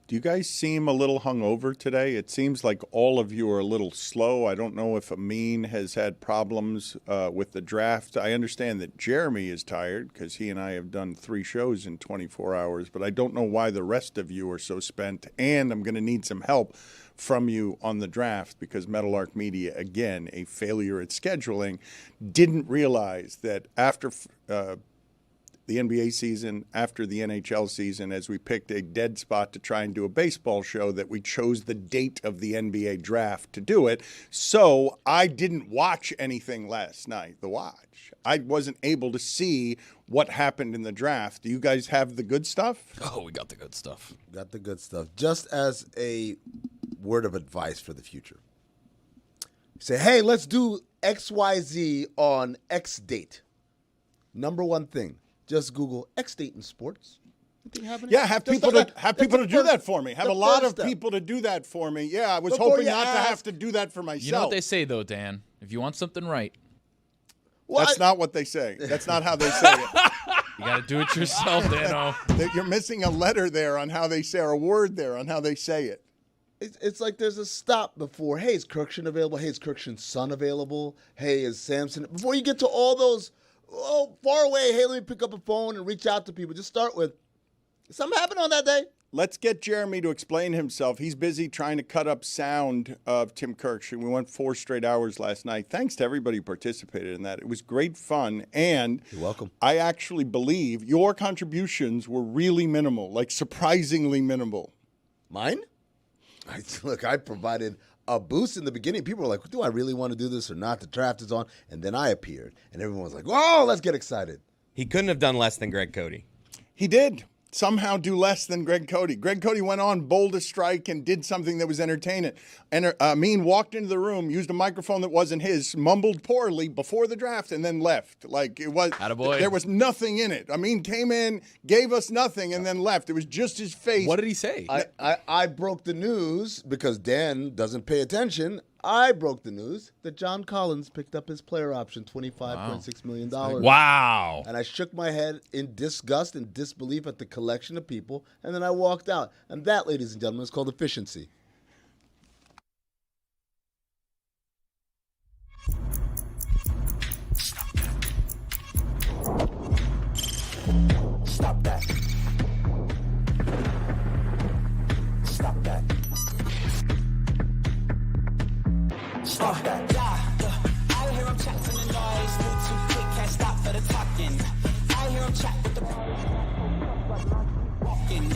Do you guys seem a little hungover today? It seems like all of you are a little slow. I don't know if Amin has had problems with the draft. I understand that Jeremy is tired because he and I have done 3 shows in 24 hours, but I don't know why the rest of you are so spent, and I'm going to need some help from you on the draft because Meadowlark Media, again, a failure at scheduling, didn't realize that after the NBA season, after the NHL season, as we picked a dead spot to try and do a baseball show, that we chose the date of the NBA draft to do it. So I didn't watch anything last night, The Watch. I wasn't able to see what happened in the draft. Do you guys have the good stuff? Oh, we got the good stuff. Got the good stuff. Just as a word of advice for the future. Say, hey, let's do XYZ on X date. Number one thing. Just Google X date in sports. Yeah, have people to do that for me. Have a lot of people to do that for me. Yeah, I was hoping not to have to do that for myself. You know what they say, though, Dan? If you want something right. Well, that's not what they say. That's not how they say it. You got to do it yourself, Dano. You're missing a letter there on how they say, or a word there on how they say it. It's like there's a stop before, hey, is Kurkjian available? Hey, is Kurkjian's son available? Hey, is Samson? Before you get to all those, far away, hey, let me pick up a phone and reach out to people. Just start with, something happened on that day? Let's get Jeremy to explain himself. He's busy trying to cut up sound of Tim Kurkjian. We went 4 straight hours last night. Thanks to everybody who participated in that. It was great fun. And you're welcome. I actually believe your contributions were really minimal, like surprisingly minimal. Mine? Look, I provided a boost in the beginning. People were like, do I really want to do this or not? The draft is on. And then I appeared. And everyone was like, whoa, let's get excited. He couldn't have done less than Greg Cody. He did somehow do less than Greg Cody. Greg Cody went on bold a strike and did something that was entertaining. And Amin walked into the room, used a microphone that wasn't his, mumbled poorly before the draft, and then left. Like, it was, there was nothing in it. Amin came in, gave us nothing, and then left. It was just his face. What did he say? I broke the news because Dan doesn't pay attention. I broke the news that John Collins picked up his player option, $25.6 million. Wow. And I shook my head in disgust and disbelief at the collection of people, and then I walked out. And that, ladies and gentlemen, is called efficiency. Stop that. Stop that. Stop that. I hear him chat to the noise, move too quick, can't stop for the talking. I hear him chat with the walking.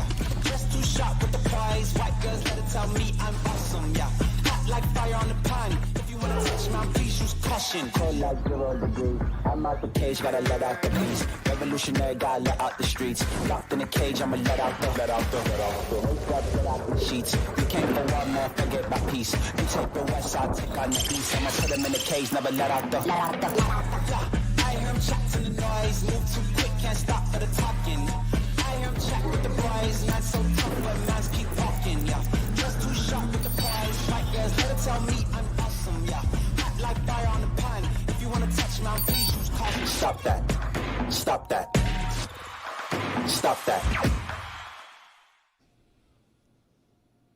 Just too sharp with the prize. White girls let it tell me I'm awesome. Yeah, hot like fire on the pan. If you wanna touch my please use caution. Cold like 0 degrees. I'm out the cage, gotta let out the beast. Revolutionary, gotta let out the streets. Locked in a cage, I'ma let out the sheets. You can't go out, man, forget my peace. You take the west side, take on the east. I'ma put him in the cage, never let out the. I hear him chat to the noise, move too quick, can't stop for the talking. I hear him chat with the boys, not so tough, but man's keep walking, yeah. Just too sharp with the prize. White girls, let her tell me I'm awesome, yeah. Hot like fire on the pan. If you wanna touch my please use caution. Stop that. Stop that. Stop that.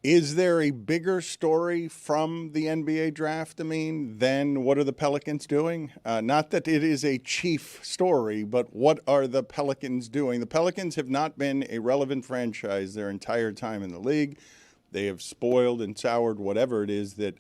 Is there a bigger story from the NBA draft, than what are the Pelicans doing? Not that it is a chief story, but what are the Pelicans doing? The Pelicans have not been a relevant franchise their entire time in the league. They have spoiled and soured whatever it is that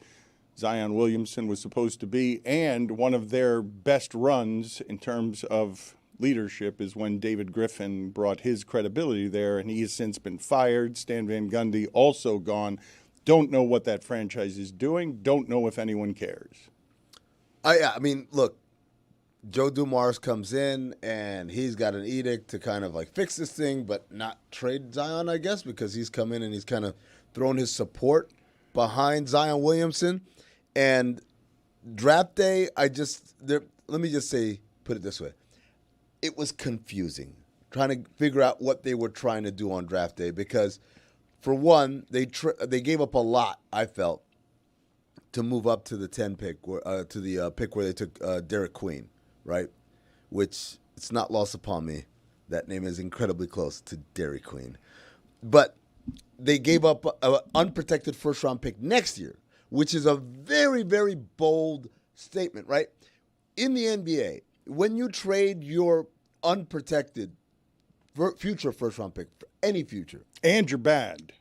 Zion Williamson was supposed to be, and one of their best runs in terms of leadership is when David Griffin brought his credibility there, and he has since been fired. Stan Van Gundy also gone. Don't know what that franchise is doing. Don't know if anyone cares. I mean, look, Joe Dumars comes in, and he's got an edict to kind of like fix this thing, but not trade Zion, I guess, because he's come in and he's kind of thrown his support behind Zion Williamson. And draft day, let me just say, put it this way. It was confusing trying to figure out what they were trying to do on draft day because, for one, they gave up a lot, I felt, to move up to the 10 pick, to the pick where they took Derek Queen, right? Which, it's not lost upon me. That name is incredibly close to Dairy Queen. But they gave up an unprotected first-round pick next year, which is a very, very bold statement, right? In the NBA, when you trade your unprotected future first-round pick for any future, And you're bad.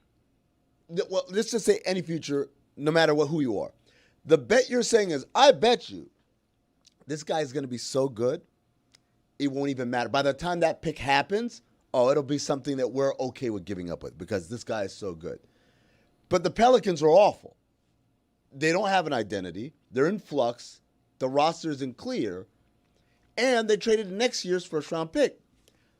well, let's just say any future, no matter who you are, the bet you're saying is, I bet you this guy's going to be so good, it won't even matter. By the time that pick happens, it'll be something that we're okay with giving up with because this guy is so good. But the Pelicans are awful. They don't have an identity. They're in flux. The roster isn't clear. And they traded next year's first-round pick.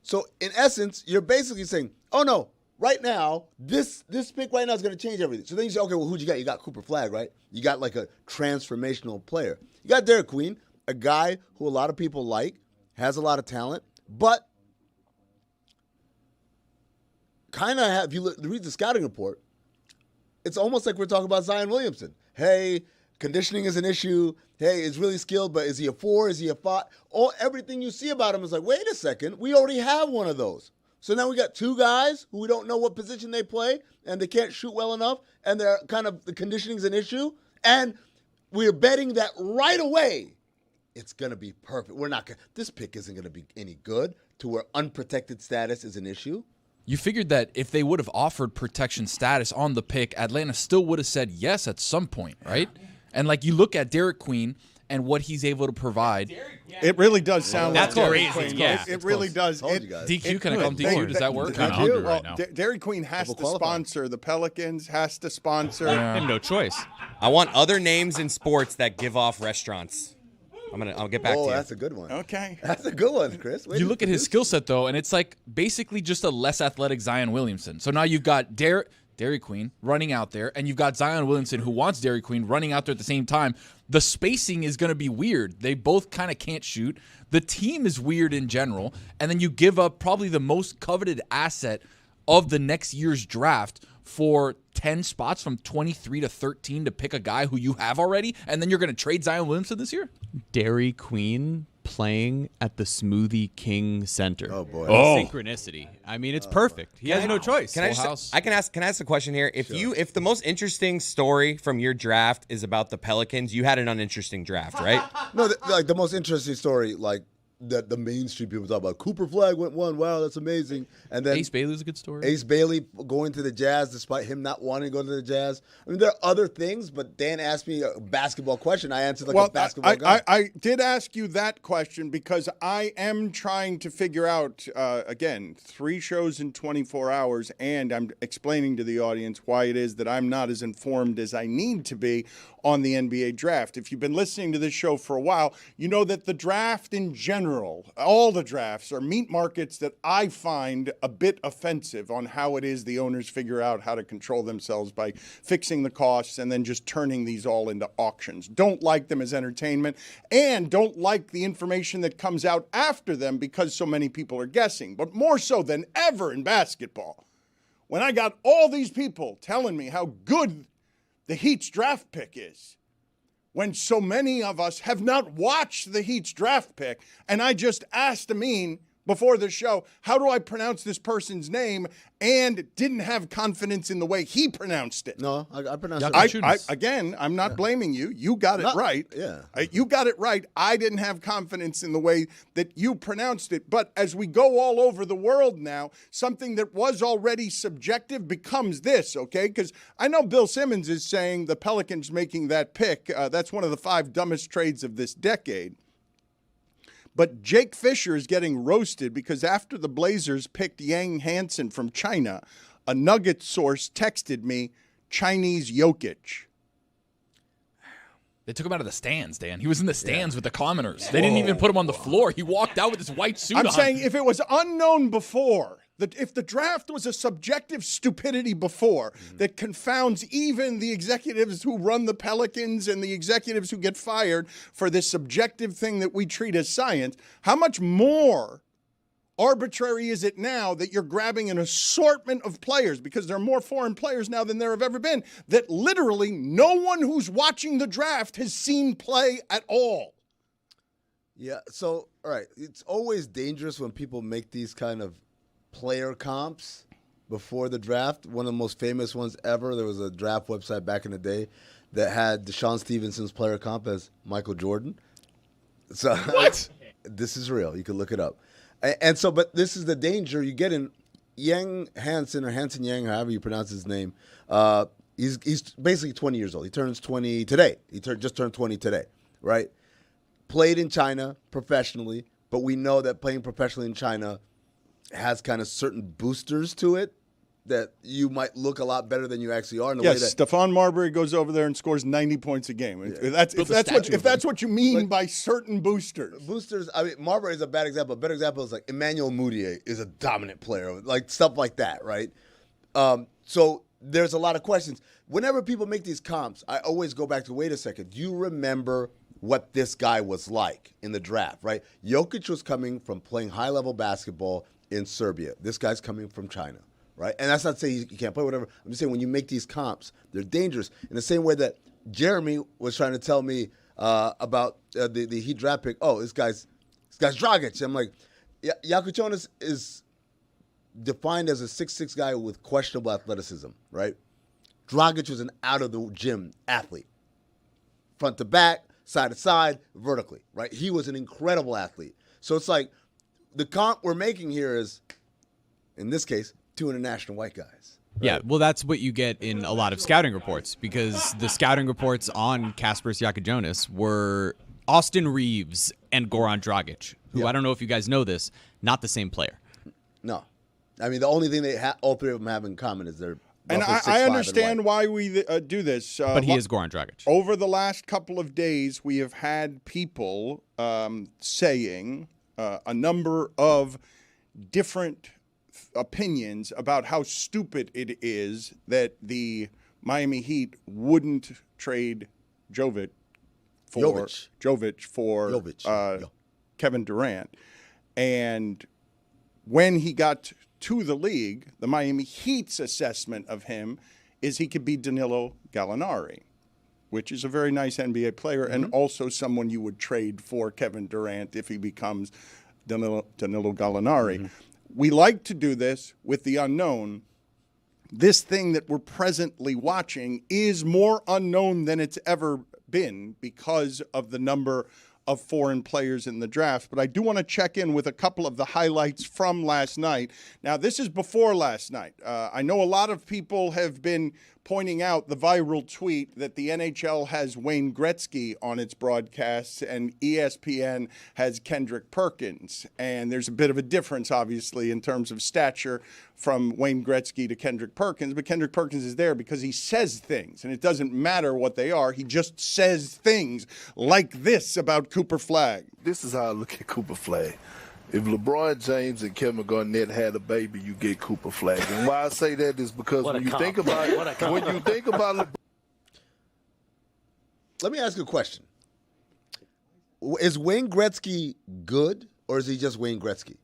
So, in essence, you're basically saying, oh, no, right now, this pick right now is going to change everything. So then you say, okay, well, who'd you got? You got Cooper Flagg, right? You got like a transformational player. You got Derek Queen, a guy who a lot of people like, has a lot of talent, but kind of have, if you read the scouting report, it's almost like we're talking about Zion Williamson. Hey, conditioning is an issue. Hey, he's really skilled, but is he a 4? Is he a 5? Everything you see about him is like, wait a second, we already have one of those. So now we got 2 guys who we don't know what position they play, and they can't shoot well enough, and they're kind of, the conditioning is an issue, and we're betting that right away it's going to be perfect. This pick isn't going to be any good to where unprotected status is an issue. You figured that if they would have offered protection status on the pick, Atlanta still would have said yes at some point, right? And like you look at Derek Queen and what he's able to provide. It really does sound That's like crazy. Dairy Queen. Yeah, it really does. Told you guys. DQ, can I come DQ? Does that work? Kinda hungry right now. Dairy Queen has to Overqualified. sponsor the Pelicans, has to sponsor. I have no choice. I want other names in sports that give off restaurants. I'll get back to you. That's a good one. Okay. That's a good one, Chris. You look at his skill set, though, and it's like basically just a less athletic Zion Williamson. So now you've got Dairy Queen running out there, and you've got Zion Williamson who wants Dairy Queen running out there at the same time. The spacing is going to be weird. They both kind of can't shoot. The team is weird in general, and then you give up probably the most coveted asset of the next year's draft for 10 spots from 23 to 13 to pick a guy who you have already, and then you're going to trade Zion Williamson this year? Dairy Queen playing at the Smoothie King Center. Oh, boy. Synchronicity. I mean, it's perfect. He has no choice. Can I Full house. ask a question here? If the most interesting story from your draft is about the Pelicans, you had an uninteresting draft, right? No, the most interesting story, like, that the mainstream people talk about. Cooper Flagg went 1. Wow, that's amazing. And then Ace Bailey's a good story. Ace Bailey going to the Jazz despite him not wanting to go to the Jazz. I mean, there are other things, but Dan asked me a basketball question. I answered like a basketball guy. I did ask you that question because I am trying to figure out, again, 3 shows in 24 hours, and I'm explaining to the audience why it is that I'm not as informed as I need to be on the NBA draft. If you've been listening to this show for a while, you know that the draft in general, all the drafts, are meat markets that I find a bit offensive on how it is the owners figure out how to control themselves by fixing the costs and then just turning these all into auctions. Don't like them as entertainment, and don't like the information that comes out after them because so many people are guessing. But more so than ever in basketball, when I got all these people telling me how good the Heat's draft pick is, when so many of us have not watched the Heat's draft pick, and I just asked Amin before the show, how do I pronounce this person's name, and didn't have confidence in the way he pronounced it. No, I pronounced it. Again, I'm not blaming you. You got it right. Yeah. You got it right. I didn't have confidence in the way that you pronounced it. But as we go all over the world now, something that was already subjective becomes this, okay? Because I know Bill Simmons is saying the Pelicans making that pick, that's one of the 5 dumbest trades of this decade. But Jake Fisher is getting roasted because after the Blazers picked Yang Hansen from China, a Nuggets source texted me, Chinese Jokic. They took him out of the stands, Dan. He was in the stands with the commoners. They didn't even put him on the floor. He walked out with his white suit on. I'm saying if it was unknown before, that if the draft was a subjective stupidity before that confounds even the executives who run the Pelicans and the executives who get fired for this subjective thing that we treat as science, how much more arbitrary is it now that you're grabbing an assortment of players, because there are more foreign players now than there have ever been, that literally no one who's watching the draft has seen play at all? Yeah, so, all right, it's always dangerous when people make these kind of player comps before the draft. One of the most famous ones ever. There was a draft website back in the day that had Deshaun Stevenson's player comp as Michael Jordan. So What? This is real. You can look it up. And so, but this is the danger you get in Yang Hansen or Hansen Yang, however you pronounce his name. He's basically 20 years old. He turns 20 today. Just turned 20 today, right? Played in China professionally, but we know that playing professionally in China has kind of certain boosters to it that you might look a lot better than you actually are. In the way that Stephon Marbury goes over there and scores 90 points a game. Yeah. If that's what you mean by certain boosters. Boosters, I mean, Marbury is a bad example. A better example is like Emmanuel Mudiay is a dominant player, like stuff like that, right? So there's a lot of questions. Whenever people make these comps, I always go back to, wait a second, do you remember what this guy was like in the draft, right? Jokic was coming from playing high-level basketball in Serbia. This guy's coming from China, right? And that's not to say he can't play, whatever. I'm just saying when you make these comps, they're dangerous. In the same way that Jeremy was trying to tell me about the Heat draft pick. Oh, this guy's Dragic. I'm like, Yakuchonis is defined as a 6'6" guy with questionable athleticism, right? Dragic was an out-of-the-gym athlete. Front to back, side to side, vertically, right? He was an incredible athlete. So it's like the comp we're making here is, in this case, two international white guys. Right? Yeah, well, that's what you get in a lot of scouting reports, because the scouting reports on Kasparas Yakujonis were Austin Reeves and Goran Dragic, who I don't know if you guys know this, not the same player. No. I mean, the only thing all three of them have in common is they're and I understand why we do this. But he is Goran Dragic. Over the last couple of days, we have had people saying a number of different opinions about how stupid it is that the Miami Heat wouldn't trade Jovic for Kevin Durant. And when he got to the league, the Miami Heat's assessment of him is he could be Danilo Gallinari, which is a very nice NBA player and also someone you would trade for Kevin Durant if he becomes Danilo Gallinari. We like to do this with the unknown. This thing that we're presently watching is more unknown than it's ever been because of the number of foreign players in the draft. But I do want to check in with a couple of the highlights from last night. Now, this is before last night. I know a lot of people have been pointing out the viral tweet that the NHL has Wayne Gretzky on its broadcasts and ESPN has Kendrick Perkins. And there's a bit of a difference, obviously, in terms of stature from Wayne Gretzky to Kendrick Perkins. But Kendrick Perkins is there because he says things, and it doesn't matter what they are. He just says things like this about Cooper Flagg. This is how I look at Cooper Flagg. If LeBron James and Kevin Garnett had a baby, you get Cooper Flagg. And why I say that is because when you think about LeBron. Let me ask you a question. Is Wayne Gretzky good, or is he just Wayne Gretzky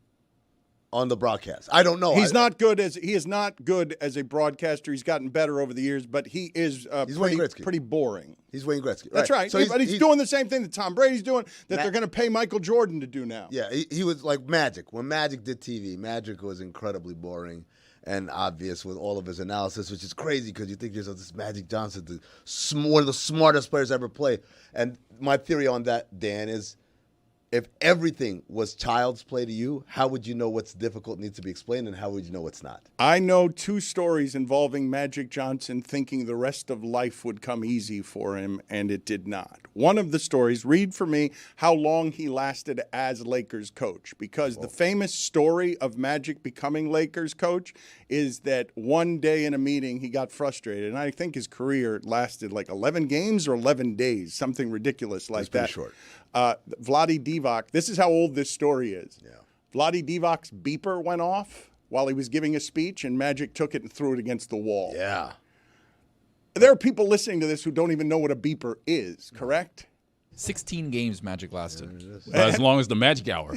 on the broadcast? I don't know. He is not good as a broadcaster. He's gotten better over the years, but he is pretty boring. He's Wayne Gretzky. That's right. So he's doing the same thing that Tom Brady's doing, that they're going to pay Michael Jordan to do now. Yeah, he was like Magic. When Magic did TV, Magic was incredibly boring and obvious with all of his analysis, which is crazy because you think yourself, this Magic Johnson, one of the smartest players ever played. And my theory on that, Dan, is if everything was child's play to you, how would you know what's difficult needs to be explained, and how would you know what's not? I know two stories involving Magic Johnson thinking the rest of life would come easy for him, and it did not. One of the stories, read for me how long he lasted as Lakers coach, because the famous story of Magic becoming Lakers coach is that one day in a meeting he got frustrated, and I think his career lasted like 11 games or 11 days, something ridiculous like that. Pretty short. Vlade Divac, this is how old this story is. Yeah. Vlade Divac's beeper went off while he was giving a speech, and Magic took it and threw it against the wall. Yeah. There are people listening to this who don't even know what a beeper is, correct? 16 games Magic lasted. As long as the Magic Hour.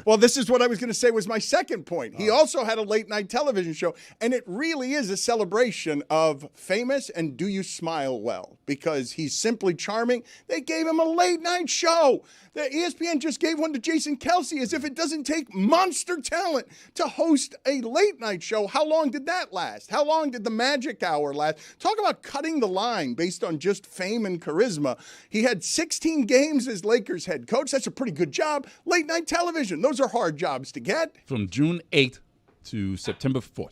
Well, this is what I was going to say was my second point. He also had a late-night television show, and it really is a celebration of famous and do you smile well, because he's simply charming. They gave him a late-night show. The ESPN just gave one to Jason Kelsey, as if it doesn't take monster talent to host a late-night show. How long did that last? How long did the Magic Hour last? Talk about cutting the line based on just fame and charisma. He had 16 games as Lakers head coach. That's a pretty good job. Late-night television, those are hard jobs to get. From June 8th to September 4th.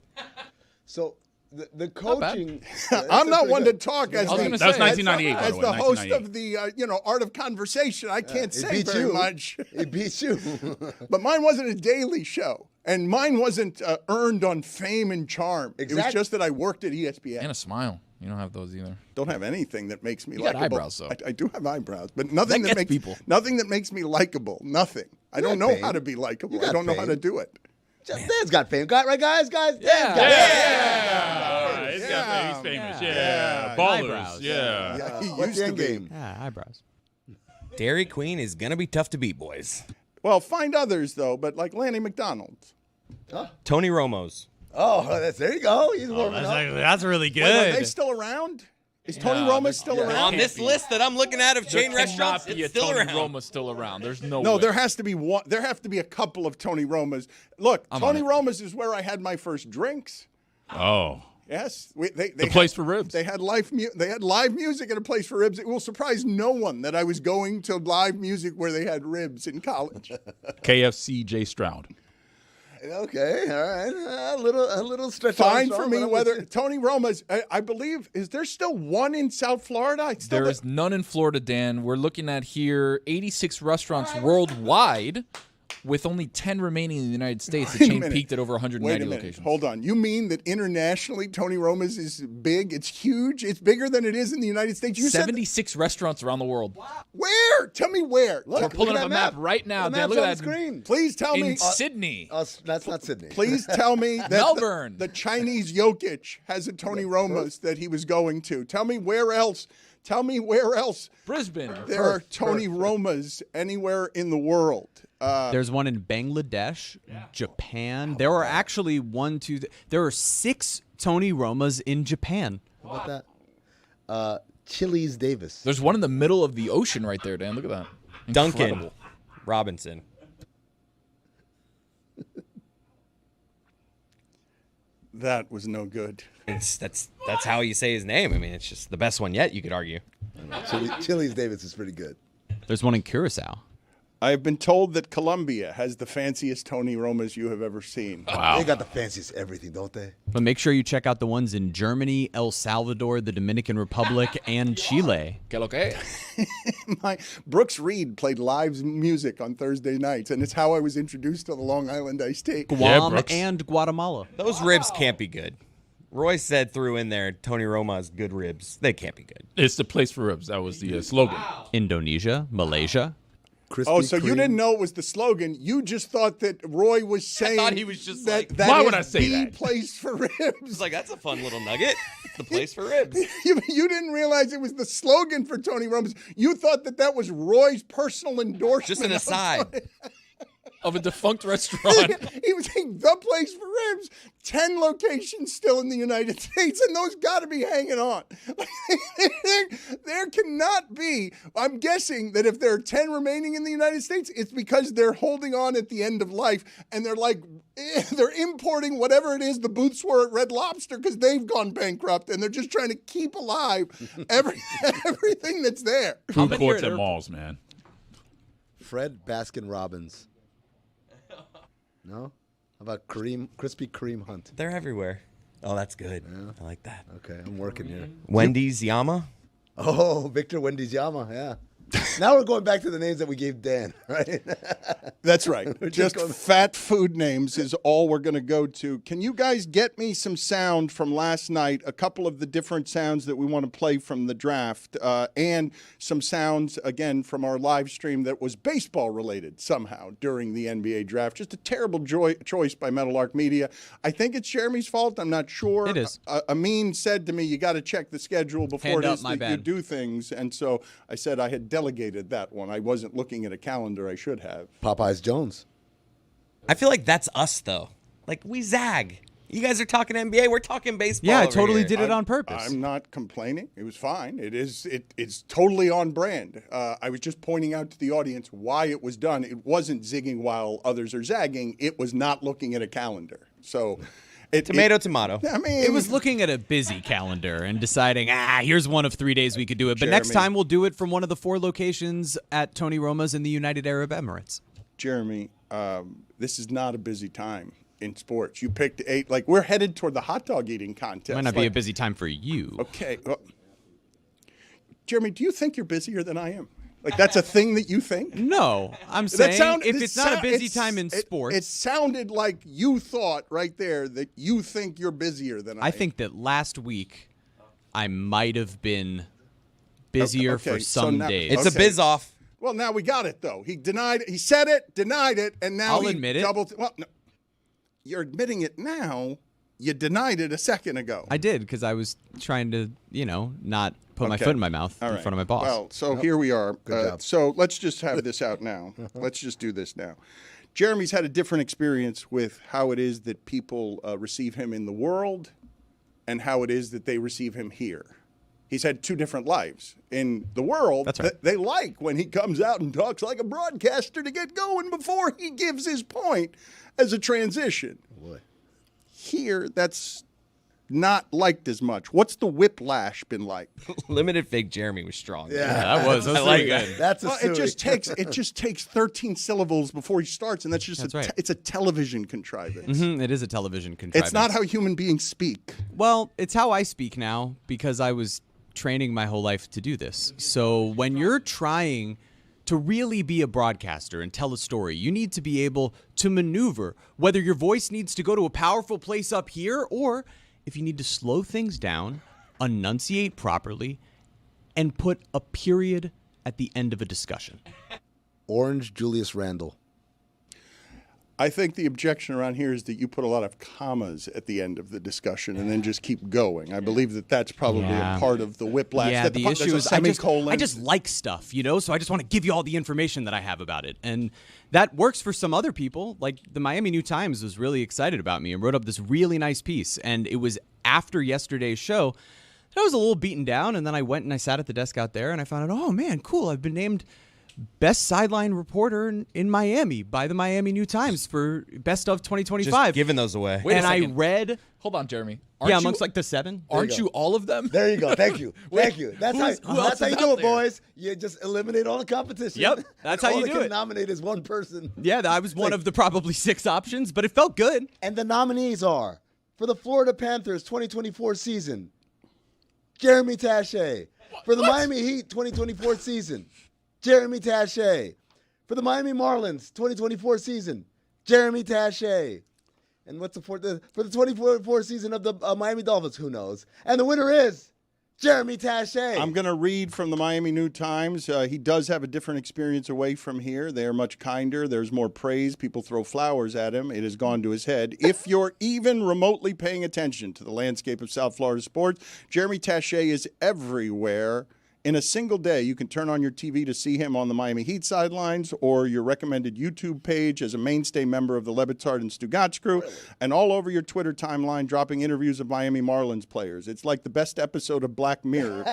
So the coaching. I'm not one to talk as I was the, gonna That was say, 1998, by as the way. the host 1998. of the Art of Conversation. I can't say beats very you. much. It beats you. But mine wasn't a daily show, and mine wasn't earned on fame and charm. It was Exactly. just that I worked at ESPN. And a smile. You don't have those either. Don't have anything that makes me You got likable. eyebrows, though. I do have eyebrows, but nothing That that gets makes people. nothing that makes me likable. Nothing. I don't got know fame. how to be likable. You got I don't know how fame. to do it. Dan's got fame. Right, guys? Dan's got He's famous. Yeah. Ballers. Eyebrows. Yeah. He What's used the to end be. game? Yeah, eyebrows. Dairy Queen is gonna be tough to beat, boys. Well, find others though, but like Lanny McDonald. Tony Romo's. Oh, there you go. He's warming up. That's really good. Wait, are they still around? Is Tony Roma still around? On this list that I'm looking at of chain There restaurants, cannot be it's a still Tony around. Roma still around. There's no No, way. there has to be one. There have to be a couple of Tony Romas. Look, I'm Tony on it. Roma's is where I had my first drinks. Oh. Yes, they The place for ribs. They had live music at a place for ribs. It will surprise no one that I was going to live music where they had ribs in college. KFC J. Stroud. Okay, all right. A little stretch. Fine Armstrong, for me but I'm whether with you. Tony Roma's. I believe is there still one in South Florida? There is none in Florida, Dan. We're looking at here 86 restaurants worldwide, with only 10 remaining in the United States. The Wait a chain minute. peaked at over Wait 190 a minute. locations. Hold on. You mean that internationally Tony Roma's is big? It's huge. It's bigger than it is in the United States. You said 76 restaurants around the world. where? Tell me where. We're Look, pulling look up at a that map right now, The Dan. map's Look on at the that. screen. Please tell In me. Sydney. That's not Sydney. Please tell me that Melbourne. the Chinese Jokic has a Tony Roma's that he was going to. Tell me where else. Tell me where else Brisbane. there are Tony Roma's anywhere in the world. There's one in Bangladesh, Japan. There are actually there are 6 Tony Romas in Japan. How about that? Chili's Davis. There's one in the middle of the ocean right there, Dan. Look at that. Duncan Incredible. Robinson. That was no good. That's how you say his name. I mean, it's just the best one yet, you could argue. Chili's Davis is pretty good. There's one in Curacao. I've been told that Colombia has the fanciest Tony Romas you have ever seen. They got the fanciest everything, don't they? But make sure you check out the ones in Germany, El Salvador, the Dominican Republic, and Chile. Que lo que? Brooks Reed played live music on Thursday nights, and it's how I was introduced to the Long Island iced tea. Guam Brooks. and Guatemala. Those ribs can't be good. Roy said threw in there Tony Roma's good ribs. They can't be good. It's the place for ribs. That was the slogan. Indonesia, Malaysia. Oh, so you didn't know it was the slogan. You just thought that Roy was saying thought he was just that, like, that why is would I say the that? place for It's ribs. like, that's a fun little nugget. The place for ribs. You didn't realize it was the slogan for Tony Roma's. You thought that was Roy's personal endorsement. Just an aside. Of a defunct restaurant. He was saying the place for ribs. 10 locations still in the United States, and those got to be hanging on. There cannot be. I'm guessing that if there are 10 remaining in the United States, it's because they're holding on at the end of life, and they're importing whatever it is the booths were at Red Lobster because they've gone bankrupt, and they're just trying to keep alive everything that's there. Food many courts are at there? malls, man. Fred Baskin Robbins. No? How about Crispy Cream Hunt? They're everywhere. Oh, that's good. I like that. Okay, I'm working here. Wendy's Yama. Oh, Victor Wendy's Yama, yeah. Now we're going back to the names that we gave Dan, right? That's right. just Just going- fat food names is all we're going to go to. Can you guys get me some sound from last night? A couple of the different sounds that we want to play from the draft, and some sounds, again, from our live stream that was baseball related somehow during the NBA draft. Just a terrible choice by Metal Arc Media. I think it's Jeremy's fault. I'm not sure. It is. Amin said to me, you got to check the schedule before Hand it up, is my that you bad. do things. And so I said I had delegated that one. I wasn't looking at a calendar. I should have. Popeyes Jones. I feel like that's us though. Like we zag. You guys are talking NBA. We're talking baseball. Yeah, I over totally here. did it on purpose. I'm not complaining. It was fine. It's totally on brand. I was just pointing out to the audience why it was done. It wasn't zigging while others are zagging. It was not looking at a calendar. So, Tomato. I mean, It was looking at a busy calendar and deciding, here's one of 3 days we could do it. But next Jeremy. time we'll do it from one of the 4 locations at Tony Roma's in the United Arab Emirates. Jeremy, this is not a busy time in sports. You picked 8. Like, we're headed toward the hot dog eating contest. Might not be a busy time for you. Okay. Well, Jeremy, do you think you're busier than I am? Like, that's a thing that you think? No, I'm saying if it's not a busy time in sports. It sounded like you thought right there that you think you're busier than I am. I think that last week I might have been busier Okay, for so some now- days. It's a biz off. Well, now we got it, though. He denied it. He said it, denied it, and now I'll he admit it. Well, no, you're admitting it now. You denied it a second ago. I did because I was trying to, not put my Okay. foot in my mouth All in right. front of my boss. Well, so here we are. job. So let's just have this out now. Let's just do this now. Jeremy's had a different experience with how it is that people receive him in the world and how it is that they receive him here. He's had 2 different lives. In the world, That's right. they like when he comes out and talks like a broadcaster to get going before he gives his point as a transition. Boy. Here, that's not liked as much. What's the whiplash been like? Limited fake Jeremy was strong. that was I like pretty that. good. That's a Well, suey. it just takes 13 syllables before he starts, and that's just right. it's a television contrivance. It is a television contrivance. It's not how human beings speak. Well, it's how I speak now because I was training my whole life to do this. So when you're trying to really be a broadcaster and tell a story, you need to be able to maneuver whether your voice needs to go to a powerful place up here or if you need to slow things down, enunciate properly, and put a period at the end of a discussion. Orange Julius Randle. I think the objection around here is that you put a lot of commas at the end of the discussion and then just keep going. I believe that that's probably Yeah. a part of the whiplash. Yeah, that the there's issue a is semicolon. I just like stuff, so I just want to give you all the information that I have about it. And that works for some other people. Like the Miami New Times was really excited about me and wrote up this really nice piece. And it was after yesterday's show that I was a little beaten down. And then I went and I sat at the desk out there and I found out, oh, man, cool. I've been named best sideline reporter in Miami by the Miami New Times for best of 2025. Just giving those away. Wait a and I second. read, Hold on, Jeremy. amongst like the 7. Aren't you all of them? There you go. Thank you. Thank you. That's who how, else that's how is you out do it, there? boys. You just eliminate all the competition. Yep, that's And how you all do they it. can nominate is one person. Yeah, I was one of the probably 6 options, but it felt good. And the nominees are, for the Florida Panthers 2024 season, Jeremy Taché. For the Miami Heat 2024 season, Jeremy Taché. For the Miami Marlins 2024 season, Jeremy Taché. And what's for the 2024 season of the Miami Dolphins? Who knows? And the winner is Jeremy Taché. I'm going to read from the Miami New Times. He does have a different experience away from here. They are much kinder. There's more praise. People throw flowers at him. It has gone to his head. If you're even remotely paying attention to the landscape of South Florida sports, Jeremy Taché is everywhere. In a single day, you can turn on your TV to see him on the Miami Heat sidelines or your recommended YouTube page as a mainstay member of the Batard and Stugotz crew, and all over your Twitter timeline dropping interviews of Miami Marlins players. It's like the best episode of Black Mirror.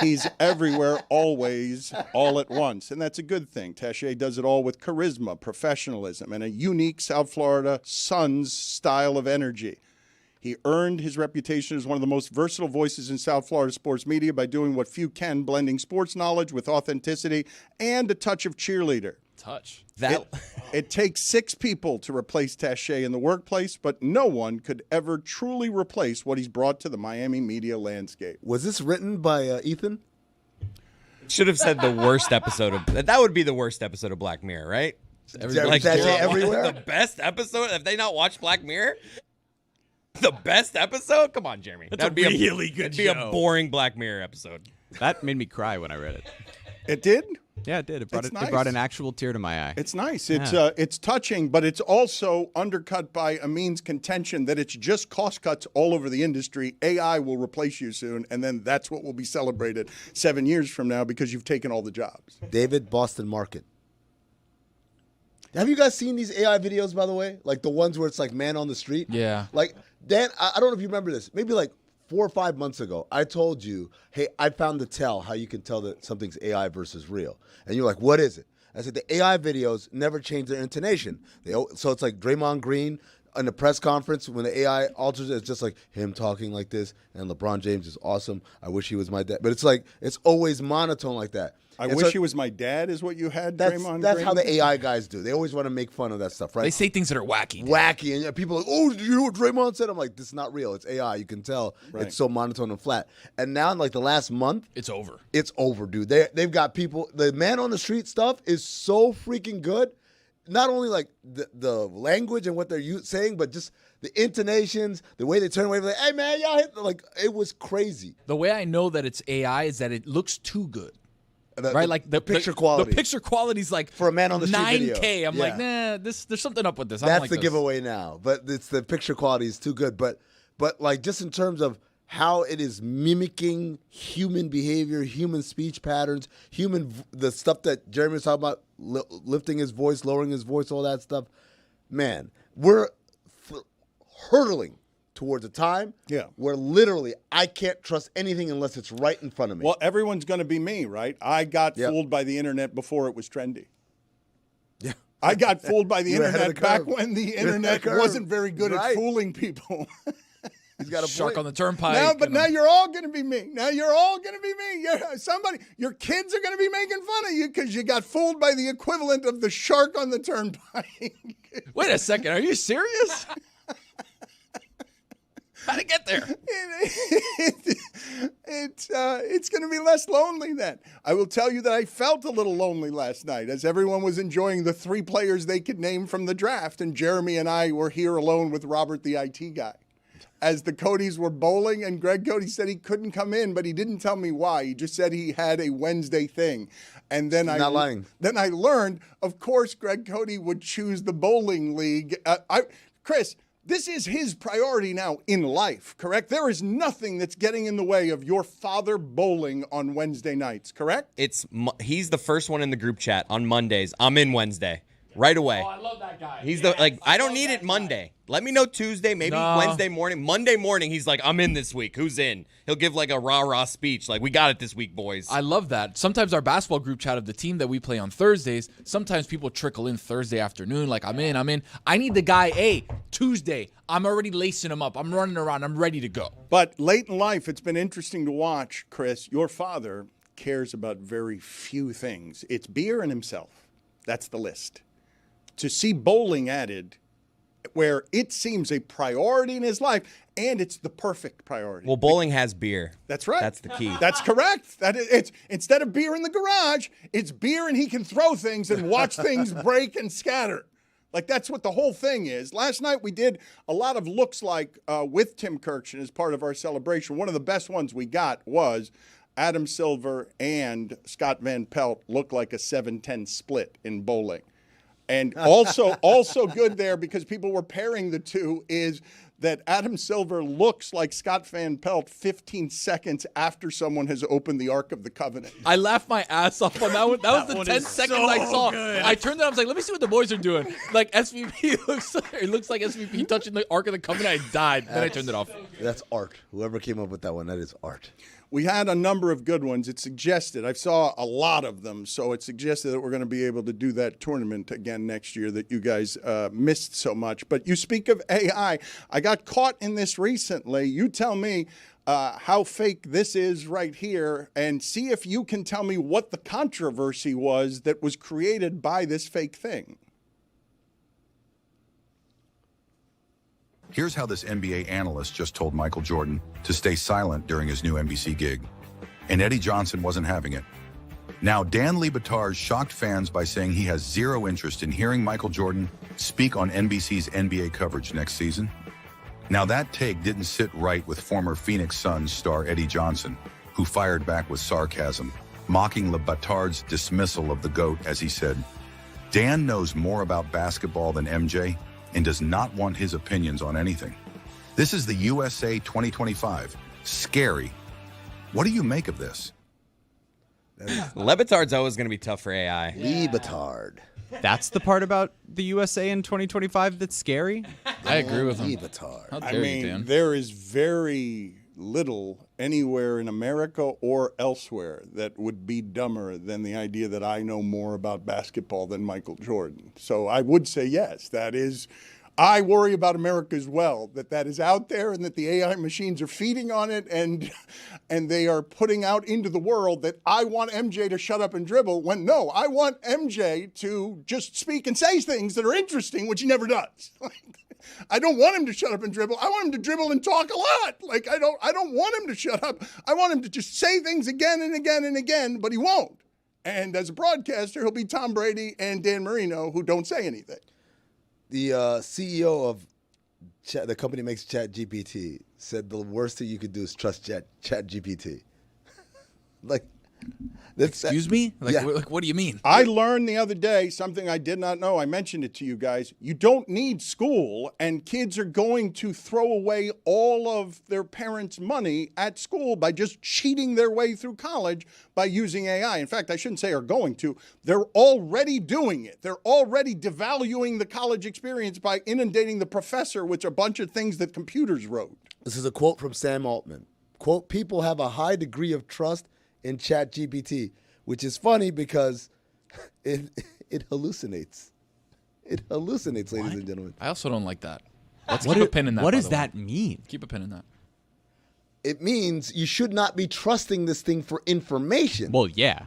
He's everywhere, always, all at once, and that's a good thing. Taché does it all with charisma, professionalism, and a unique South Florida Suns style of energy. He earned his reputation as one of the most versatile voices in South Florida sports media by doing what few can, blending sports knowledge with authenticity and a touch of cheerleader. Touch. It takes 6 people to replace Taché in the workplace, but no one could ever truly replace what he's brought to the Miami media landscape. Was this written by Ethan? Should have said the worst episode of that. Would be the worst episode of Black Mirror, right? Jeremy Taché everywhere? The best episode. Have they not watched Black Mirror? The best episode? Come on, Jeremy. That's a really good That'd be a show. boring Black Mirror episode. That made me cry when I read it. It did? Yeah, it did. It brought, It's it brought nice. an actual tear to my eye. It's nice. Yeah. It's touching, but it's also undercut by Amin's contention that it's just cost cuts all over the industry. AI will replace you soon, and then that's what will be celebrated 7 years from now because you've taken all the jobs. David, Boston Market. Have you guys seen these AI videos, by the way? Like the ones where it's like man on the street? Yeah. Like, Dan, I don't know if you remember this. Maybe like 4 or 5 months ago, I told you, hey, I found the tell how you can tell that something's AI versus real. And you're like, what is it? I said, the AI videos never change their intonation. So it's like Draymond Green in the press conference when the AI alters it, it's just like him talking like this, and LeBron James is awesome. I wish he was my dad. But it's like, it's always monotone like that. I And wish so he was my dad is what you had, That's Draymond how Green? the AI guys do. They always want to make fun of that stuff, right? They say things that are wacky. Wacky, and people are like, oh, did you know what Draymond said? I'm like, this is not real. It's AI. You can tell it's so monotone and flat. And now, in like the last month, It's over. it's over, dude. They've got people. The man on the street stuff is so freaking good. Not only like the language and what they're saying, but just the intonations, the way they turn away. Like, hey man, y'all hit. Like it was crazy. The way I know that it's AI is that it looks too good. The- Right, the like the picture quality. The picture quality's like For a man on the street 9K. video. I'm like, Yeah. nah, there's something up with this. I don't That's like the this. giveaway now. But it's the picture quality is too good. But like just in terms of how it is mimicking human behavior, human speech patterns, the stuff that Jeremy was talking about, lifting his voice, lowering his voice, all that stuff. Man, we're hurtling towards a time where literally I can't trust anything unless it's right in front of me. Well, everyone's going to be me, right? I got fooled by the internet before it was trendy. Yeah. I got fooled by the You were ahead of internet the back curve. when the You're ahead of internet the curve. wasn't very good at Right. fooling people. He's got a Shark point. on the turnpike. Now you're all going to be me. Now you're all going to be me. Your kids are going to be making fun of you because you got fooled by the equivalent of the shark on the turnpike. Wait a second. Are you serious? How'd it get there? It's going to be less lonely then. I will tell you that I felt a little lonely last night as everyone was enjoying the 3 players they could name from the draft, and Jeremy and I were here alone with Robert, the IT guy. As the Codys were bowling, and Greg Cody said he couldn't come in, but he didn't tell me why. He just said he had a Wednesday thing. And then Not lying. Then I learned, of course, Greg Cody would choose the bowling league. Chris, this is his priority now in life, correct? There is nothing that's getting in the way of your father bowling on Wednesday nights, correct? He's the first one in the group chat on Mondays. I'm in Wednesday. Right away. Oh, I love that guy. He's I don't need it Monday. Let me know Tuesday, maybe No. Wednesday morning. Monday morning, he's like, I'm in this week. Who's in? He'll give like a rah-rah speech. Like, we got it this week, boys. I love that. Sometimes our basketball group chat of the team that we play on Thursdays, sometimes people trickle in Thursday afternoon, like, I'm in. I need the guy, hey, Tuesday, I'm already lacing him up. I'm running around. I'm ready to go. But late in life, it's been interesting to watch, Chris. Your father cares about very few things. It's beer and himself. That's the list. To see bowling added where it seems a priority in his life, and it's the perfect priority. Well, bowling has beer. That's right. That's the key. That's correct. It's instead of beer in the garage, it's beer and he can throw things and watch things break and scatter. Like, that's what the whole thing is. Last night we did a lot of looks like with Tim Kurkjian as part of our celebration. One of the best ones we got was Adam Silver and Scott Van Pelt look like a 7-10 split in bowling. And also good there because people were pairing the two is that Adam Silver looks like Scott Van Pelt 15 seconds after someone has opened the Ark of the Covenant. I laughed my ass off on that one. That was the 10 seconds I saw. I turned it on. I was like, let me see what the boys are doing. Like, SVP looks like SVP touching the Ark of the Covenant. I died. Then I turned it off. That's art. Whoever came up with that one, that is art. We had a number of good ones. It suggested, I saw a lot of them, so it suggested that we're going to be able to do that tournament again next year that you guys missed so much. But you speak of AI. I got caught in this recently. You tell me how fake this is right here and see if you can tell me what the controversy was that was created by this fake thing. Here's how this NBA analyst just told Michael Jordan to stay silent during his new NBC gig. And Eddie Johnson wasn't having it. Now, Dan Lee Batard shocked fans by saying he has zero interest in hearing Michael Jordan speak on NBC's NBA coverage next season. Now, that take didn't sit right with former Phoenix Suns star Eddie Johnson, who fired back with sarcasm. mocking Batard's dismissal of the GOAT as he said, Dan knows more about basketball than MJ and does not want his opinions on anything. This is the USA 2025. Scary. What do you make of this? Batard's always going to be tough for AI. Batard. That's the part about the USA in 2025 that's scary. I agree with him. Batard. How I dare you, mean, Dan? there is very little anywhere in America or elsewhere that would be dumber than the idea that I know more about basketball than Michael Jordan. So I would say yes, that is. I worry about America as well, that is out there and that the AI machines are feeding on it and they are putting out into the world that I want MJ to shut up and dribble when no, I want MJ to just speak and say things that are interesting, which he never does. I don't want him to shut up and dribble. I want him to dribble and talk a lot. Like I don't want him to shut up. I want him to just say things again and again and again, but he won't. And as a broadcaster, he'll be Tom Brady and Dan Marino who don't say anything. The CEO of the company makes ChatGPT said the worst thing you could do is trust ChatGPT. Like, Excuse me? Like, Yeah. what do you mean? I learned the other day something I did not know. I mentioned it to you guys. You don't need school, and kids are going to throw away all of their parents' money at school by just cheating their way through college by using AI. In fact, I shouldn't say are going to. They're already doing it. They're already devaluing the college experience by inundating the professor with a bunch of things that computers wrote. This is a quote from Sam Altman. Quote, people have a high degree of trust in ChatGPT, which is funny because it hallucinates. It hallucinates, ladies and gentlemen. I also don't like that. Let's keep a pin in that. What by does the way. that mean? Keep a pin in that. It means you should not be trusting this thing for information. Well, yeah.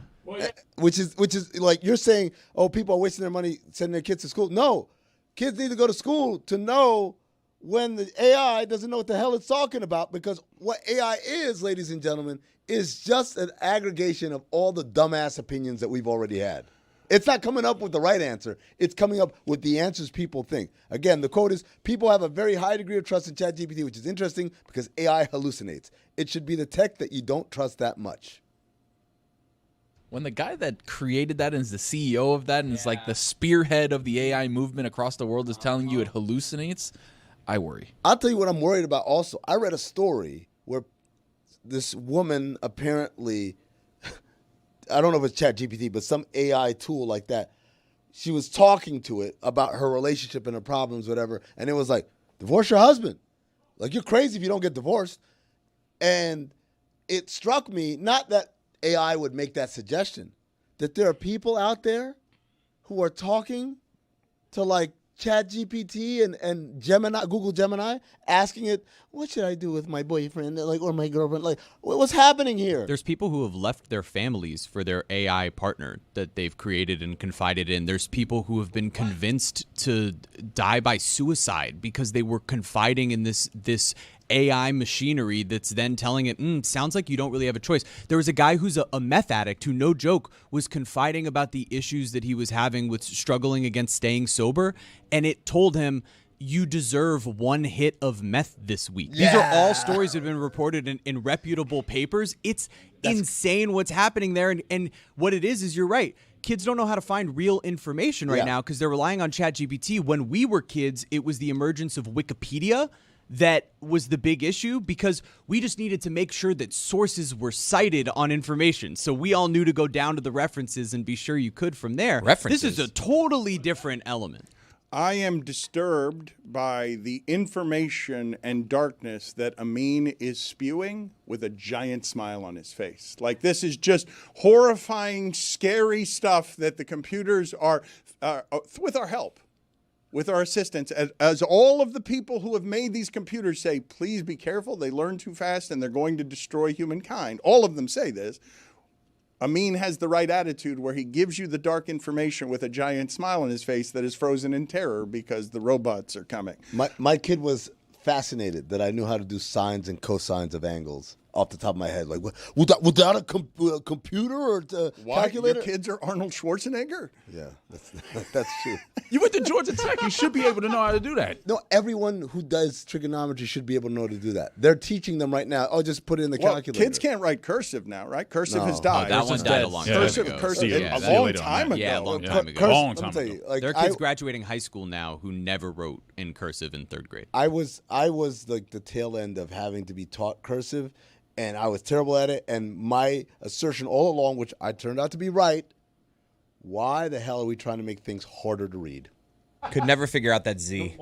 Which is like you're saying, oh, people are wasting their money sending their kids to school. No, kids need to go to school to know when the AI doesn't know what the hell it's talking about, because what AI is, ladies and gentlemen, is just an aggregation of all the dumbass opinions that we've already had. It's not coming up with the right answer. It's coming up with the answers people think. Again, the quote is, people have a very high degree of trust in ChatGPT, which is interesting because AI hallucinates. It should be the tech that you don't trust that much. When the guy that created that and is the CEO of that and is like the spearhead of the AI movement across the world is telling you it hallucinates, I worry. I'll tell you what I'm worried about also. I read a story where this woman apparently, I don't know if it's ChatGPT, but some AI tool like that, she was talking to it about her relationship and her problems, whatever, and it was like, divorce your husband. Like, you're crazy if you don't get divorced. And it struck me, not that AI would make that suggestion, that there are people out there who are talking to like ChatGPT and Gemini, Google Gemini, asking it, what should I do with my boyfriend or my girlfriend? Like, what's happening here? There's people who have left their families for their AI partner that they've created and confided in. There's people who have been convinced to die by suicide because they were confiding in this AI machinery that's then telling it, sounds like you don't really have a choice. There was a guy who's a meth addict who, no joke, was confiding about the issues that he was having with struggling against staying sober, and it told him, you deserve one hit of meth this week. Yeah. These are all stories that have been reported in reputable papers. It's insane what's happening there, and what it is you're right. Kids don't know how to find real information right now because they're relying on ChatGPT. When we were kids, it was the emergence of Wikipedia that was the big issue because we just needed to make sure that sources were cited on information. So we all knew to go down to the references and be sure you could from there. References. This is a totally different element. I am disturbed by the information and darkness that Amin is spewing with a giant smile on his face. Like, this is just horrifying, scary stuff that the computers are, with our help, with our assistance, as all of the people who have made these computers say, please be careful, they learn too fast and they're going to destroy humankind. All of them say this. Amin has the right attitude where he gives you the dark information with a giant smile on his face that is frozen in terror because the robots are coming. My kid was fascinated that I knew how to do sines and cosines of angles off the top of my head. Like, without a computer or calculator? Your kids are Arnold Schwarzenegger? Yeah, that's true. You went to Georgia Tech. You should be able to know how to do that. No, everyone who does trigonometry should be able to know to do that. They're teaching them right now. Oh, just put it in the calculator. Kids can't write cursive now, right? Cursive has died. That one died a long time ago. Cursive, Yeah, a long time ago. Yeah, a long time ago. Long time ago. There are kids graduating high school now who never wrote in cursive in 3rd grade. I was like the tail end of having to be taught cursive, and I was terrible at it. And my assertion all along, which I turned out to be right, why the hell are we trying to make things harder to read? Could never figure out that Z.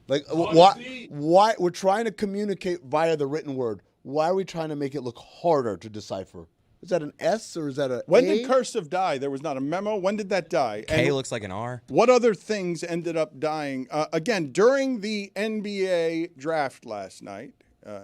Like, why we're trying to communicate via the written word. Why are we trying to make it look harder to decipher? Is that an S or is that a When A? did cursive die? There was not a memo. When did that die? K looks like an R. What other things ended up dying? Again, during the NBA draft last night,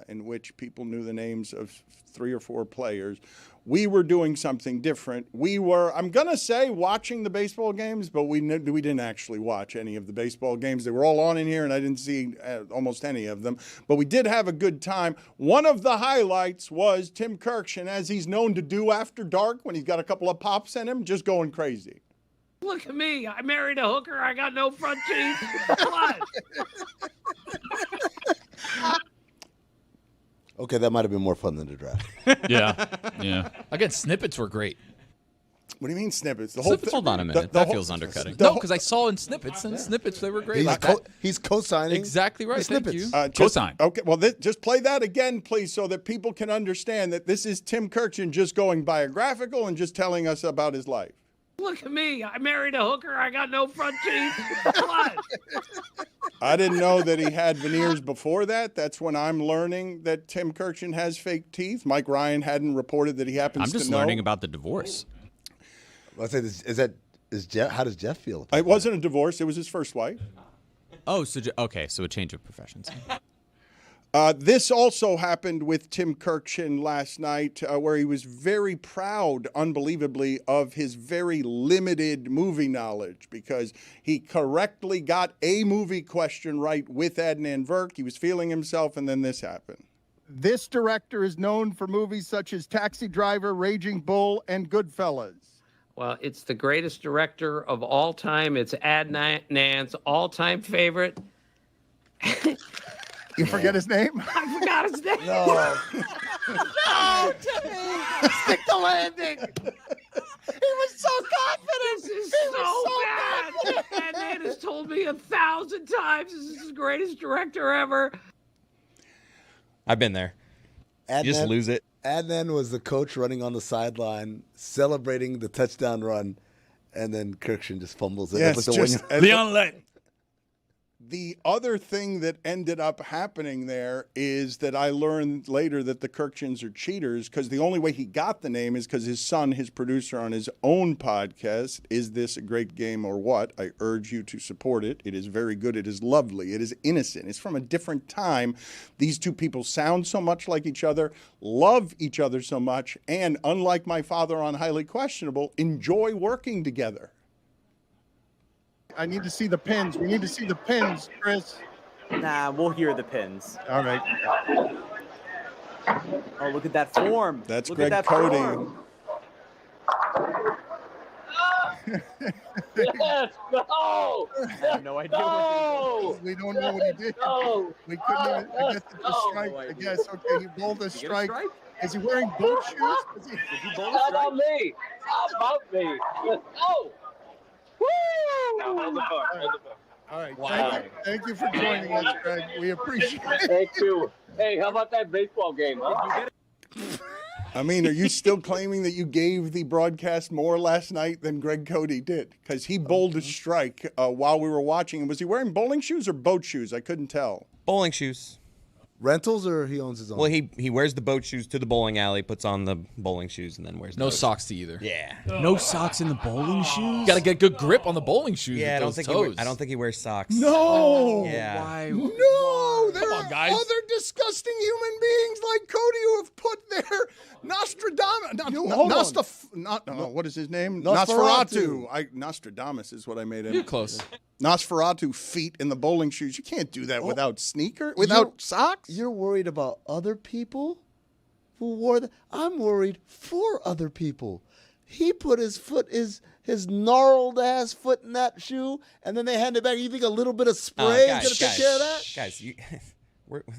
in which people knew the names of 3 or 4 players, we were doing something different. We were, I'm going to say, watching the baseball games, but we didn't actually watch any of the baseball games. They were all on in here, and I didn't see almost any of them. But we did have a good time. One of the highlights was Tim Kurkjian, as he's known to do after dark when he's got a couple of pops in him, just going crazy. Look at me. I married a hooker. I got no front teeth. What? Okay, that might have been more fun than the draft. Yeah. Again, snippets were great. What do you mean snippets? The Snippets, hold on a minute. That feels undercutting. No, because I saw in snippets, and snippets, they were great. He's co-signing. Exactly right. Thank snippets. you. Cosign. Okay, well, just play that again, please, so that people can understand that this is Tim Kurkjian just going biographical and just telling us about his life. Look at me. I married a hooker. I got no front teeth. What? I didn't know that he had veneers before that. That's when I'm learning that Tim Kurkjian has fake teeth. Mike Ryan hadn't reported that he happens to know. I'm just learning about the divorce. Let's say, is Jeff? How does Jeff feel? It wasn't a divorce. It was his first wife. Oh, so a change of professions. This also happened with Tim Kurkjian last night, where he was very proud, unbelievably, of his very limited movie knowledge because he correctly got a movie question right with Adnan Virk. He was feeling himself, and then this happened. This director is known for movies such as Taxi Driver, Raging Bull, and Goodfellas. Well, it's the greatest director of all time. It's Adnan's all-time favorite. You forget his name? I forgot his name. No. No, Timmy. Stick the landing. He was so confident. This is so bad. Adnan has told me 1,000 times this is the greatest director ever. I've been there. You just lose it. Adnan was the coach running on the sideline, celebrating the touchdown run, and then Kurkjian just fumbles it. Yes, Leon Lett. The other thing that ended up happening there is that I learned later that the Kurkjians are cheaters because the only way he got the name is because his son, his producer on his own podcast, Is This a Great Game or What? I urge you to support it. It is very good. It is lovely. It is innocent. It's from a different time. These two people sound so much like each other, love each other so much, and unlike my father on Highly Questionable, enjoy working together. I need to see the pins. We need to see the pins, Chris. Nah, we'll hear the pins. All right. Oh, look at that form. That's look Greg at that Cody. Form. Yes, no. I have no idea what We don't know what he did. No. We couldn't even. I guess it's a strike. I guess. Okay, he bowled a strike. Is he wearing boat shoes? Did he bowl a How strike? about me? How about me? Oh. Woo! All right. Wow. Thank you for joining us, Greg. We appreciate it. Thank you. Hey, how about that baseball game? Huh? I mean, are you still claiming that you gave the broadcast more last night than Greg Cody did? Because he bowled a strike while we were watching. Was he wearing bowling shoes or boat shoes? I couldn't tell. Bowling shoes. Rentals or he owns his own? Well, he wears the boat shoes to the bowling alley, puts on the bowling shoes, and then wears No those. socks to either. Yeah. No socks in the bowling shoes? Got to get good grip on the bowling shoes Yeah, with those I toes. don't think he wears socks. No! Yeah. Why? No! There Come on, are guys. other disgusting human beings like Cody who have put their what is his name? Nosferatu. Nostradamus is what I made him. You're close. Nosferatu feet in the bowling shoes. You can't do that without socks. You're worried about other people? who wore that. I'm worried for other people. He put his gnarled ass foot in that shoe, and then they hand it back. You think a little bit of spray is gonna take care of that? Guys,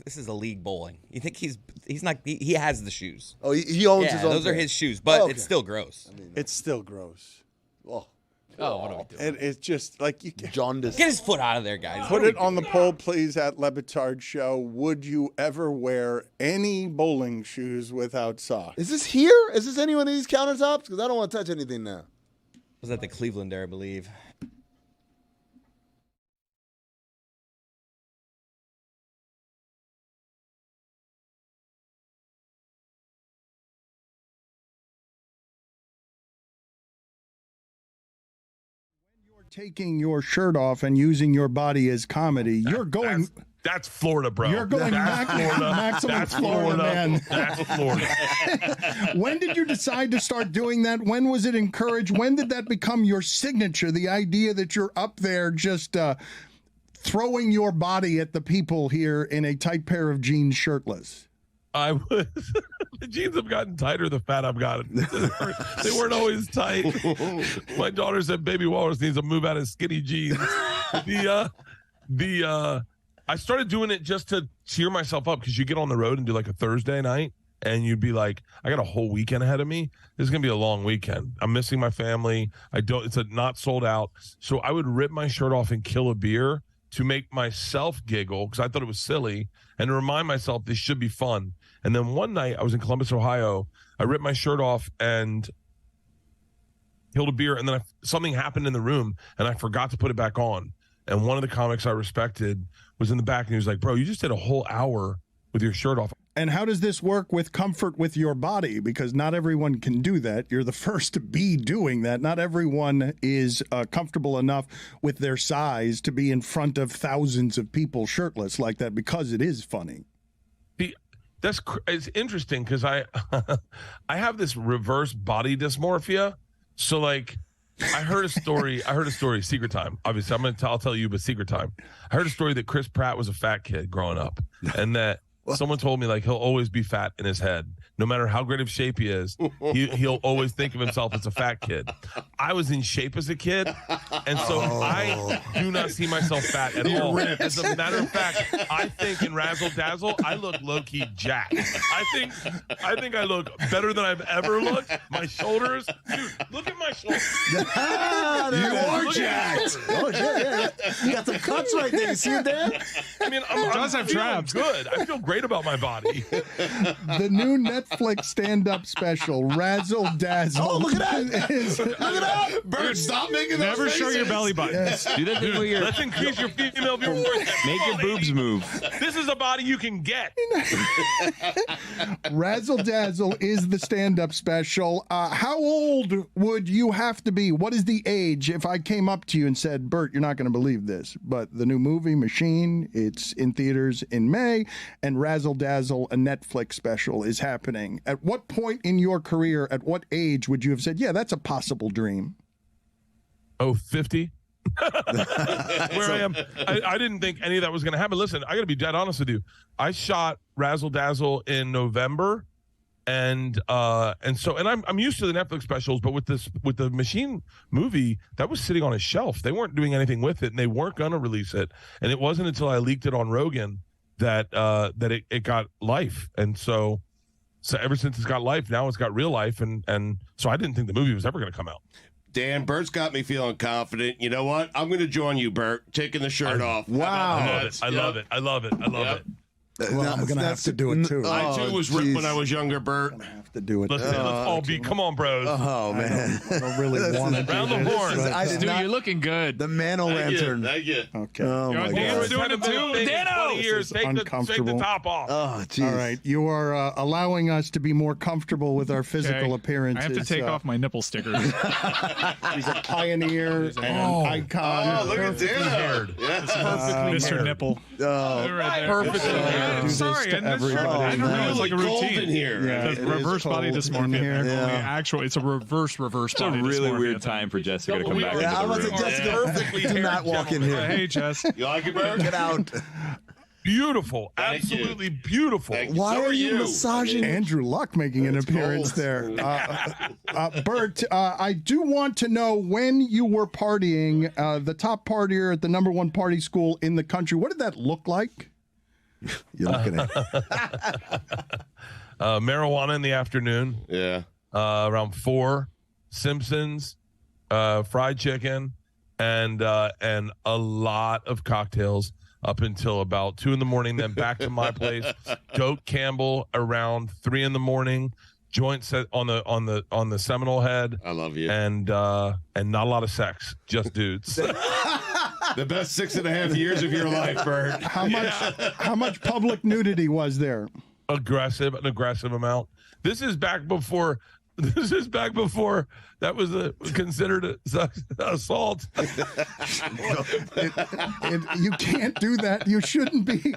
this is a league bowling. You think he's not? He has the shoes. Oh, he owns his own. Those are his shoes, but it's still gross. I mean, it's still gross. Oh, what are we doing? And it's just like you jaundice. Get his foot out of there, guys. Put it on the poll, please, at Batard Show. Would you ever wear any bowling shoes without socks? Is this here? Is this any one of these countertops? Because I don't want to touch anything now. Was that the Clevelander, I believe? Taking your shirt off and using your body as comedy, you're going. That's Florida, bro. You're going maximum Florida, man. That's Florida. When did you decide to start doing that? When was it encouraged? When did that become your signature? The idea that you're up there just throwing your body at the people here in a tight pair of jeans, shirtless. I was. The jeans have gotten tighter the fat I've gotten. They weren't always tight. My daughter said Baby Walrus needs to move out of skinny jeans. I started doing it just to cheer myself up because you get on the road and do like a Thursday night and you'd be like, I got a whole weekend ahead of me. This is gonna be a long weekend. I'm missing my family. It's not sold out. So I would rip my shirt off and kill a beer to make myself giggle because I thought it was silly and to remind myself this should be fun. And then one night I was in Columbus, Ohio. I ripped my shirt off and killed a beer. And then something happened in the room and I forgot to put it back on. And one of the comics I respected was in the back and he was like, bro, you just did a whole hour with your shirt off. And how does this work with comfort with your body? Because not everyone can do that. You're the first to be doing that. Not everyone is comfortable enough with their size to be in front of thousands of people shirtless like that because it is funny. It's interesting because I have this reverse body dysmorphia. So like I heard a story, secret time. Obviously I'll tell you, but secret time. I heard a story that Chris Pratt was a fat kid growing up and that someone told me like he'll always be fat in his head. No matter how great of shape he is, he'll always think of himself as a fat kid. I was in shape as a kid, and so I do not see myself fat at all. As a matter of fact, I think in Razzle Dazzle, I look low-key jacked. I think I look better than I've ever looked. My shoulders, dude, look at my shoulders. You are jacked. Oh, yeah. You got some cuts right there. You see it there? I mean, I'm feeling good. I feel great about my body. The new Netflix stand-up special, Razzle Dazzle. Oh, look at that! Look at that! Bert, stop making those Never show your belly button. Yes. Do that thing where you're... Let's increase your female viewers. Make your boobs move. This is a body you can get. Razzle Dazzle is the stand-up special. How old would you have to be? What is the age if I came up to you and said, Bert, you're not going to believe this, but the new movie, Machine, it's in theaters in May, and Razzle Dazzle, a Netflix special, is happening. At what point in your career, at what age would you have said, yeah, that's a possible dream? Oh, 50? Where I am. I didn't think any of that was going to happen. Listen, I got to be dead honest with you. I shot Razzle Dazzle in November, and I'm used to the Netflix specials, but with the Machine movie, that was sitting on a shelf. They weren't doing anything with it, and they weren't going to release it. And it wasn't until I leaked it on Rogan that it got life. And so ever since it's got life, now it's got real life, and so I didn't think the movie was ever going to come out. Dan, Bert's got me feeling confident. You know what? I'm going to join you, Bert, taking the shirt off. Wow. I love it. I love it. Well, I'm going to have to do it, too. I, too, was ripped when I was younger, Bert. I'm going to have to do it. Let's all be, come on, bros. Oh, man. I don't really want to do Round the horn. Dude, you're looking good. The Mantle Lantern. Thank you. Okay. Oh, my Dan's God. doing it too. Dano! Take the top off. Oh, jeez. All right. You are allowing us to be more comfortable with our physical appearances. I have to take off my nipple stickers. He's a pioneer and an icon. Oh, look at Dano. Mr. Nipple. Oh, Perfect. Sorry, and this shirt, I don't know, it's like a routine. Here. Yeah, It's reverse body dysmorphia. It's a reverse body dysmorphia. It's a really weird time for Jessica to come back into Yeah, I the was room. like, Jessica, Perfectly do not walk in here. Hey, Jess. You like it, Bert? Get out. Beautiful, absolutely beautiful. Why are you massaging Andrew Luck making an appearance there? Bert, I do want to know when you were partying, the top partier at the #1 party school in the country. What did that look like? You're looking at marijuana in the afternoon. Yeah. Around 4, Simpsons, fried chicken, and a lot of cocktails up until about 2 a.m. Then back to my place. Goat Campbell around 3 a.m. Joint set on the Seminole Head. I love you. And not a lot of sex, just dudes. The best 6.5 years of your life, Bert. How much public nudity was there? An aggressive amount. This is back before that was considered assault. You can't do that. You shouldn't be.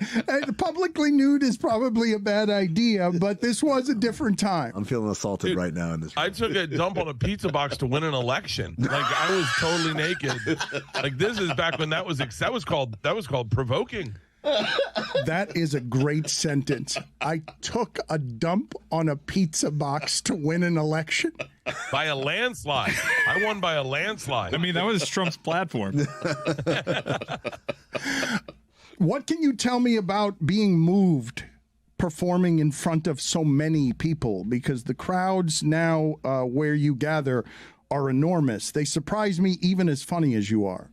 Publicly nude is probably a bad idea, but this was a different time. I'm feeling assaulted right now in this room. I took a dump on a pizza box to win an election. Like I was totally naked. Like this is back when that was called provoking. That is a great sentence. I took a dump on a pizza box to win an election. By a landslide. I won by a landslide. I mean, that was Trump's platform. What can you tell me about being moved, performing in front of so many people? Because the crowds now where you gather are enormous. They surprise me even as funny as you are.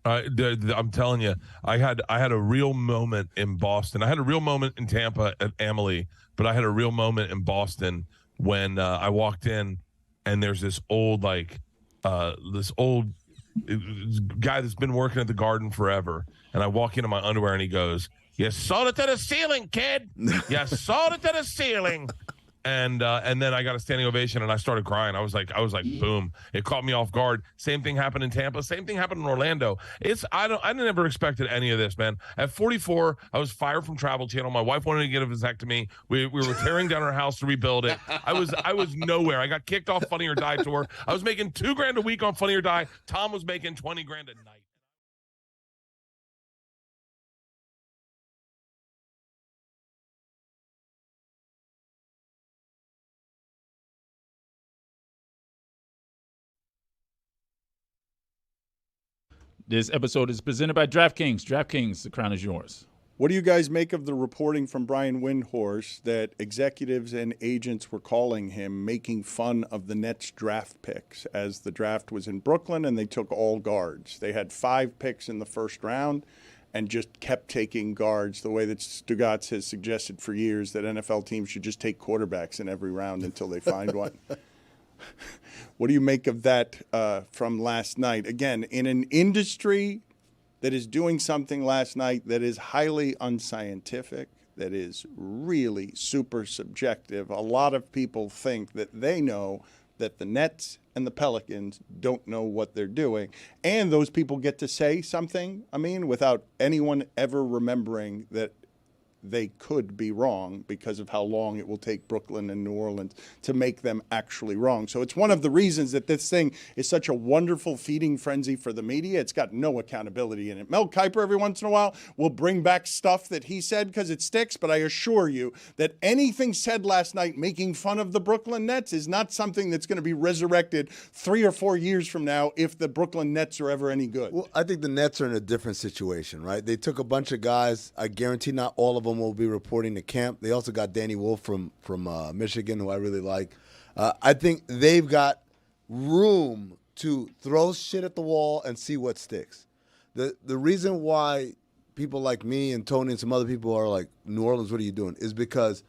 I'm telling you, I had a real moment in Boston. I had a real moment in Tampa at Emily, but I had a real moment in Boston when I walked in, and there's this old guy that's been working at the Garden forever, and I walk into my underwear, and he goes, "You sold it to the ceiling, kid. You sold it to the ceiling." And then I got a standing ovation, and I started crying. I was like, boom! It caught me off guard. Same thing happened in Tampa. Same thing happened in Orlando. I never expected any of this, man. At 44, I was fired from Travel Channel. My wife wanted to get a vasectomy. We were tearing down our house to rebuild it. I was nowhere. I got kicked off Funny or Die tour. I was making $2,000 a week on Funny or Die. Tom was making $20,000 a night. This episode is presented by DraftKings. DraftKings, the crown is yours. What do you guys make of the reporting from Brian Windhorst that executives and agents were calling him making fun of the Nets draft picks as the draft was in Brooklyn and they took all guards? They had 5 picks in the first round and just kept taking guards the way that Stugotz has suggested for years that NFL teams should just take quarterbacks in every round until they find one. What do you make of that from last night? Again, in an industry that is doing something last night that is highly unscientific, that is really super subjective, a lot of people think that they know that the Nets and the Pelicans don't know what they're doing. And those people get to say something, without anyone ever remembering that they could be wrong because of how long it will take Brooklyn and New Orleans to make them actually wrong. So it's one of the reasons that this thing is such a wonderful feeding frenzy for the media. It's got no accountability in it. Mel Kiper every once in a while will bring back stuff that he said because it sticks, but I assure you that anything said last night making fun of the Brooklyn Nets is not something that's going to be resurrected 3 or 4 years from now if the Brooklyn Nets are ever any good. Well, I think the Nets are in a different situation, right? They took a bunch of guys. I guarantee not all of them will be reporting to camp. They also got Danny Wolf from Michigan, who I really like. I think they've got room to throw shit at the wall and see what sticks. The reason why people like me and Tony and some other people are like, New Orleans, what are you doing? Is because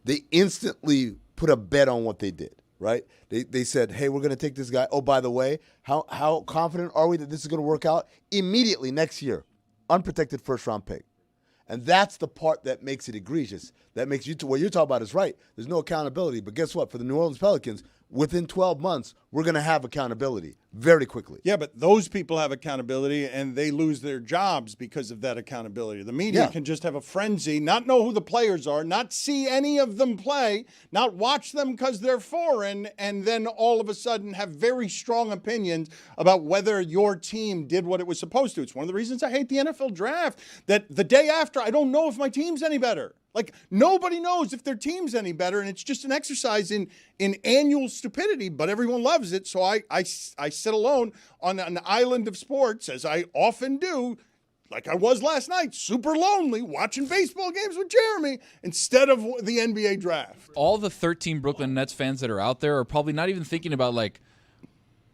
they instantly put a bet on what they did, right? They said, hey, we're going to take this guy. Oh, by the way, how confident are we that this is going to work out? Immediately next year, unprotected first-round pick. And that's the part that makes it egregious. That makes what you're talking about is right. There's no accountability. But guess what? For the New Orleans Pelicans, within 12 months, we're going to have accountability very quickly. Yeah, but those people have accountability, and they lose their jobs because of that accountability. The media can just have a frenzy, not know who the players are, not see any of them play, not watch them because they're foreign, and then all of a sudden have very strong opinions about whether your team did what it was supposed to. It's one of the reasons I hate the NFL draft, that the day after, I don't know if my team's any better. Like, nobody knows if their team's any better, and it's just an exercise in annual stupidity, but everyone loves it. So I sit alone on an island of sports, as I often do, like I was last night, super lonely, watching baseball games with Jeremy instead of the NBA draft. All the 13 Brooklyn Nets fans that are out there are probably not even thinking about, like,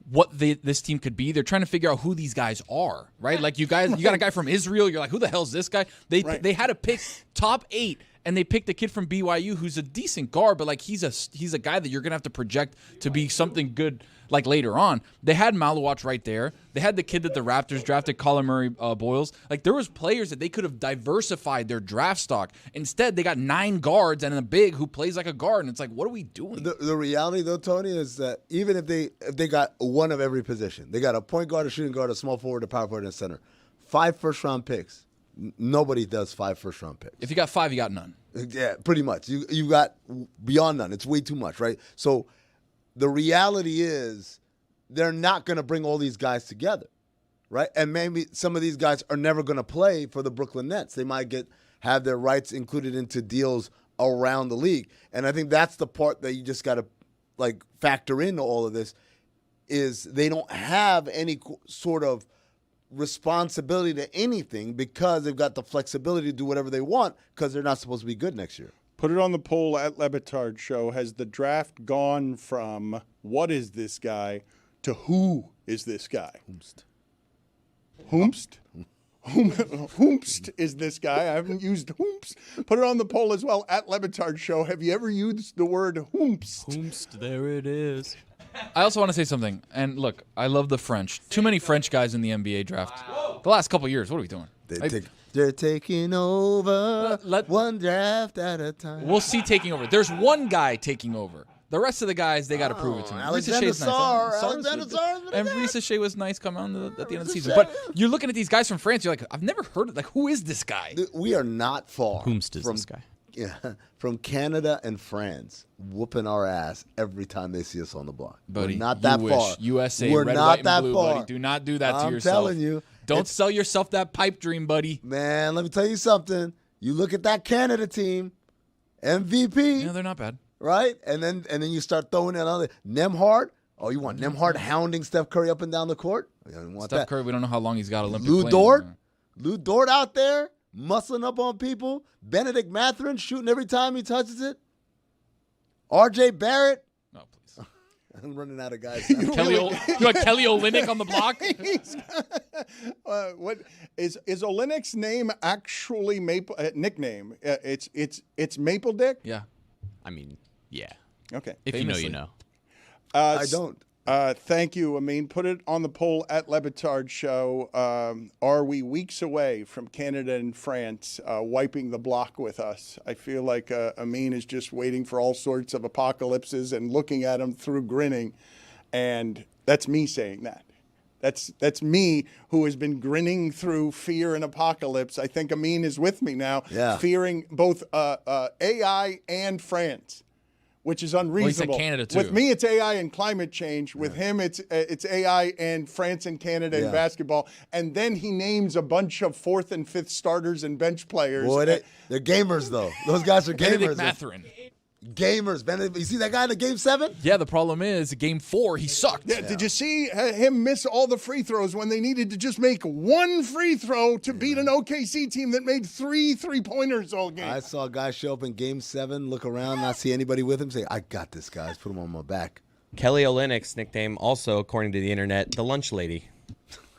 what this team could be. They're trying to figure out who these guys are, right? Like, you got a guy from Israel. You're like, who the hell's this guy? They had to pick top 8. And they picked a kid from BYU who's a decent guard, but like he's a guy that you're gonna have to project to be something good like later on. They had Malawatch right there. They had the kid that the Raptors drafted, Colin Murray Boyles. Like, there was players that they could have diversified their draft stock. Instead, they got 9 guards and a big who plays like a guard. And it's like, what are we doing? The reality though, Tony, is that even if they got one of every position, they got a point guard, a shooting guard, a small forward, a power forward, and a center. 5 first-round picks. Nobody does 5 first-round picks. If you got 5, you got none. Yeah, pretty much. You got beyond none. It's way too much, right? So the reality is they're not going to bring all these guys together, right? And maybe some of these guys are never going to play for the Brooklyn Nets. They might have their rights included into deals around the league. And I think that's the part that you just got to like factor into all of this is they don't have any sort of responsibility to anything because they've got the flexibility to do whatever they want because they're not supposed to be good next year. Put it on the poll at Batard Show. Has the draft gone from what is this guy to who is this guy? Hoomst? Hoomst is this guy. I haven't used hoomst. Put it on the poll as well at Batard Show. Have you ever used the word hoomst? Hoomst, there it is. I also want to say something. And look, I love the French. Too many French guys in the NBA draft. The last couple years, what are we doing? They're taking over one draft at a time. We'll see taking over. There's one guy taking over. The rest of the guys, they got to prove it to me. Alexander Sarr. And Risa Shea was nice coming on at the end of the season. But you're looking at these guys from France. You're like, I've never heard of. Like, who is this guy? We are not far. Whomst is this guy? Yeah, from Canada and France, whooping our ass every time they see us on the block. Buddy, we're not that far. USA, we're red, not white, and that blue, far. buddy. Do not do that to yourself. I'm telling you. Don't sell yourself that pipe dream, buddy. Man, let me tell you something. You look at that Canada team, MVP. Yeah, they're not bad. Right? And then you start throwing in other Nembhard. Oh, you want Nembhard hounding Steph Curry up and down the court? You don't want Steph Curry, we don't know how long he's got Olympic Lou playing. Dort. Lou Dort out there, muscling up on people. Benedict Mathurin shooting every time he touches it. RJ Barrett. No, please. I'm running out of guys. You want Kelly Olynyk on the block? What is Olynyk's name actually Maple nickname? It's Maple Dick. Yeah. I mean, yeah. Okay. If Famously. you know, you know. I don't. Thank you, Amin. Put it on the poll at Batard Show. Are we weeks away from Canada and France wiping the block with us? I feel like Amin is just waiting for all sorts of apocalypses and looking at them through grinning. And that's me saying that. That's me who has been grinning through fear and apocalypse. I think Amin is with me now, fearing both AI and France, which is unreasonable. Well, he said Canada too. With me, it's AI and climate change. With him, it's AI and France and Canada in basketball. And then he names a bunch of 4th and 5th starters and bench players. Boy, they're gamers, though. Those guys are gamers. Benedict Mathurin. Gamers. Benedict, you see that guy in the Game 7? Yeah, the problem is, Game 4, he sucked. Yeah, did you see him miss all the free throws when they needed to just make one free throw to beat an OKC team that made 3 3-pointers all game? I saw a guy show up in Game 7, look around, not see anybody with him, say, I got this, guys. Put him on my back. Kelly Olynyk's nickname, also according to the internet, the lunch lady.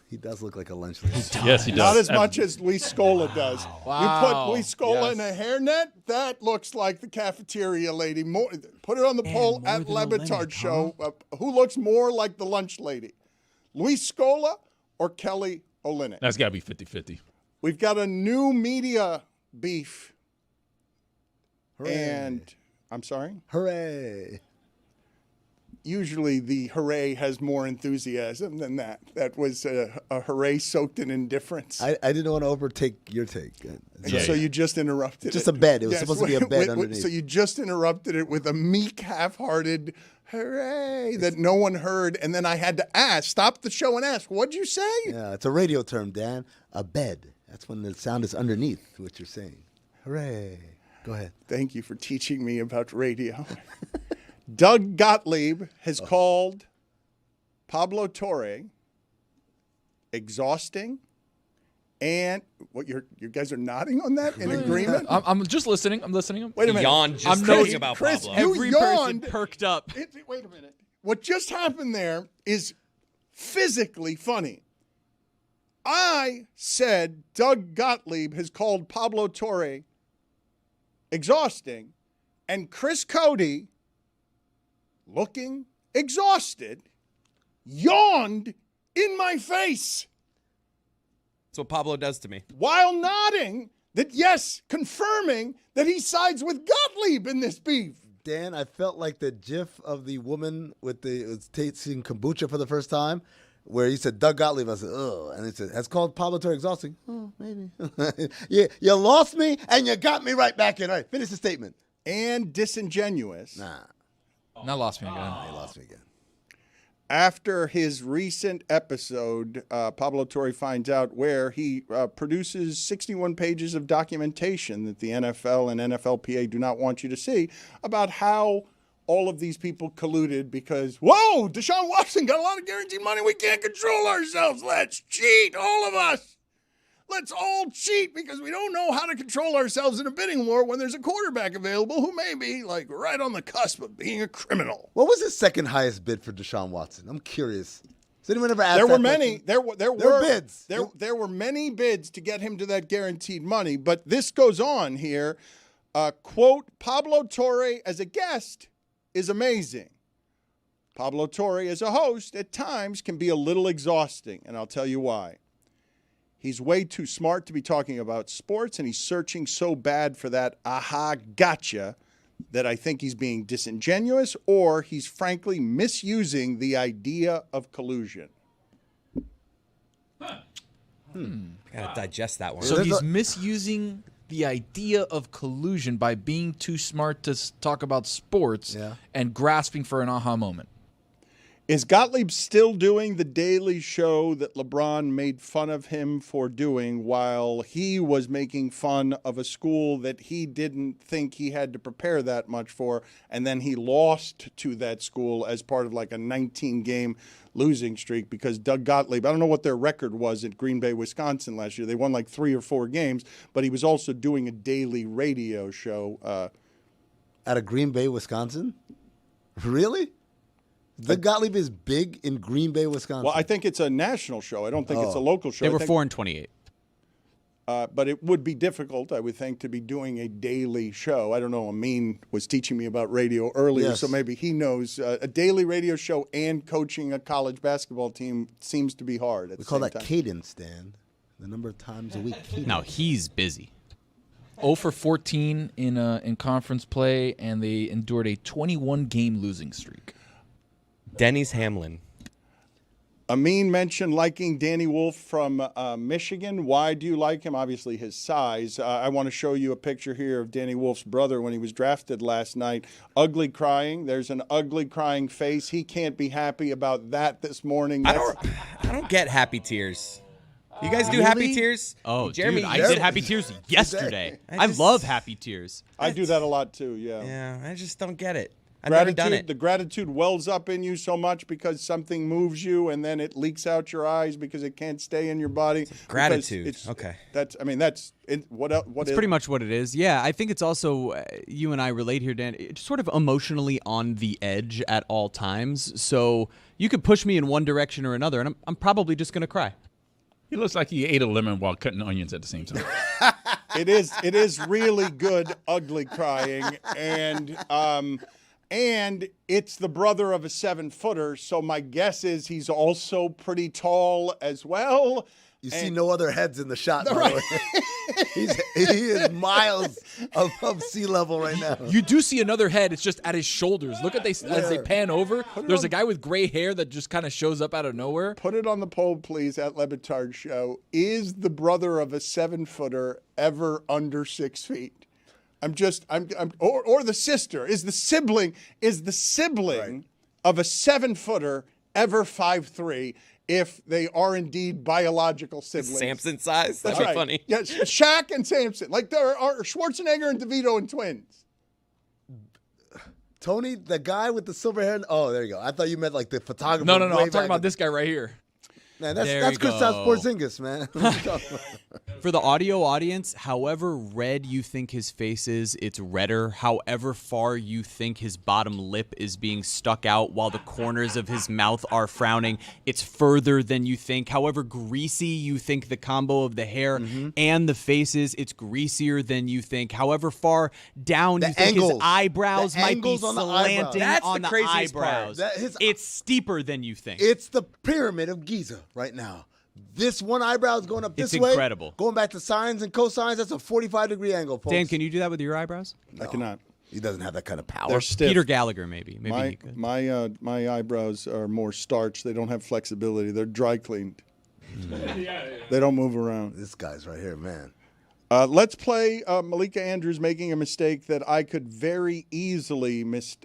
He does look like a lunch lady. Yes, he does. Not as much as Luis Scola does. Wow. You put Luis Scola in a hairnet, that looks like the cafeteria lady. Put it on the poll at Batard Show. Who looks more like the lunch lady? Luis Scola or Kelly Olynyk? That's got to be 50-50. We've got a new media beef. Hooray. And I'm sorry? Hooray. usually the hooray has more enthusiasm than that. That was a hooray soaked in indifference. I didn't want to overtake your take. So you just interrupted Just it. a bed. It was supposed to be a bed underneath. So you just interrupted it with a meek, half-hearted hooray that no one heard. And then I had to stop the show and ask, what'd you say? Yeah, it's a radio term, Dan. A bed. That's when the sound is underneath what you're saying. Hooray. Go ahead. Thank you for teaching me about radio. Doug Gottlieb has called Pablo Torre exhausting, and what you guys are nodding on that in agreement. I'm just listening. I'm listening. Wait a minute. Yawned just thinking about Chris, Pablo. you Every yawned. person perked up. Wait a minute. What just happened there is physically funny. I said Doug Gottlieb has called Pablo Torre exhausting, and Chris Cody, looking exhausted, yawned in my face That's what Pablo does to me. while nodding that, yes, confirming that he sides with Gottlieb in this beef. Dan, I felt like the gif of the woman with tasting kombucha for the first time, where he said Doug Gottlieb. I said, oh, and he said, has called Pablo Torre exhausting. Oh, maybe. you lost me and you got me right back in. All right, finish the statement. And disingenuous. Now lost me again. He lost me again. After his recent episode, Pablo Torre finds out where he produces 61 pages of documentation that the NFL and NFLPA do not want you to see about how all of these people colluded because, whoa, Deshaun Watson got a lot of guaranteed money. We can't control ourselves. Let's cheat, all of us. Let's all cheat because we don't know how to control ourselves in a bidding war when there's a quarterback available who may be like right on the cusp of being a criminal. What was his second highest bid for Deshaun Watson? I'm curious. Has anyone ever asked There that were many. question? There were bids. There were many bids to get him to that guaranteed money. But this goes on here. Quote, Pablo Torre as a guest is amazing. Pablo Torre as a host at times can be a little exhausting, and I'll tell you why. He's way too smart to be talking about sports, and he's searching so bad for that aha gotcha that I think he's being disingenuous or he's frankly misusing the idea of collusion. Gotta digest that one. So he's misusing the idea of collusion by being too smart to talk about sports and grasping for an aha moment. Is Gottlieb still doing the daily show that LeBron made fun of him for doing while he was making fun of a school that he didn't think he had to prepare that much for, and then he lost to that school as part of like a 19-game losing streak because Doug Gottlieb, I don't know what their record was at Green Bay, Wisconsin last year. They won like 3 or 4 games, but he was also doing a daily radio show. Out of Green Bay, Wisconsin? Really? Doug Gottlieb is big in Green Bay, Wisconsin. Well, I think it's a national show. I don't think it's a local show. They were 4-28. But it would be difficult, I would think, to be doing a daily show. I don't know. Amin was teaching me about radio earlier, so maybe he knows. A daily radio show and coaching a college basketball team seems to be hard at the call same that time. cadence, Dan. The number of times a week. Cadence. No, he's busy. 0 for 14 in conference play, and they endured a 21-game losing streak. Denny's Hamlin. Amin mentioned liking Danny Wolf from Michigan. Why do you like him? Obviously, his size. I want to show you a picture here of Danny Wolf's brother when he was drafted last night. Ugly crying. There's an ugly crying face. He can't be happy about that this morning. I don't get happy tears. You guys do happy tears? Oh, Jeremy, dude, I did happy tears yesterday. I love happy tears. I do that a lot too, yeah. Yeah, I just don't get it. I've never done it. The gratitude wells up in you so much because something moves you, and then it leaks out your eyes because it can't stay in your body. Gratitude. Okay. That's what else? That's pretty much what it is. Yeah, I think it's also you and I relate here, Dan. It's sort of emotionally on the edge at all times. So you could push me in one direction or another, and I'm probably just gonna cry. He looks like he ate a lemon while cutting onions at the same time. It is really good ugly crying, and it's the brother of a 7-footer, so my guess is he's also pretty tall as well. You see no other heads in the shot. By the way. He is miles above sea level right now. You do see another head. It's just at his shoulders. Look at as they pan over. There's a guy with gray hair that just kind of shows up out of nowhere. Put it on the poll, please, at Le Batard Show. Is the brother of a 7-footer ever under 6 feet? Or the sister. Is the sibling of a 7-footer ever 5'3"? If they are indeed biological siblings. Samson size? That's That'd right. be funny. Yeah, Shaq and Samson. Like there are Schwarzenegger and DeVito and twins. Tony, the guy with the silver hair. Oh, there you go. I thought you meant like the photographer. No. I'm talking about this guy right here. Man, that's Kristaps Porzingis, man. For the audio audience, however red you think his face is, it's redder. However far you think his bottom lip is being stuck out while the corners of his mouth are frowning, it's further than you think. However greasy you think the combo of the hair and the face is, it's greasier than you think. However far down you think his eyebrows might be slanting on the eyebrows. It's steeper than you think. It's the pyramid of Giza right now. This one eyebrow is going up this way. It's incredible. Going back to sines and cosines, that's a 45-degree angle, folks. Dan, can you do that with your eyebrows? I cannot. He doesn't have that kind of power. They're stiff. Peter Gallagher, maybe. Maybe he could. My eyebrows are more starched. They don't have flexibility. They're dry cleaned. They don't move around. This guy's right here, man. Let's play Malika Andrews making a mistake that I could very easily make.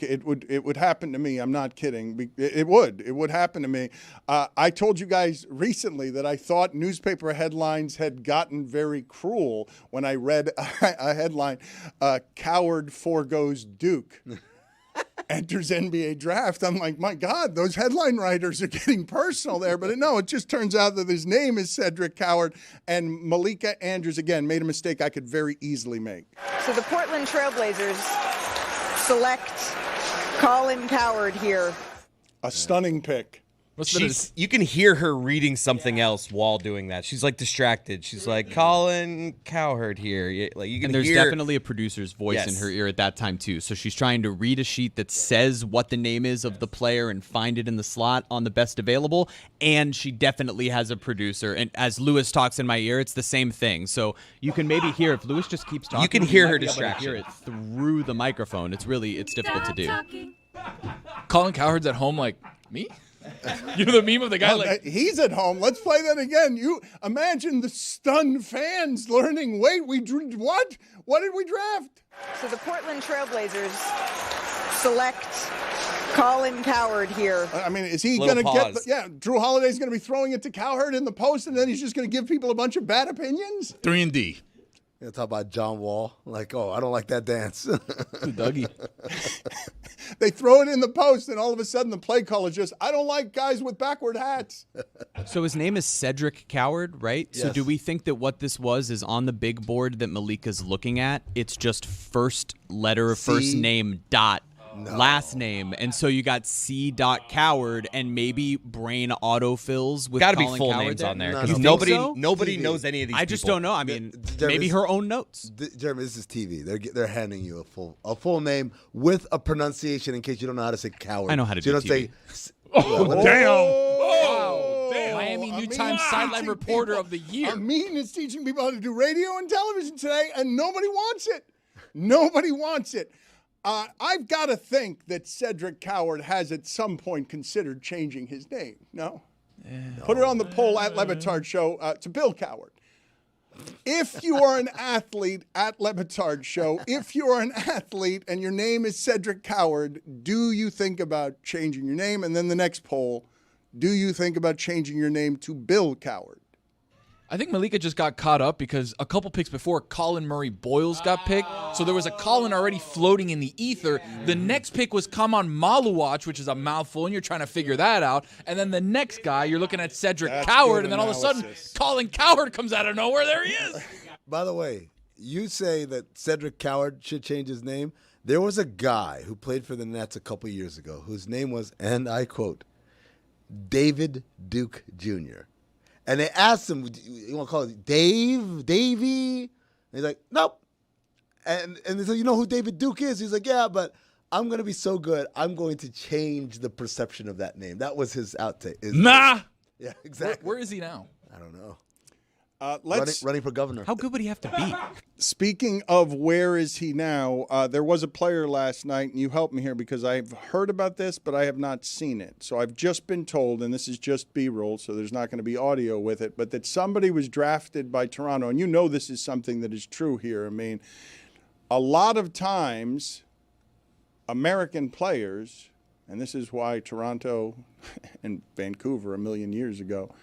It would happen to me. I'm not kidding. It would happen to me. I told you guys recently that I thought newspaper headlines had gotten very cruel when I read a headline, "Coward foregoes Duke." Enters NBA draft. I'm like, my God, those headline writers are getting personal there. But no, it just turns out that his name is Cedric Coward. And Malika Andrews, again, made a mistake I could very easily make. So the Portland Trailblazers select Colin Coward here. A stunning pick. You can hear her reading something else while doing that. She's like distracted. She's like, Colin Cowherd here. Like you can and there's hear definitely a producer's voice in her ear at that time too. So she's trying to read a sheet that says what the name is of the player and find it in the slot on the best available. And she definitely has a producer. And as Lewis talks in my ear, it's the same thing. So you can maybe hear if Lewis just keeps talking. You can hear her might be able to distraction. hear it through the microphone. It's difficult to do. Colin Cowherd's at home like, me? You know the meme of the guy like he's at home. Let's play that again. You imagine the stunned fans learning. Wait, what? What did we draft? So the Portland Trailblazers select Colin Coward here. I mean, is he going to get? Drew Holiday's going to be throwing it to Cowherd in the post, and then he's just going to give people a bunch of bad opinions. 3-and-D. You talk about John Wall. Like, I don't like that dance. Dougie. They throw it in the post, and all of a sudden the play call is just, I don't like guys with backward hats. So his name is Cedric Coward, right? Yes. So do we think that what this was is on the big board that Malika's looking at? It's just first letter of first name dot last name. And so you got C. Coward and maybe brain autofills with Gotta be Colin full Coward names there? on there. No, Because no. nobody TV. knows any of these I just people. don't know. I mean, Jeremy, maybe her own notes. Jeremy, this is TV. They're handing you a full name with a pronunciation in case you don't know how to say Coward. I know how to so you do don't TV. say. Damn. Miami New Times sideline reporter of the year. Amin is teaching people how to do radio and television today, and nobody wants it. Nobody wants it. I've got to think that Cedric Coward has at some point considered changing his name. No? Put it on the poll at Le Batard Show to Bill Coward. If you are an athlete at Le Batard Show, if you are an athlete and your name is Cedric Coward, do you think about changing your name? And then the next poll, do you think about changing your name to Bill Coward? I think Malika just got caught up because a couple picks before, Colin Murray Boyles got picked. So there was a Colin already floating in the ether. The next pick was Kaman Maluwach, which is a mouthful, and you're trying to figure that out. And then the next guy, you're looking at Cedric Coward, and then all of a sudden, Colin Coward comes out of nowhere. There he is. By the way, you say that Cedric Coward should change his name. There was a guy who played for the Nets a couple years ago whose name was, and I quote, David Duke Jr. And they asked him, you want to call it Davey? And he's like, nope. And they said, you know who David Duke is? He's like, yeah, but I'm going to be so good, I'm going to change the perception of that name. That was his outtake. Nah. Yeah, exactly. Where is he now? I don't know. Running for governor. How good would he have to be? Speaking of where is he now, there was a player last night, and you helped me here because I've heard about this, but I have not seen it. So I've just been told, and this is just B-roll, so there's not going to be audio with it, but that somebody was drafted by Toronto, and you know this is something that is true here. I mean, a lot of times American players, and this is why Toronto and Vancouver a million years ago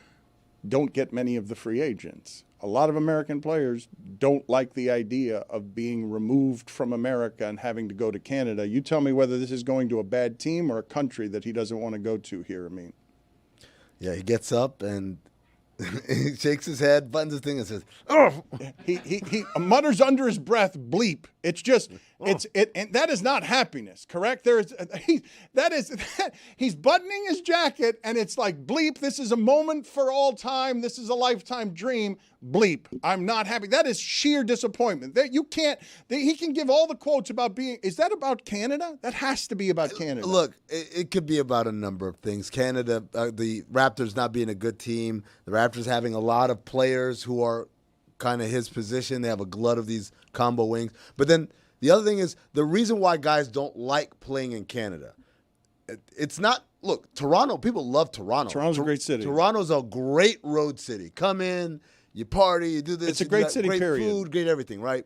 don't get many of the free agents. A lot of American players don't like the idea of being removed from America and having to go to Canada. You tell me whether this is going to a bad team or a country that he doesn't want to go to here, Amin. Yeah, he gets up and he shakes his head, buttons his thing, and says, "Oh!" He mutters under his breath, "Bleep." It's just, and that is not happiness, correct? He's buttoning his jacket, and it's like, "Bleep." This is a moment for all time. This is a lifetime dream. Bleep. I'm not happy. That is sheer disappointment. That you can't. He can give all the quotes about being. Is that about Canada? That has to be about Canada. Look, it could be about a number of things. Canada, the Raptors not being a good team, the Raptors having a lot of players who are kind of his position. They have a glut of these combo wings. But then the other thing is the reason why guys don't like playing in Canada. It's not, look, Toronto, people love Toronto. Toronto's a great city. Toronto's a great road city. Come in, you party, you do this. It's a great city, great period. Food, great everything, right?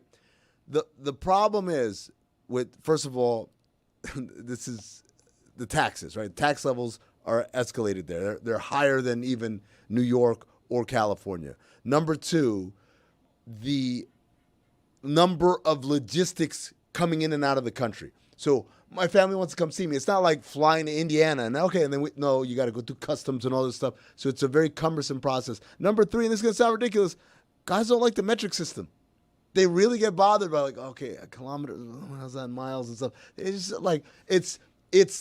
The problem is with, first of all, this is the taxes, right? Tax levels are escalated there. They're higher than even New York or California. Number two, the number of logistics coming in and out of the country. So my family wants to come see me. It's not like flying to Indiana and then you got to go through customs and all this stuff. So it's a very cumbersome process. Number three, and this is going to sound ridiculous, guys don't like the metric system. They really get bothered by like, okay, a kilometer, how's that, miles and stuff. It's just like, it's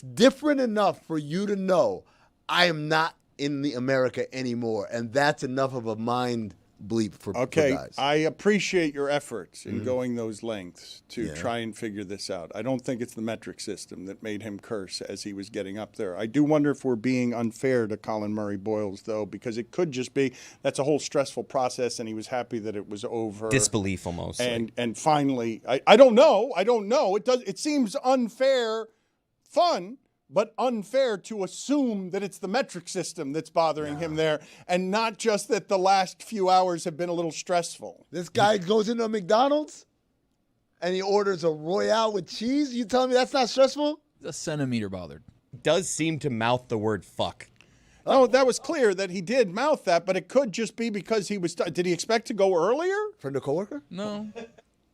different enough for you to know I am not in the America anymore. And that's enough of a mind bleep for guys. I appreciate your efforts in going those lengths to try and figure this out. I don't think it's the metric system that made him curse as he was getting up there. I do wonder if we're being unfair to Colin Murray Boyles, though, because it could just be that's a whole stressful process, and he was happy that it was over. Disbelief almost. And finally, I don't know. It seems unfair, fun, but unfair to assume that it's the metric system that's bothering him there and not just that the last few hours have been a little stressful. This guy goes into a McDonald's and he orders a Royale with cheese? You telling me that's not stressful? A centimeter bothered. Does seem to mouth the word fuck. Oh, that was clear that he did mouth that, but it could just be because he was... Did he expect to go earlier? Friend or coworker? No.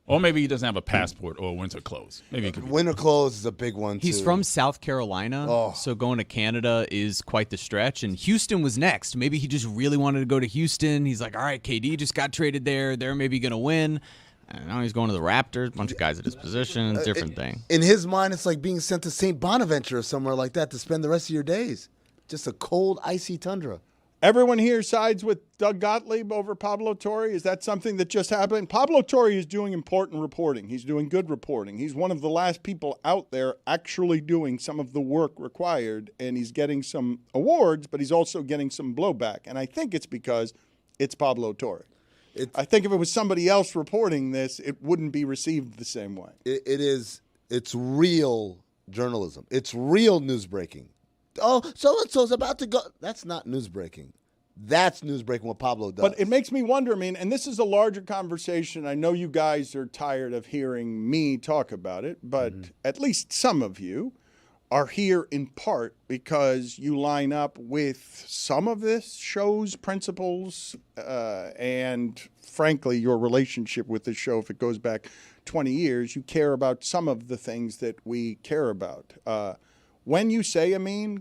Or maybe he doesn't have a passport or winter clothes. Maybe it could be. Winter clothes is a big one, too. He's from South Carolina, so going to Canada is quite the stretch. And Houston was next. Maybe he just really wanted to go to Houston. He's like, all right, KD just got traded there. They're maybe going to win. And now he's going to the Raptors. A bunch of guys at his position. Different thing. In his mind, it's like being sent to St. Bonaventure or somewhere like that to spend the rest of your days. Just a cold, icy tundra. Everyone here sides with Doug Gottlieb over Pablo Torre. Is that something that just happened? Pablo Torre is doing important reporting. He's doing good reporting. He's one of the last people out there actually doing some of the work required, and he's getting some awards, but he's also getting some blowback. And I think it's because it's Pablo Torre. I think if it was somebody else reporting this, it wouldn't be received the same way. It's real journalism. It's real news breaking. Oh, so-and-so's about to go. That's not news breaking. That's news breaking what Pablo does. But it makes me wonder, and this is a larger conversation. I know you guys are tired of hearing me talk about it, but at least some of you are here in part because you line up with some of this show's principles and, frankly, your relationship with the show, if it goes back 20 years, you care about some of the things that we care about. When you say,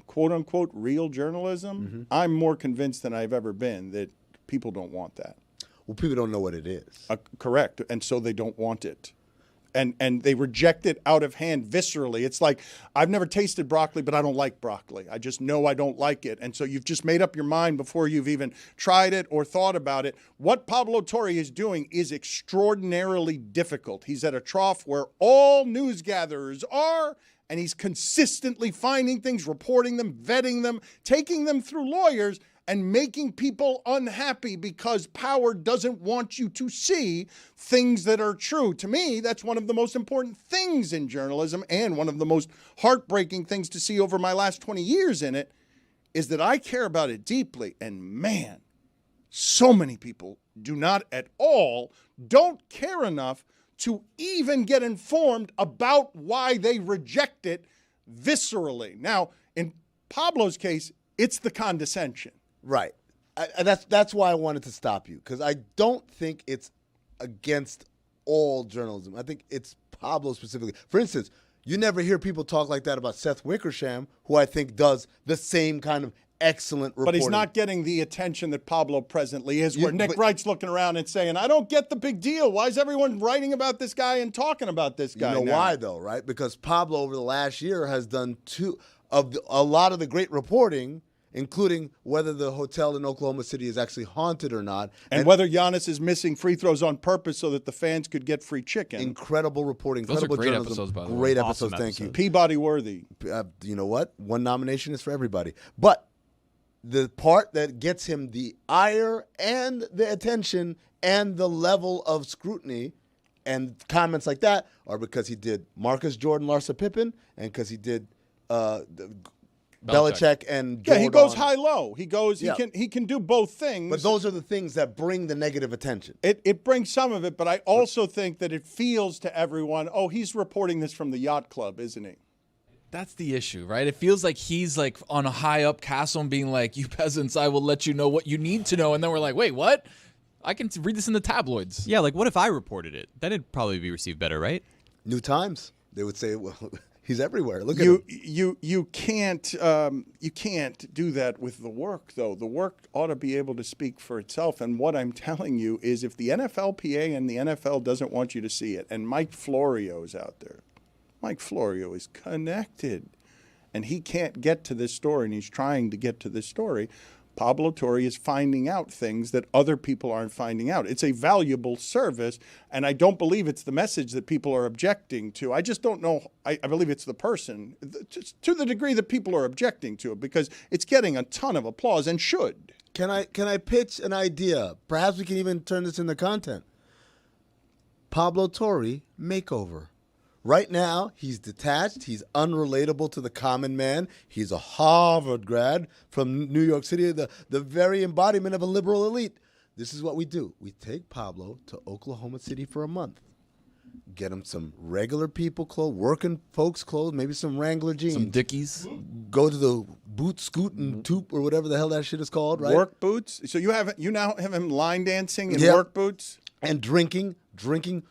quote unquote, real journalism, I'm more convinced than I've ever been that people don't want that. Well, people don't know what it is. Correct. And so they don't want it. And they reject it out of hand viscerally. It's like, I've never tasted broccoli, but I don't like broccoli. I just know I don't like it. And so you've just made up your mind before you've even tried it or thought about it. What Pablo Torre is doing is extraordinarily difficult. He's at a trough where all news gatherers are, and he's consistently finding things, reporting them, vetting them, taking them through lawyers, and making people unhappy because power doesn't want you to see things that are true. To me, that's one of the most important things in journalism, and one of the most heartbreaking things to see over my last 20 years in it, is that I care about it deeply. And man, so many people do not at all, don't care enough to even get informed about why they reject it viscerally. Now, in Pablo's case, it's the condescension. Right. And that's why I wanted to stop you, because I don't think it's against all journalism. I think it's Pablo specifically. For instance, you never hear people talk like that about Seth Wickersham, who I think does the same kind of excellent reporting. But he's not getting the attention that Pablo presently is, where Nick Wright's looking around and saying, I don't get the big deal. Why is everyone writing about this guy and talking about this guy You know now? why, though, right? Because Pablo, over the last year, has done a lot of the great reporting, including whether the hotel in Oklahoma City is actually haunted or not. And whether Giannis is missing free throws on purpose so that the fans could get free chicken. Incredible reporting. Those are Incredible great journalism. episodes, by the way. Great Awesome episodes, thank you. Peabody worthy. You know what? One nomination is for everybody. But the part that gets him the ire and the attention and the level of scrutiny and comments like that are because he did Marcus Jordan, Larsa Pippen, and because he did Belichick and Jordan. Yeah, he goes high-low. He goes. Yeah. He can do both things. But those are the things that bring the negative attention. It brings some of it, but I also think that it feels to everyone, oh, he's reporting this from the yacht club, isn't he? That's the issue, right? It feels like he's like on a high up castle and being like, you peasants, I will let you know what you need to know. And then we're like, wait, what? I can read this in the tabloids. Yeah, like what if I reported it? Then it'd probably be received better, right? New Times. They would say, well, he's everywhere. Look at You him. you can't do that with the work, though. The work ought to be able to speak for itself. And what I'm telling you is, if the NFLPA and the NFL doesn't want you to see it, and Mike Florio's out there, Mike Florio is connected, and he can't get to this story, and he's trying to get to this story. Pablo Torre is finding out things that other people aren't finding out. It's a valuable service, and I don't believe it's the message that people are objecting to. I just don't know. I believe it's the person, just to the degree that people are objecting to it, because it's getting a ton of applause and should. Can I pitch an idea? Perhaps we can even turn this into content. Pablo Torre makeover. Right now, he's detached. He's unrelatable to the common man. He's a Harvard grad from New York City, the very embodiment of a liberal elite. This is what we do. We take Pablo to Oklahoma City for a month. Get him some regular people clothes, working folks clothes, maybe some Wrangler jeans. Some Dickies. Go to the boot, scoot, and toop, or whatever the hell that shit is called, right? Work boots? So you now have him line dancing in work boots? And drinking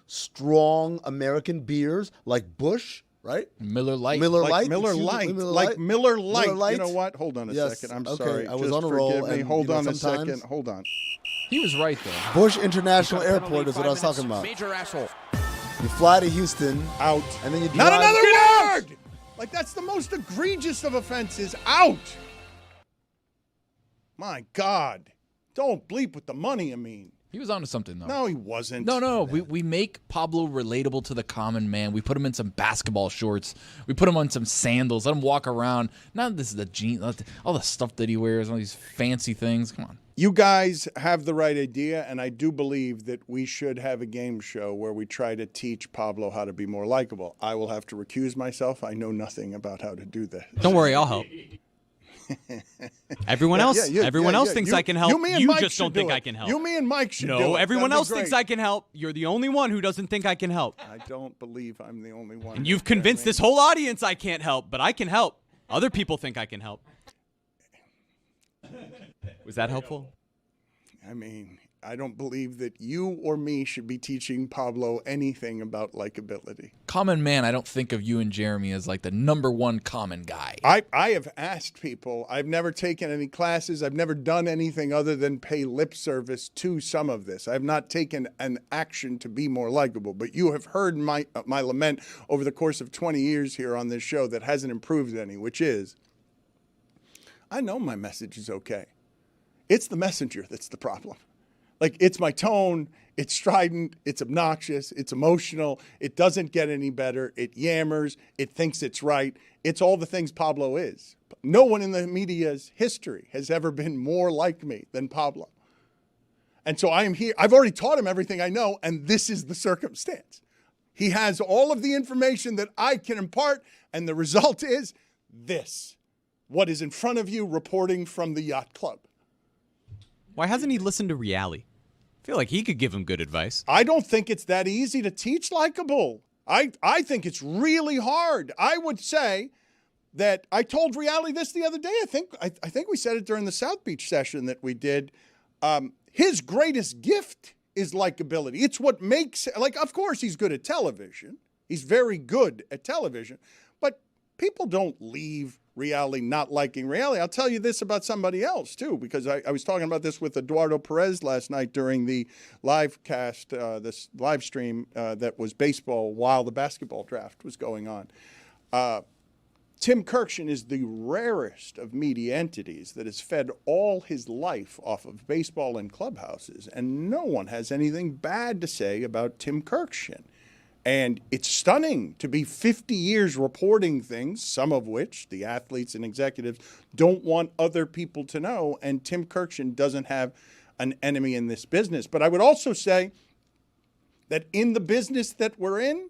strong American beers like Busch, right? Miller Lite. Miller Like Lite. Miller Excuse me, Light. Miller Like Light. Miller Light. Miller Lite. You know what? Hold on a Yes, second. I'm okay. sorry. I was Just on a roll. forgive me. And, Hold on a sometimes- second. Hold on. He was right, though. Bush International Airport is what I was talking about. Major asshole. You fly to Houston, Out. and then you Not drive. another word! Like, that's the most egregious of offenses. Out! My God. Don't bleep with the money, I mean. He was onto something, though. No, he wasn't. No. We make Pablo relatable to the common man. We put him in some basketball shorts. We put him on some sandals. Let him walk around. Not this is the jeans, all the stuff that he wears, all these fancy things. Come on. You guys have the right idea, and I do believe that we should have a game show where we try to teach Pablo how to be more likable. I will have to recuse myself. I know nothing about how to do that. Don't worry, I'll help. Everyone else thinks I can help. You You Mike just don't should think do I it. can help. You, me, and Mike should do it. No, everyone That'd be else thinks great. I can help. You're the only one who doesn't think I can help. I don't believe I'm the only one. And you've convinced this whole audience I can't help, but I can help. Other people think I can help. Was that helpful? I mean, I don't believe that you or me should be teaching Pablo anything about likability. Common man, I don't think of you and Jeremy as like the number one common guy. I have asked people. I've never taken any classes. I've never done anything other than pay lip service to some of this. I've not taken an action to be more likable. But you have heard my lament over the course of 20 years here on this show that hasn't improved any, which is, I know my message is okay. It's the messenger that's the problem. Like, it's my tone, it's strident, it's obnoxious, it's emotional, it doesn't get any better, it yammers, it thinks it's right. It's all the things Pablo is. No one in the media's history has ever been more like me than Pablo. And so I am here. I've already taught him everything I know, and this is the circumstance. He has all of the information that I can impart, and the result is this. What is in front of you reporting from the yacht club. Why hasn't he listened to Reali? I feel like he could give him good advice. I don't think it's that easy to teach likable. I think it's really hard. I would say that I told Reali this the other day. I think we said it during the South Beach session that we did. His greatest gift is likability. It's what makes, like, of course he's good at television. He's very good at television. But people don't leave Reali not liking Reali. I'll tell you this about somebody else, too, because I was talking about this with Eduardo Perez last night during the live cast, this live stream that was baseball while the basketball draft was going on. Tim Kurkjian is the rarest of media entities that has fed all his life off of baseball and clubhouses, and no one has anything bad to say about Tim Kurkjian. And it's stunning to be 50 years reporting things, some of which the athletes and executives don't want other people to know, and Tim Kurkjian doesn't have an enemy in this business. But I would also say that in the business that we're in,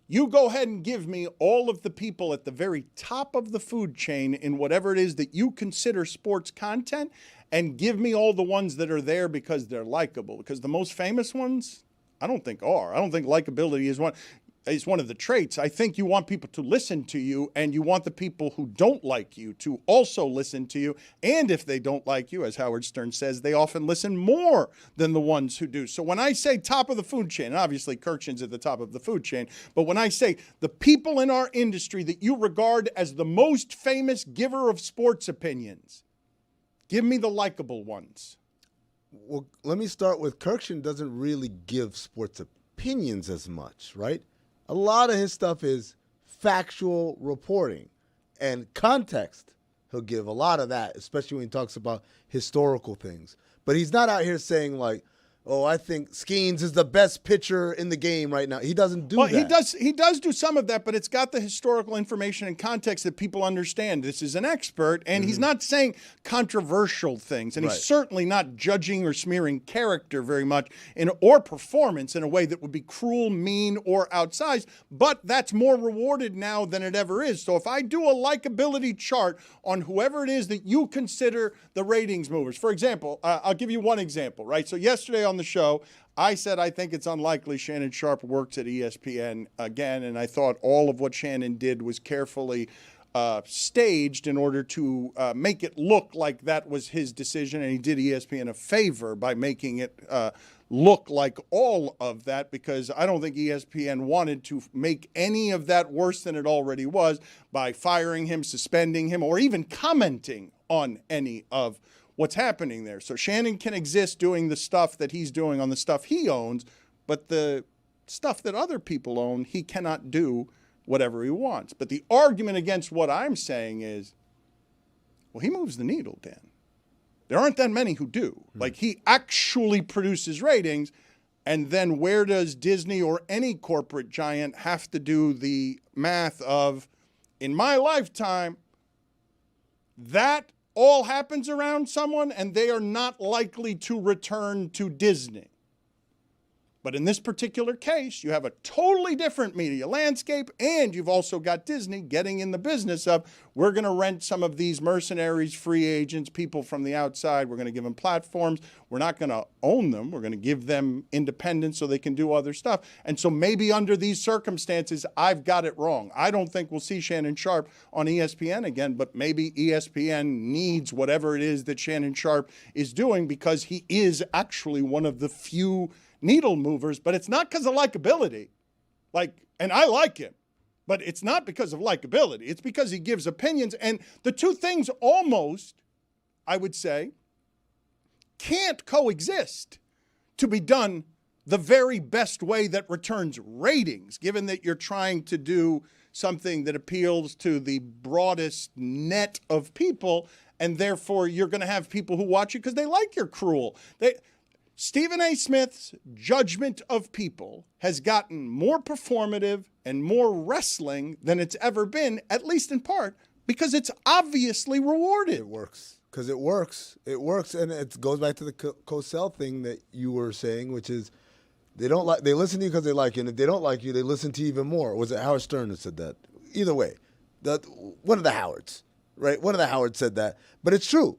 you go ahead and give me all of the people at the very top of the food chain in whatever it is that you consider sports content, and give me all the ones that are there because they're likable. Because the most famous ones, I don't think are. I don't think likability is one of the traits. I think you want people to listen to you, and you want the people who don't like you to also listen to you. And if they don't like you, as Howard Stern says, they often listen more than the ones who do. So when I say top of the food chain, and obviously Kurkjian's at the top of the food chain, but when I say the people in our industry that you regard as the most famous giver of sports opinions, give me the likable ones. Well, let me start with Kurkjian doesn't really give sports opinions as much, right? A lot of his stuff is factual reporting and context. He'll give a lot of that, especially when he talks about historical things. But he's not out here saying like, oh, I think Skeens is the best pitcher in the game right now. He doesn't do that. He does do some of that, but it's got the historical information and context that people understand. This is an expert, and he's not saying controversial things, and he's certainly not judging or smearing character very much or performance in a way that would be cruel, mean, or outsized, but that's more rewarded now than it ever is. So if I do a likability chart on whoever it is that you consider the ratings movers, for example, I'll give you one example, right? So yesterday on the show, I said I think it's unlikely Shannon Sharpe works at ESPN again, and I thought all of what Shannon did was carefully staged in order to make it look like that was his decision, and he did ESPN a favor by making it look like all of that, because I don't think ESPN wanted to make any of that worse than it already was by firing him, suspending him, or even commenting on any of what's happening there. So Shannon can exist doing the stuff that he's doing on the stuff he owns, but the stuff that other people own, he cannot do whatever he wants. But the argument against what I'm saying is, well, he moves the needle, Dan. There aren't that many who do. Like, he actually produces ratings, and then where does Disney or any corporate giant have to do the math of, in my lifetime, that all happens around someone, and they are not likely to return to Disney. But in this particular case, you have a totally different media landscape, and you've also got Disney getting in the business of, we're going to rent some of these mercenaries, free agents, people from the outside. We're going to give them platforms. We're not going to own them. We're going to give them independence so they can do other stuff. And so maybe under these circumstances, I've got it wrong. I don't think we'll see Shannon Sharpe on ESPN again, but maybe ESPN needs whatever it is that Shannon Sharpe is doing, because he is actually one of the few needle movers, but it's not because of likability. And I like him, but it's not because of likability. It's because he gives opinions. And the two things almost, I would say, can't coexist to be done the very best way that returns ratings, given that you're trying to do something that appeals to the broadest net of people, and therefore you're going to have people who watch you because they like your cruel. Stephen A. Smith's judgment of people has gotten more performative and more wrestling than it's ever been, at least in part, because it's obviously rewarded. It works. Because it works. It works, and it goes back to the Cosell thing that you were saying, which is they listen to you because they like you, and if they don't like you, they listen to you even more. Or was it Howard Stern that said that? Either way, one of the Howards, right? One of the Howards said that. But it's true,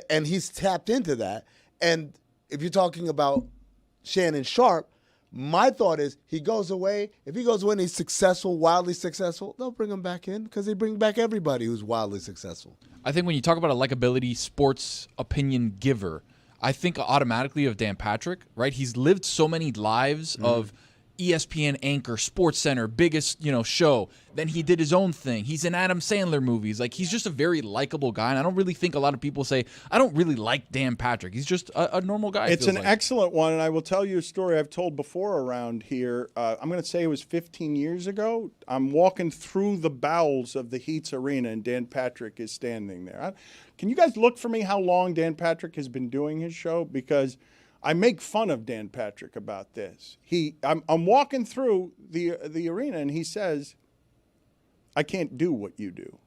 and he's tapped into that. And if you're talking about Shannon Sharpe, my thought is he goes away. If he goes away and he's successful, wildly successful, they'll bring him back in because they bring back everybody who's wildly successful. I think when you talk about a likability sports opinion giver, I think automatically of Dan Patrick, right? He's lived so many lives of ESPN anchor, Sports Center, biggest, show. Then he did his own thing. He's in Adam Sandler movies. Like, he's just a very likable guy. And I don't really think a lot of people say, I don't really like Dan Patrick. He's just a normal guy. It's an excellent one. And I will tell you a story I've told before around here. I'm going to say it was 15 years ago. I'm walking through the bowels of the Heat's arena and Dan Patrick is standing there. Can you guys look for me how long Dan Patrick has been doing his show? Because I make fun of Dan Patrick about this. I'm walking through the arena and he says, I can't do what you do.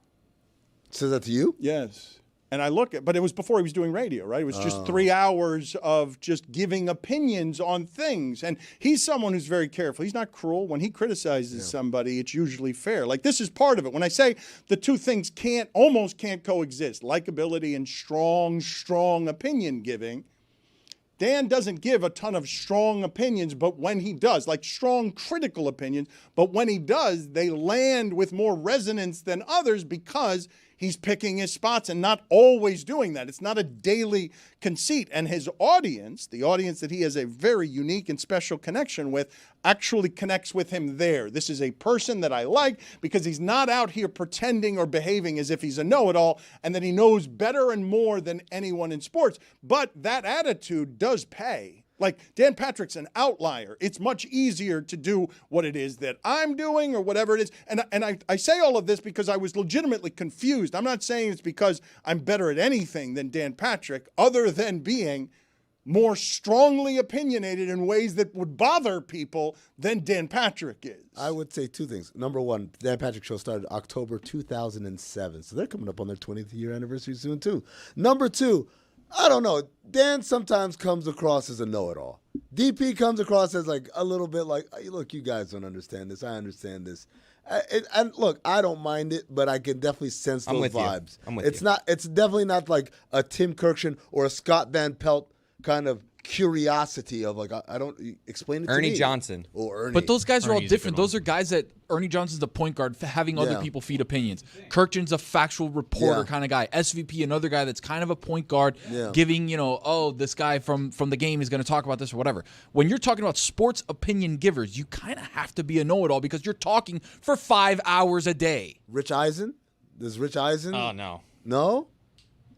Says that to you? Yes. And I look but it was before he was doing radio, right? It was just 3 hours of just giving opinions on things. And he's someone who's very careful. He's not cruel. When he criticizes somebody, it's usually fair. Like, this is part of it. When I say the two things almost can't coexist, likability and strong opinion giving, Dan doesn't give a ton of strong opinions, but when he does, like strong critical opinions, but when he does, they land with more resonance than others because he's picking his spots and not always doing that. It's not a daily conceit. And his audience, the audience that he has a very unique and special connection with, actually connects with him there. This is a person that I like because he's not out here pretending or behaving as if he's a know-it-all and that he knows better and more than anyone in sports. But that attitude does pay. Like, Dan Patrick's an outlier. It's much easier to do what it is that I'm doing or whatever it is. And I say all of this because I was legitimately confused. I'm not saying it's because I'm better at anything than Dan Patrick, other than being more strongly opinionated in ways that would bother people than Dan Patrick is. I would say two things. Number one, Dan Patrick show started October 2007. So they're coming up on their 20th year anniversary soon, too. Number two, I don't know. Dan sometimes comes across as a know-it-all. DP comes across as like a little bit like, hey, look, you guys don't understand this. I understand this. And look, I don't mind it, but I can definitely sense those vibes. I'm with you. It's definitely not like a Tim Kurkjian or a Scott Van Pelt kind of curiosity of like, I don't explain it to me. Ernie Johnson. Or Ernie. But those guys are all Ernie's a different. good Those are guys that Ernie Johnson's the point guard, having other people feed opinions. Kurkjian's a factual reporter kind of guy. SVP, another guy that's kind of a point guard, giving, this guy from the game is going to talk about this or whatever. When you're talking about sports opinion givers, you kind of have to be a know-it-all because you're talking for 5 hours a day. Rich Eisen? Does Rich Eisen? Oh, no. No?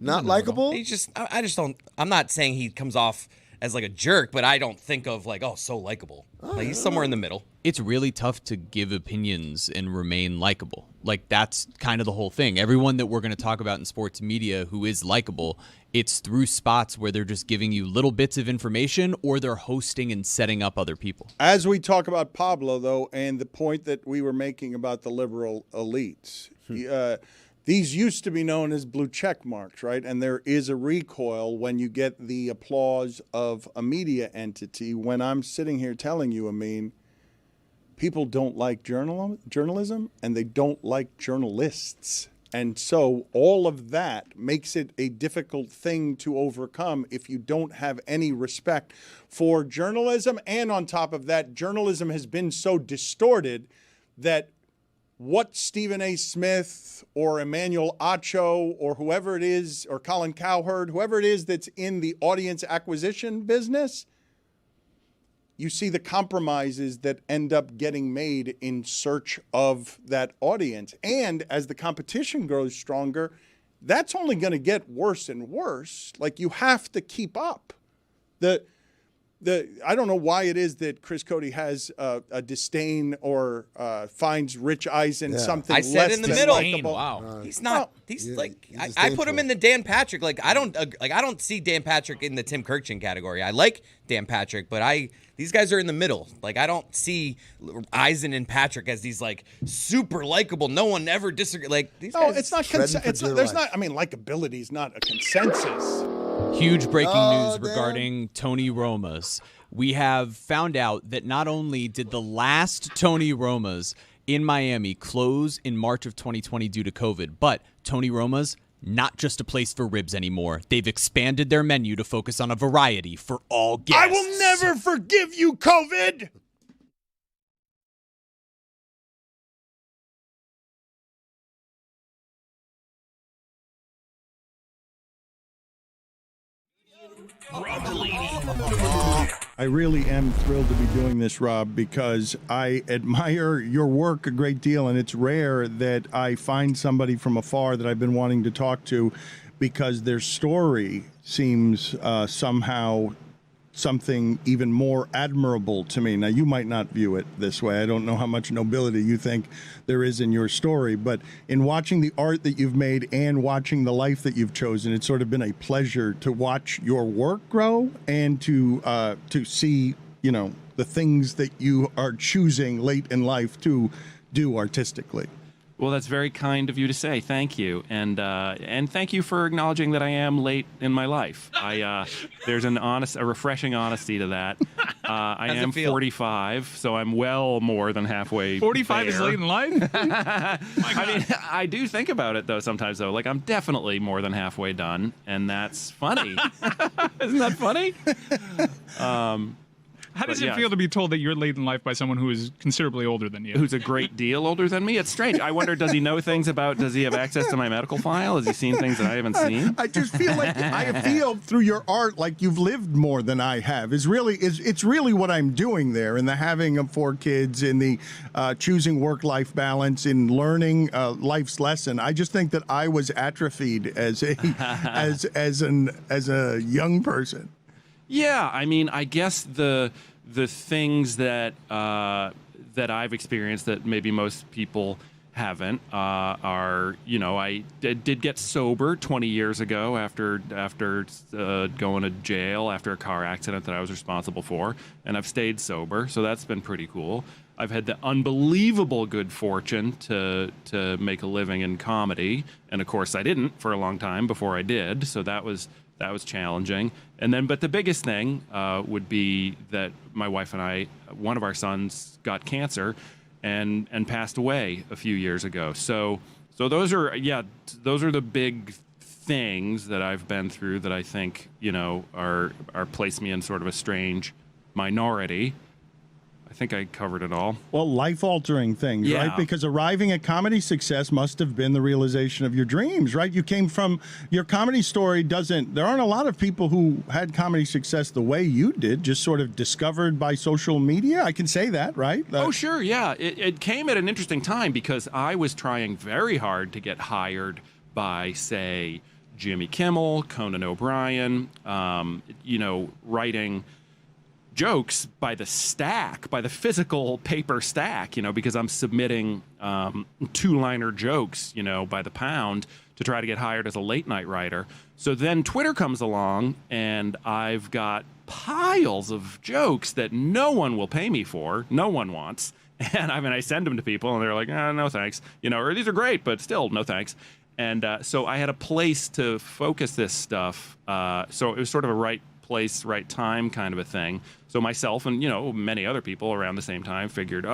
Not likable? I just don't. I'm not saying he comes off as like a jerk, but I don't think of like, so likable. Like, he's somewhere in the middle. It's really tough to give opinions and remain likable. Like, that's kind of the whole thing. Everyone that we're going to talk about in sports media who is likable, it's through spots where they're just giving you little bits of information or they're hosting and setting up other people. As we talk about Pablo, though, and the point that we were making about the liberal elites, these used to be known as blue check marks, right? And there is a recoil when you get the applause of a media entity. When I'm sitting here telling you, people don't like journalism and they don't like journalists. And so all of that makes it a difficult thing to overcome if you don't have any respect for journalism. And on top of that, journalism has been so distorted that what Stephen A. Smith or Emmanuel Acho or whoever it is, or Colin Cowherd, whoever it is that's in the audience acquisition business, you see the compromises that end up getting made in search of that audience. And as the competition grows stronger, that's only going to get worse and worse. Like, you have to keep up. I don't know why it is that Chris Cody has a disdain or finds Rich Eisen something I said less in the than middle. likable. Wow. He's not. I put him in the Dan Patrick. Like, I don't see Dan Patrick in the Tim Kurkjian category. I like Dan Patrick, but these guys are in the middle. Like, I don't see Eisen and Patrick as these like super likable. No one ever disagree. Like these guys. It's not. There's not. I mean, likability is not a consensus. Huge breaking news regarding Tony Roma's. We have found out that not only did the last Tony Roma's in Miami close in March of 2020 due to COVID, but Tony Roma's not just a place for ribs anymore. They've expanded their menu to focus on a variety for all guests. I will never forgive you, COVID. I really am thrilled to be doing this, Rob, because I admire your work a great deal, and it's rare that I find somebody from afar that I've been wanting to talk to because their story seems somehow something even more admirable to me. Now, you might not view it this way. I don't know how much nobility you think there is in your story, but in watching the art that you've made and watching the life that you've chosen, it's sort of been a pleasure to watch your work grow and to see, the things that you are choosing late in life to do artistically. Well, that's very kind of you to say. Thank you, and thank you for acknowledging that I am late in my life. There's a refreshing honesty to that. I am 45, so I'm well more than halfway. 45 there. is late in life. I mean, I do think about it though sometimes. Though, like I'm definitely more than halfway done, and that's funny. Isn't that funny? How does it feel to be told that you're late in life by someone who is considerably older than you? Who's a great deal older than me? It's strange. I wonder, does he know things does he have access to my medical file? Has he seen things that I haven't seen? I just feel like I feel through your art like you've lived more than I have. It's really what I'm doing there in the having of 4 kids, in the choosing work-life balance, in learning life's lesson. I just think that I was atrophied as a as a young person. Yeah, I mean, I guess the things that that I've experienced that maybe most people haven't are, I did get sober 20 years ago after going to jail after a car accident that I was responsible for, and I've stayed sober, so that's been pretty cool. I've had the unbelievable good fortune to make a living in comedy, and of course I didn't for a long time before I did, so that was challenging. And then, but the biggest thing would be that my wife and I, one of our sons got cancer and passed away a few years ago. So those are the big things that I've been through that I think, are place me in sort of a strange minority. I think I covered it all. Well, life-altering things, right? Because arriving at comedy success must have been the realization of your dreams, right? You came from your comedy story. There aren't a lot of people who had comedy success the way you did, just sort of discovered by social media. I can say that, right? Oh, sure, yeah. It came at an interesting time because I was trying very hard to get hired by, say, Jimmy Kimmel, Conan O'Brien, writing jokes by the stack, by the physical paper stack, because I'm submitting 2-liner jokes, by the pound to try to get hired as a late night writer. So then Twitter comes along and I've got piles of jokes that no one will pay me for. No one wants. And I send them to people and they're like, no thanks, or these are great, but still no thanks. And so I had a place to focus this stuff. So it was sort of a right place, right time kind of a thing. So myself and, many other people around the same time figured,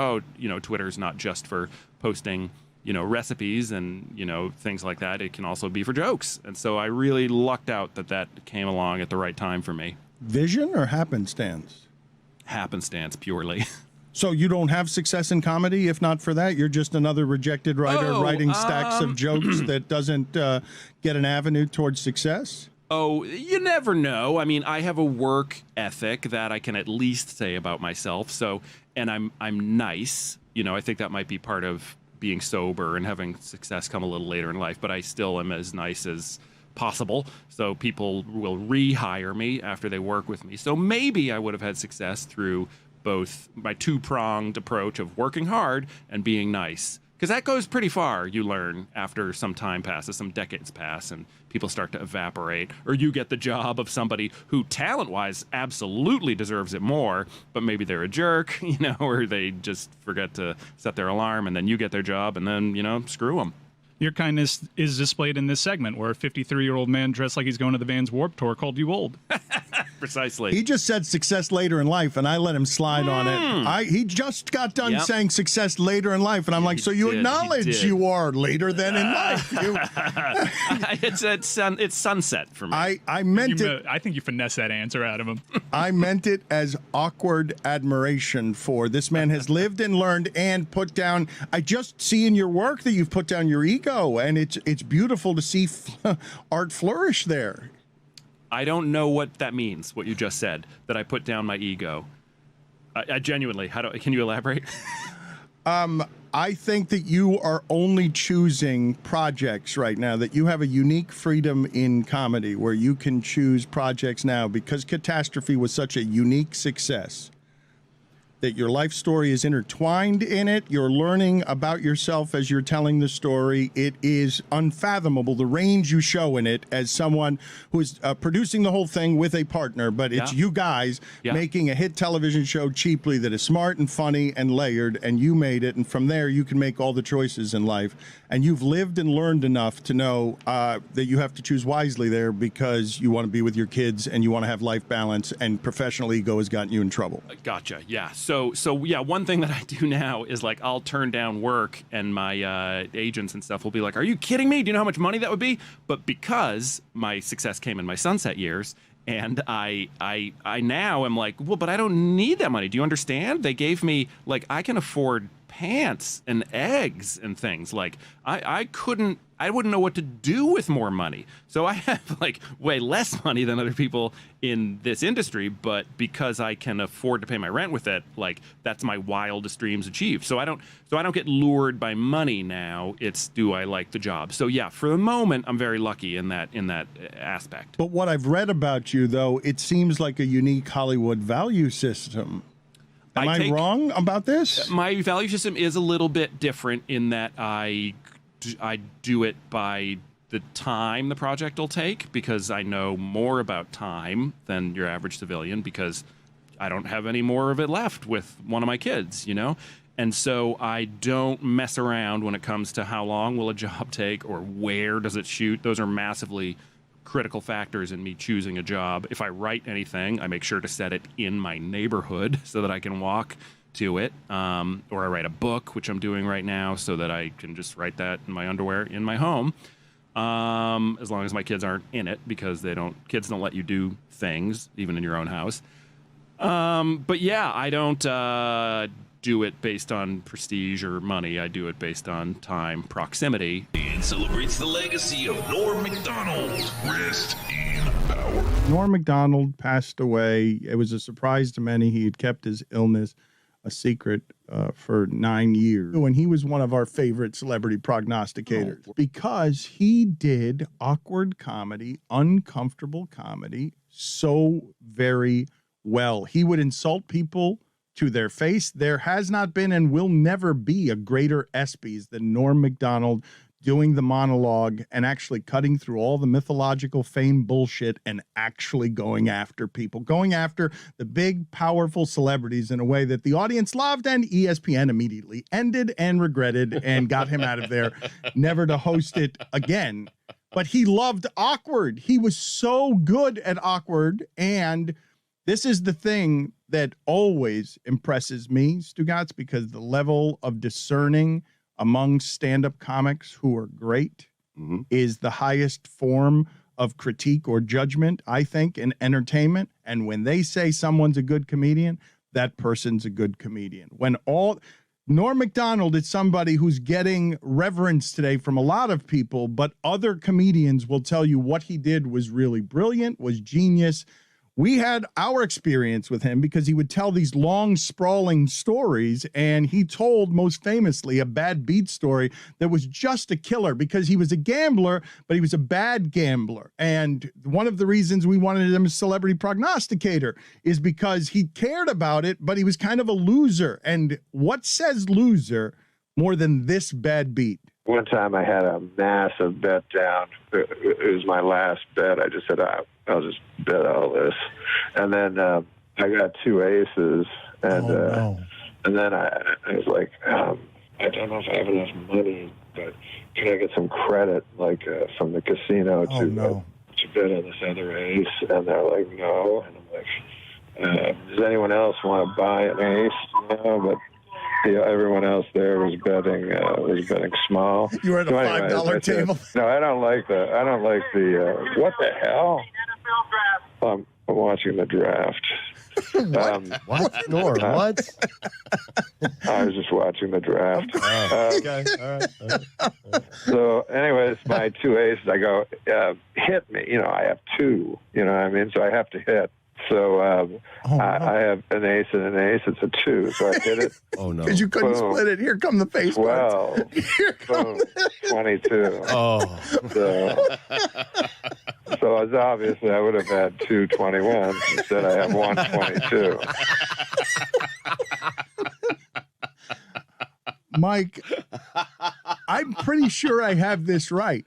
Twitter's not just for posting, recipes and, things like that. It can also be for jokes. And so I really lucked out that came along at the right time for me. Vision or happenstance? Happenstance, purely. So you don't have success in comedy? If not for that, you're just another rejected writer writing stacks of jokes that doesn't get an avenue towards success? Oh, you never know. I mean, I have a work ethic that I can at least say about myself. So, and I'm nice. I think that might be part of being sober and having success come a little later in life. But I still am as nice as possible. So people will rehire me after they work with me. So maybe I would have had success through both my 2-pronged approach of working hard and being nice. Because that goes pretty far, you learn, after some time passes, some decades pass, and people start to evaporate. Or you get the job of somebody who, talent-wise, absolutely deserves it more, but maybe they're a jerk, or they just forget to set their alarm, and then you get their job, and then, screw them. Your kindness is displayed in this segment where a 53-year-old man dressed like he's going to the band's Warped Tour called you old. Precisely. He just said success later in life, and I let him slide on it. He just got done saying success later in life, and I'm like, so you acknowledge you are later than in life. It's sunset for me. I meant it. I think you finessed that answer out of him. I meant it as awkward admiration for this man has lived and learned and put down. I just see in your work that you've put down your ego, and it's beautiful to see art flourish there. I don't know what that means, what you just said, that I put down my ego. I genuinely, can you elaborate? I think that you are only choosing projects right now, that you have a unique freedom in comedy where you can choose projects now because Catastrophe was such a unique success. That your life story is intertwined in it. You're learning about yourself as you're telling the story. It is unfathomable, the range you show in it as someone who is producing the whole thing with a partner, but it's you guys making a hit television show cheaply that is smart and funny and layered, and you made it, and from there you can make all the choices in life. And you've lived and learned enough to know that you have to choose wisely there because you want to be with your kids and you want to have life balance, and professional ego has gotten you in trouble. Gotcha, yeah. So one thing that I do now is like I'll turn down work, and my agents and stuff will be like, "Are you kidding me? Do you know how much money that would be?" But because my success came in my Sunset years, and I now am like, well, but I don't need that money. Do you understand? They gave me, like, I can afford pants and eggs and things. Like I wouldn't know what to do with more money. So I have like way less money than other people in this industry, but because I can afford to pay my rent with it, like that's my wildest dreams achieved. So I don't get lured by money now. It's, do I like the job? So yeah, for the moment I'm very lucky in that aspect. But what I've read about you though, it seems like a unique Hollywood value system. Am I wrong about this? My value system is a little bit different in that I do it by the time the project will take, because I know more about time than your average civilian, because I don't have any more of it left with one of my kids, And so I don't mess around when it comes to how long will a job take or where does it shoot. Those are massively critical factors in me choosing a job. If I write anything, I make sure to set it in my neighborhood so that I can walk to it. Or I write a book, which I'm doing right now, so that I can just write that in my underwear in my home. As long as my kids aren't in it, because kids don't let you do things, even in your own house. But yeah, I don't do it based on prestige or money. I do it based on time, proximity. And celebrates the legacy of Norm Macdonald. Rest in power. Norm Macdonald passed away. It was a surprise to many. He had kept his illness a secret for 9 years. And he was one of our favorite celebrity prognosticators because he did awkward comedy, uncomfortable comedy so very well. He would insult people to their face. There has not been and will never be a greater ESPYs than Norm Macdonald doing the monologue and actually cutting through all the mythological fame bullshit and actually going after people, going after the big, powerful celebrities in a way that the audience loved, and ESPN immediately ended and regretted and got him out of there, never to host it again. But he loved awkward. He was so good at awkward, and this is the thing that always impresses me, Stugotz, because the level of discerning among stand-up comics who are great is the highest form of critique or judgment, I think, in entertainment. And when they say someone's a good comedian, that person's a good comedian. Norm Macdonald is somebody who's getting reverence today from a lot of people, but other comedians will tell you what he did was really brilliant, was genius. We had our experience with him because he would tell these long, sprawling stories, and he told, most famously, a bad beat story that was just a killer because he was a gambler, but he was a bad gambler. And one of the reasons we wanted him as celebrity prognosticator is because he cared about it, but he was kind of a loser. And what says loser more than this bad beat? One time I had a massive bet down. It was my last bet. I just said, I'll just bet all this. And then I got 2 aces. And and then I was like, I don't know if I have enough money, but can I get some credit, like from the casino to bet on this other ace? And they're like, no. And I'm like, does anyone else want to buy an ace? No, but everyone else there was betting small. You were at a $5 table. No, I don't like the. What the hell? I'm watching the draft. What? Nor, what? I was just watching the draft. Okay, all right. So, anyways, my 2 aces, I go, hit me. I have 2. You know what I mean? So I have to hit. So I have an ace and an ace. It's a 2. So I hit it. Oh, no. Because you couldn't split it. Here come the face 12. Boom. 22. Oh. So as obviously I would have had 2 21s. Instead I have 1 22. Mike, I'm pretty sure I have this right.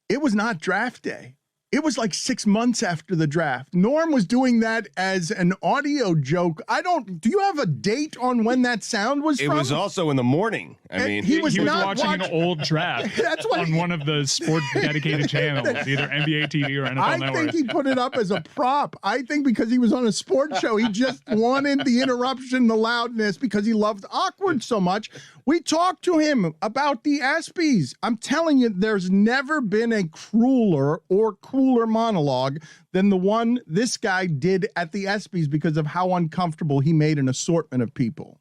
It was not draft day. It was like 6 months after the draft. Norm was doing that as an audio joke. Do you have a date on when that sound was from? It was also in the morning. I mean, he was watching an old draft on one of the sport-dedicated channels, either NBA TV or NFL Network. I think he put it up as a prop. I think because he was on a sports show, he just wanted the interruption, the loudness, because he loved Awkward so much. We talked to him about the ESPYs. I'm telling you, there's never been a crueler or cooler monologue than the one this guy did at the ESPYs because of how uncomfortable he made an assortment of people.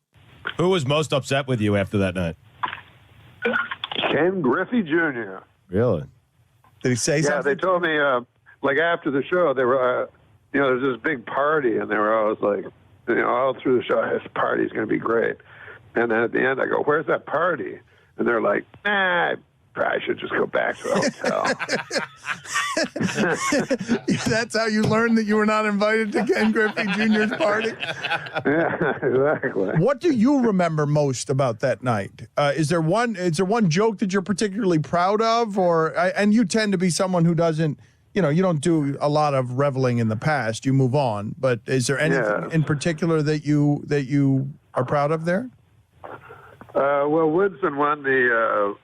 Who was most upset with you after that night? Ken Griffey Jr. Really? Did he say something? Yeah, they told me, like after the show, they were, there's this big party, and they were always like, all through the show, this party's going to be great. And then at the end, I go, where's that party? And they're like, I probably should just go back to the hotel. That's how you learned that you were not invited to Ken Griffey Jr.'s party? Yeah, exactly. What do you remember most about that night? Is there one joke that you're particularly proud of? And you tend to be someone who doesn't, you don't do a lot of reveling in the past. You move on. But is there anything in particular that you are proud of there? Well, Woodson won the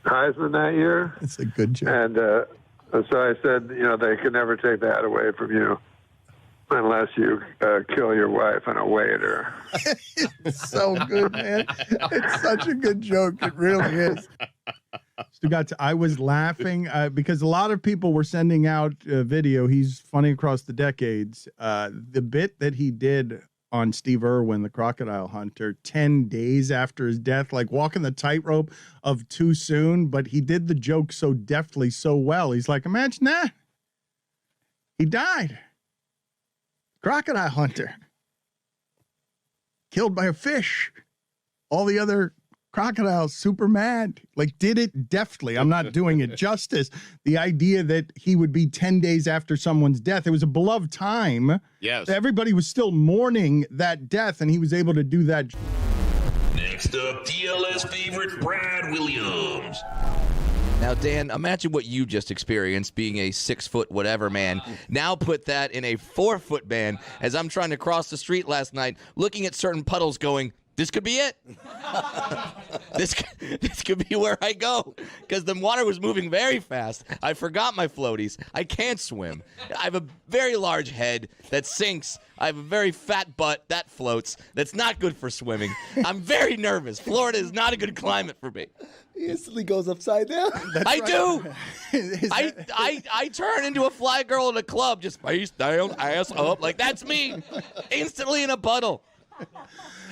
Heisman that year. It's a good joke. And so I said, they can never take that away from you unless you kill your wife on a waiter. It's so good, man. It's such a good joke. It really is. Stugotz, I was laughing because a lot of people were sending out video. He's funny across the decades. The bit that he did on Steve Irwin, the crocodile hunter, 10 days after his death, like walking the tightrope of too soon, but he did the joke so deftly, so well. He's like, imagine that. He died. Crocodile hunter. Killed by a fish. All the other crocodiles super mad. Like, did it deftly. I'm not doing it justice. The idea that he would be 10 days after someone's death, it was a beloved time. Yes. Everybody was still mourning that death, and he was able to do that. Next up, TLS favorite Brad Williams. Now, Dan, imagine what you just experienced being a 6 foot whatever man. Now put that in a 4 foot man as I'm trying to cross the street last night, looking at certain puddles going, this could be it. This could be where I go. Because the water was moving very fast. I forgot my floaties. I can't swim. I have a very large head that sinks. I have a very fat butt that floats. That's not good for swimming. I'm very nervous. Florida is not a good climate for me. He instantly goes upside down. I do. I turn into a fly girl in a club. Just face down, ass up. Like, that's me. Instantly in a puddle.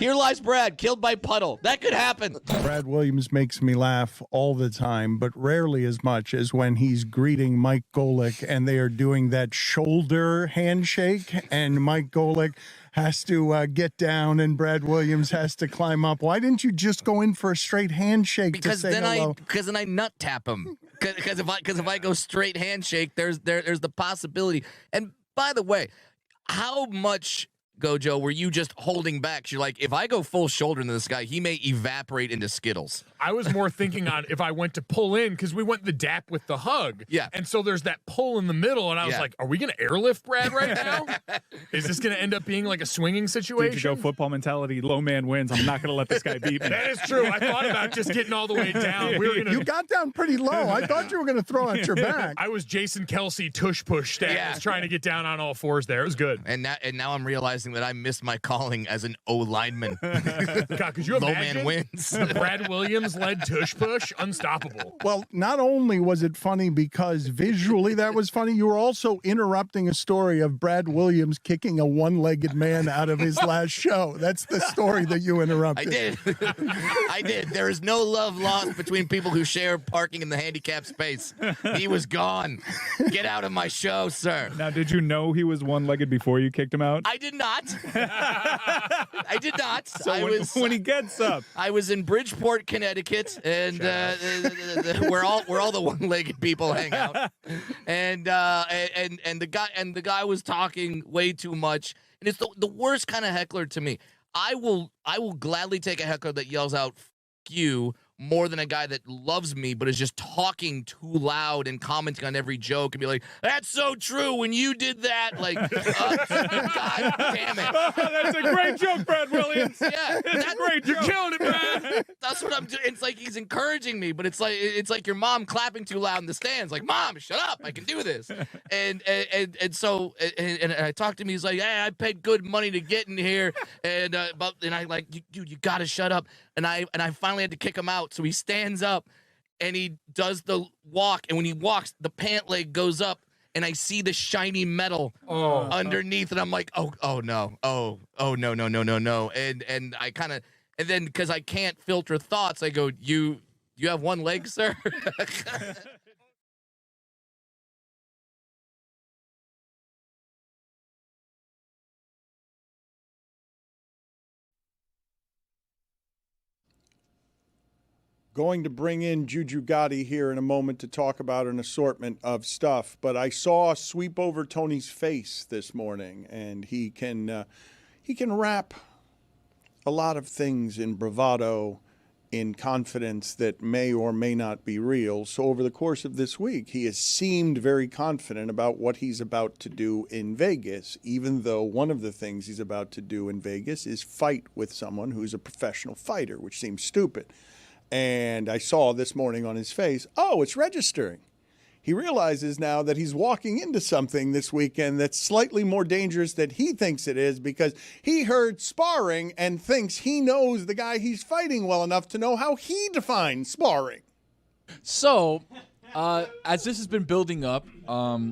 Here lies Brad, killed by Puddle. That could happen. Brad Williams makes me laugh all the time, but rarely as much as when he's greeting Mike Golick and they are doing that shoulder handshake, and Mike Golick has to get down and Brad Williams has to climb up. Why didn't you just go in for a straight handshake to say hello? Because then I nut tap him. Because if I go straight handshake, there's the possibility. And by the way, how much Gojo, were you just holding back? You're like, if I go full shoulder into this guy, he may evaporate into Skittles. I was more thinking on if I went to pull in, because we went the dap with the hug. Yeah. And so there's that pull in the middle, and I was like, are we going to airlift Brad right now? Is this going to end up being like a swinging situation? Did you go football mentality, low man wins, I'm not going to let this guy beat me. That is true. I thought about just getting all the way down. You got down pretty low. I thought you were going to throw out your back. I was Jason Kelsey tush push stats trying to get down on all fours there. It was good. And now I'm realizing that I missed my calling as an O lineman. God, could you Low imagine? man wins. The Brad Williams led tush push, unstoppable. Well, not only was it funny because visually that was funny, you were also interrupting a story of Brad Williams kicking a one-legged man out of his last show. That's the story that you interrupted. I did. I did. There is no love lost between people who share parking in the handicapped space. He was gone. Get out of my show, sir. Now, did you know he was one-legged before you kicked him out? I did not. I did not. So when he gets up. I was in Bridgeport, Connecticut, and where all the one-legged people hang out. And the guy was talking way too much. And it's the worst kind of heckler to me. I will gladly take a heckler that yells out "F you" more than a guy that loves me but is just talking too loud and commenting on every joke and be like, "That's so true when you did that." Like, God damn it. That's a great joke, Brad Williams. Yeah, that's great. You're killing it, Brad. That's what I'm doing. It's like he's encouraging me, but it's like your mom clapping too loud in the stands. Like, "Mom, shut up! I can do this." And so I talked to him. He's like, "Hey, I paid good money to get in here," and I like, "Dude, you gotta shut up." And I finally had to kick him out. So he stands up and he does the walk, and when he walks, the pant leg goes up, and I see the shiny metal underneath, and I'm like, oh no, no. And I kind of, and then because I can't filter thoughts, I go, you have one leg, sir? Going to bring in Juju Gotti here in a moment to talk about an assortment of stuff, but I saw a sweep over Tony's face this morning, and he can wrap a lot of things in bravado, in confidence that may or may not be real. So over the course of this week, he has seemed very confident about what he's about to do in Vegas, even though one of the things he's about to do in Vegas is fight with someone who's a professional fighter, which seems stupid. And I saw this morning on his face, it's registering. He realizes now that he's walking into something this weekend that's slightly more dangerous than he thinks it is, because he heard sparring and thinks he knows the guy he's fighting well enough to know how he defines sparring. So, as this has been building up,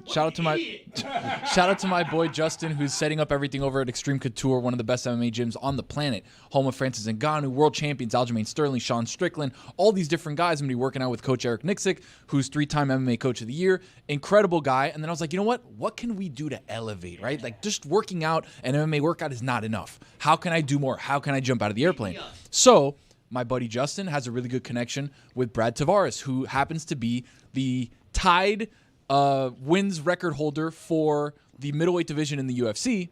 shout out to my boy Justin, who's setting up everything over at Extreme Couture, one of the best MMA gyms on the planet. Home of Francis Ngannou, world champions Aljamain Sterling, Sean Strickland, all these different guys. I'm gonna be working out with Coach Eric Nixick, who's 3-time MMA Coach of the Year, incredible guy. And then I was like, you know what? What can we do to elevate? Right? Like, just working out an MMA workout is not enough. How can I do more? How can I jump out of the airplane? So my buddy Justin has a really good connection with Brad Tavares, who happens to be the tied wins record holder for the middleweight division in the UFC.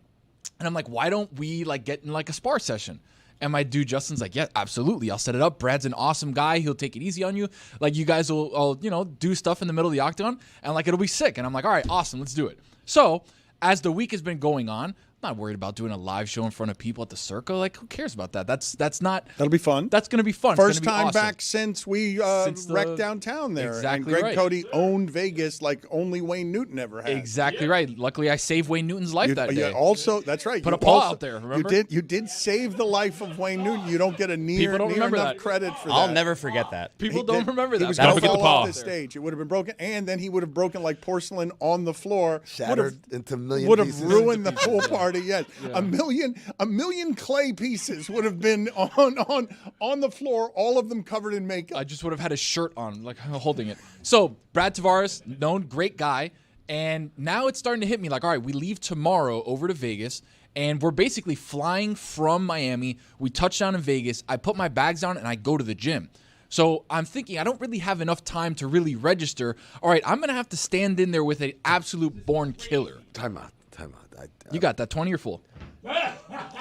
And I'm like, why don't we get in a spar session? And my dude Justin's like, yeah, absolutely. I'll set it up. Brad's an awesome guy. He'll take it easy on you. Like, you guys will do stuff in the middle of the octagon, and it'll be sick. And I'm like, all right, awesome, let's do it. So as the week has been going on, I'm not worried about doing a live show in front of people at the Circa. Like, who cares about that? That'll be fun. That's going to be fun. First time back since we wrecked downtown there. Exactly and Greg right. Cody owned Vegas like only Wayne Newton ever had. Exactly right. Luckily, I saved Wayne Newton's life that day. Also, that's right. Put You a paw also- out there, remember? You did save the life of Wayne Newton. You don't get a near People don't remember enough that. credit for that. I'll never forget that. People don't remember He that. was Don't going to forget the fall off paw. the stage. It would have been broken, and then he would have broken like porcelain on the floor. Shattered into a million Would have pieces. ruined the pool party. Yes, a million clay pieces would have been on the floor, all of them covered in makeup. I just would have had a shirt on, holding it. So Brad Tavares, known great guy, and now it's starting to hit me all right, we leave tomorrow over to Vegas, and we're basically flying from Miami. We touch down in Vegas. I put my bags down and I go to the gym. So I'm thinking I don't really have enough time to really register. All right, I'm going to have to stand in there with an absolute born killer. Time out. time out. You got that 20 or full?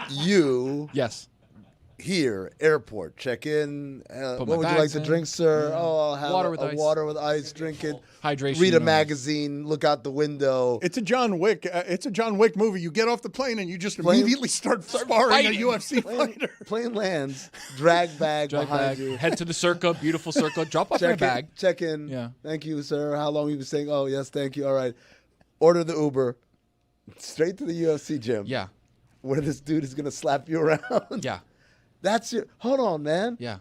You. Yes. Here, airport, check in. Put What my would you like bags to in. drink, sir? Oh, I'll have Water a with ice. water with ice. Drink it. Hydration. Read a magazine. Look out the window. It's a John Wick. It's a John Wick movie. You get off the plane and you just immediately start sparring a UFC fighter. Plane lands. Drag bag behind you. Head to the Circa. Beautiful Circa. Drop off my bag. Check in. Yeah. Thank you, sir. How long you been staying? Oh, yes, thank you. All right. Order the Uber. Straight to the UFC gym. Yeah. Where this dude is gonna slap you around. Yeah. That's your. Hold on, man. Yeah.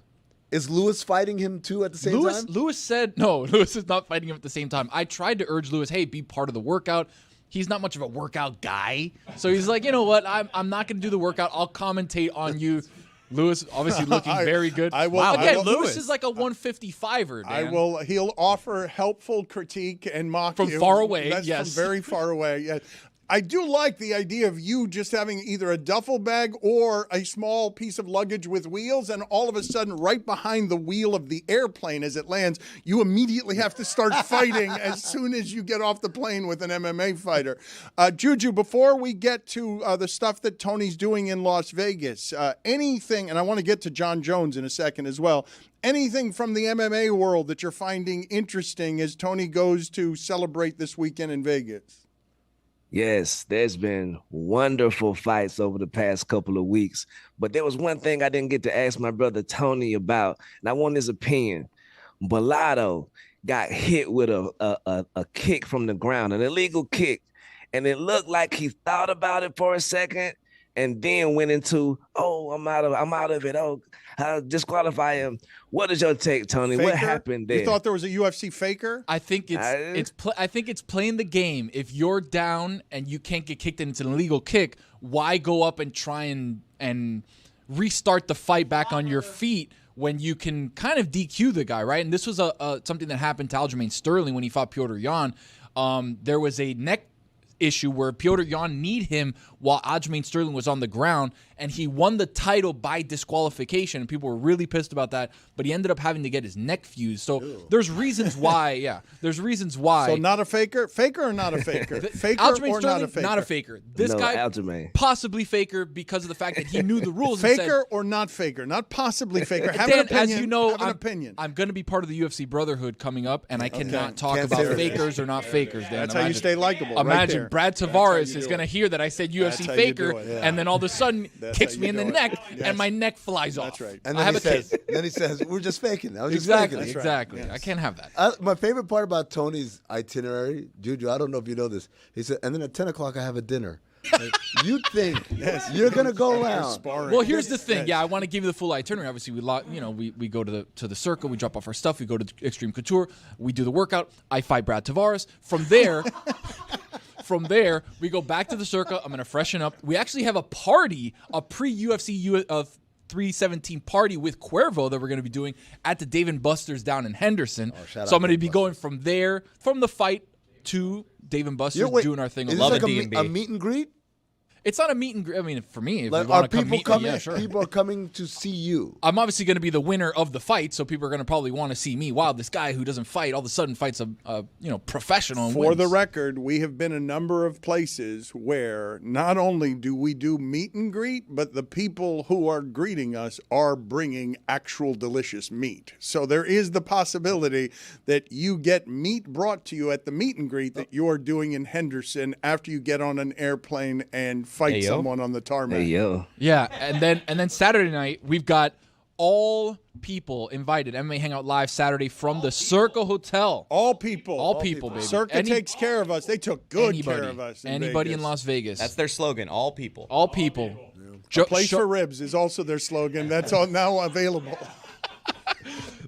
Is Lewis fighting him too at the same time? Lewis said no. Lewis is not fighting him at the same time. I tried to urge Lewis, hey, be part of the workout. He's not much of a workout guy, so he's like, you know what? I'm not going to do the workout. I'll commentate on you. Lewis obviously looking very good. Lewis is like a 155er. Dan. He'll offer helpful critique and mock From you. far away, That's yes. from very far away. Yeah. I do like the idea of you just having either a duffel bag or a small piece of luggage with wheels, and all of a sudden, right behind the wheel of the airplane as it lands, you immediately have to start fighting as soon as you get off the plane with an MMA fighter. Juju, before we get to the stuff that Tony's doing in Las Vegas, anything, and I want to get to John Jones in a second as well, anything from the MMA world that you're finding interesting as Tony goes to celebrate this weekend in Vegas? Yes, there's been wonderful fights over the past couple of weeks, but there was one thing I didn't get to ask my brother Tony about, and I want his opinion. Bellotto got hit with a kick from the ground, an illegal kick, and it looked like he thought about it for a second and then went into, oh, I'm out of it. Oh, I'll disqualify him. What is your take, Tony? Faker? What happened there? You thought there was a UFC faker? I think I think it's playing the game. If you're down and you can't get kicked and it's an illegal kick, why go up and try and restart the fight back on your feet when you can kind of DQ the guy, right? And this was something that happened to Aljamain Sterling when he fought Petr Yan. There was a neck issue where Petr Yan kneed him while Aljamain Sterling was on the ground, and he won the title by disqualification, and people were really pissed about that, but he ended up having to get his neck fused. So there's reasons why, there's reasons why. So not a faker? Faker or not a faker? Faker Aljamain or Sterling, not a faker? not a faker. This guy, Aljamain. possibly faker because of the fact that he knew the rules. and Faker said, or not faker? Not possibly faker. Have Dan, an opinion. as you know, have an opinion. I'm going to be part of the UFC Brotherhood coming up, and I cannot talk Can't about say that. fakers or not fakers, Dan. That's how you stay likable. right Imagine there. Brad Tavares is going to hear that I said That's UFC how you faker, do it, yeah. and then all of a sudden That's kicks how me you in the do it. neck, Yes. and my neck flies off. That's right. And I then have he a says, kid. then he says, we're just faking. I was Exactly, just faking. exactly. Yes. I can't have that. My favorite part about Tony's itinerary, Juju, I don't know if you know this. He said, and then at 10 o'clock I have a dinner. Like, you think you're going to go around. Well, here's the thing. Yeah, I want to give you the full itinerary. Obviously, we go to the Circle, we drop off our stuff, we go to Extreme Couture, we do the workout. I fight Brad Tavares. From there, we go back to the Circle. I'm going to freshen up. We actually have a party, a pre-UFC 317 party with Cuervo that we're going to be doing at the Dave & Buster's down in Henderson. So I'm going to be going from there, from the fight to Dave & Buster's, doing our thing. Is Love this like it. a meet and greet? It's not a meet and greet. I mean, for me, if Like, you want are to come people meet coming? me, yeah, sure. People are coming to see you. I'm obviously going to be the winner of the fight, so people are going to probably want to see me. Wow, this guy who doesn't fight all of a sudden fights a professional. And For wins. the record, we have been a number of places where not only do we do meet and greet, but the people who are greeting us are bringing actual delicious meat. So there is the possibility that you get meat brought to you at the meet and greet that you're doing in Henderson after you get on an airplane and fight someone on the tarmac. Yeah, and then Saturday night we've got all people invited. MMA Hangout Live Saturday from the Circle Hotel. All people, baby. Circa takes care of us. They took good care of us. Anybody in Vegas. Las Vegas. That's their slogan. All people. All people. A place for ribs is also their slogan. That's all now available.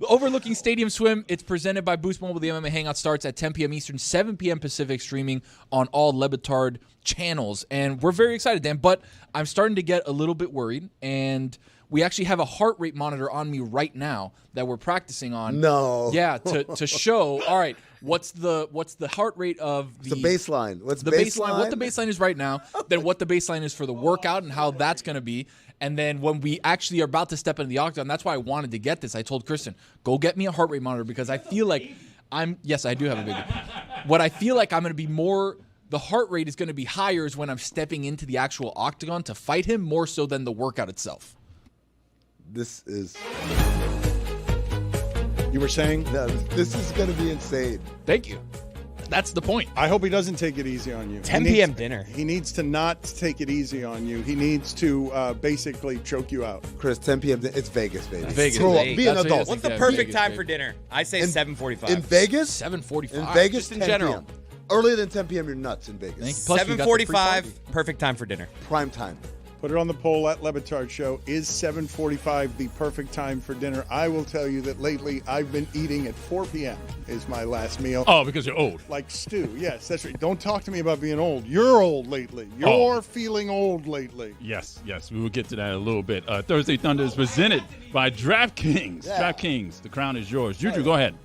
Overlooking Stadium Swim, it's presented by Boost Mobile. The MMA Hangout starts at 10 p.m. Eastern, 7 p.m. Pacific, streaming on all Batard channels. And we're very excited, Dan, but I'm starting to get a little bit worried. And we actually have a heart rate monitor on me right now that we're practicing on. No. Yeah, to show, all right, what's the heart rate of the baseline? What's the baseline? What the baseline is right now, then what the baseline is for the workout and how that's going to be. And then when we actually are about to step into the octagon, that's why I wanted to get this. I told Kristen, go get me a heart rate monitor because I feel like I do have a big one. What I feel like I'm going to be more the heart rate is going to be higher is when I'm stepping into the actual octagon to fight him, more so than the workout itself. This is. You were saying? No, this is going to be insane. Thank you. That's the point. I hope he doesn't take it easy on you. 10 p.m. dinner. He needs to not take it easy on you. He needs to basically choke you out. Chris, 10 p.m. It's Vegas, baby. Vegas. Grow up. Be an That's adult. What's the perfect time for dinner? I say 7:45. In Vegas? 7:45. In Vegas, Just in 10 general. PM. Earlier than 10 p.m., you're nuts in Vegas. Plus, we got the free 7:45. party. Perfect time for dinner. Prime time. Put it on the poll at Batard Show. Is 7:45 the perfect time for dinner? I will tell you that lately I've been eating at 4 p.m. is my last meal. Oh, because you're old. Like stew. Yes, that's right. Don't talk to me about being old. You're old lately. You're feeling old lately. Yes. We will get to that in a little bit. Thursday Thunder is presented by DraftKings. Yeah. DraftKings, the crown is yours. Juju, go ahead.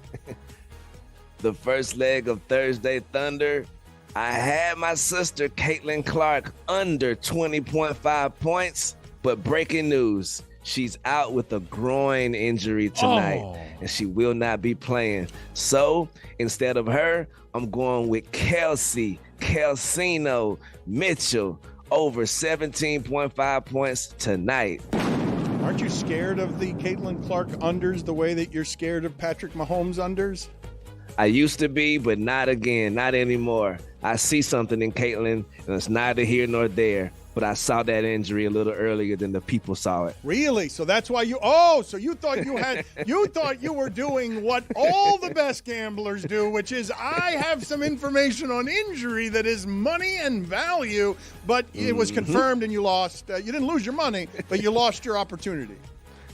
The first leg of Thursday Thunder, I had my sister Caitlin Clark under 20.5 points, but breaking news, she's out with a groin injury tonight, and she will not be playing. So instead of her, I'm going with Kelsino Mitchell over 17.5 points tonight. Aren't you scared of the Caitlin Clark unders the way that you're scared of Patrick Mahomes unders? I used to be, but not again, not anymore. I see something in Caitlin, and it's neither here nor there. But I saw that injury a little earlier than the people saw it. Really? So that's why so you thought you thought you were doing what all the best gamblers do, which is I have some information on injury that is money and value, but it was confirmed and you lost. You didn't lose your money, but you lost your opportunity.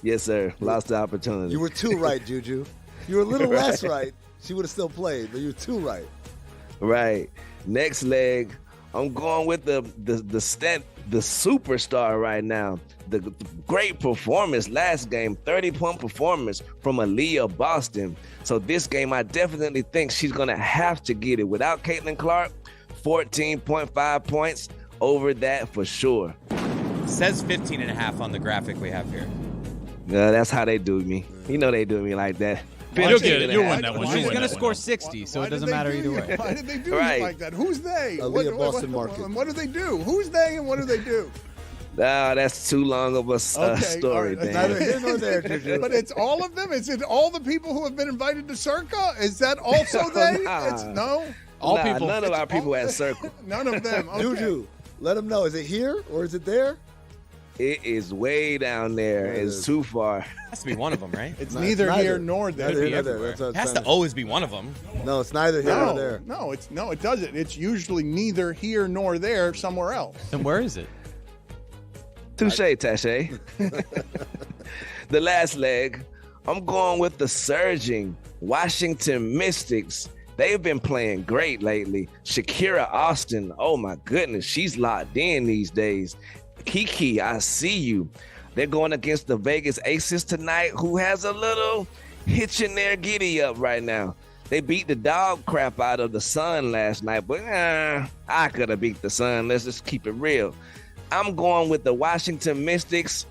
Yes, sir. Lost the opportunity. You were too right, Juju. You were a little less right. She would have still played, but you were too right. Right. Next leg, I'm going with the superstar right now. The great performance last game, 30-point performance from Aaliyah Boston. So this game, I definitely think she's going to have to get it. Without Caitlin Clark, 14.5 points over that for sure. It says 15.5 on the graphic we have here. Yeah, that's how they do me. You know they do me like that. You'll get it. You'll win that one. She's going to score 60, so it doesn't matter either way. Why did they do Right. you like that? Who's they? Aaliyah Boston Market. What do they do? Who's they and what do they do? No, that's too long of a story, all right. Dan. Neither here nor there, Juju. But it's all of them? Is it all the people who have been invited to Circa? Is that also they? Nah. All Nah, people. none of our people at Circle. None of them. Okay. Juju, let them know. Is it here or is it there? It is way down there. It's too far. Has to be one of them, right? It's neither here nor there. Neither here nor Could be there. everywhere. That's what It I'm has to saying. always be one of them. No, it's neither here nor there. No, it doesn't. It's usually neither here nor there, somewhere else. Then where is it? Touche, Tache. The last leg, I'm going with the surging Washington Mystics. They've been playing great lately. Shakira Austin, oh my goodness, she's locked in these days. Kiki, I see you. They're going against the Vegas Aces tonight, who has a little hitch in their giddy up right now. They beat the dog crap out of the Sun last night, but I could have beat the Sun. Let's just keep it real. I'm going with the Washington Mystics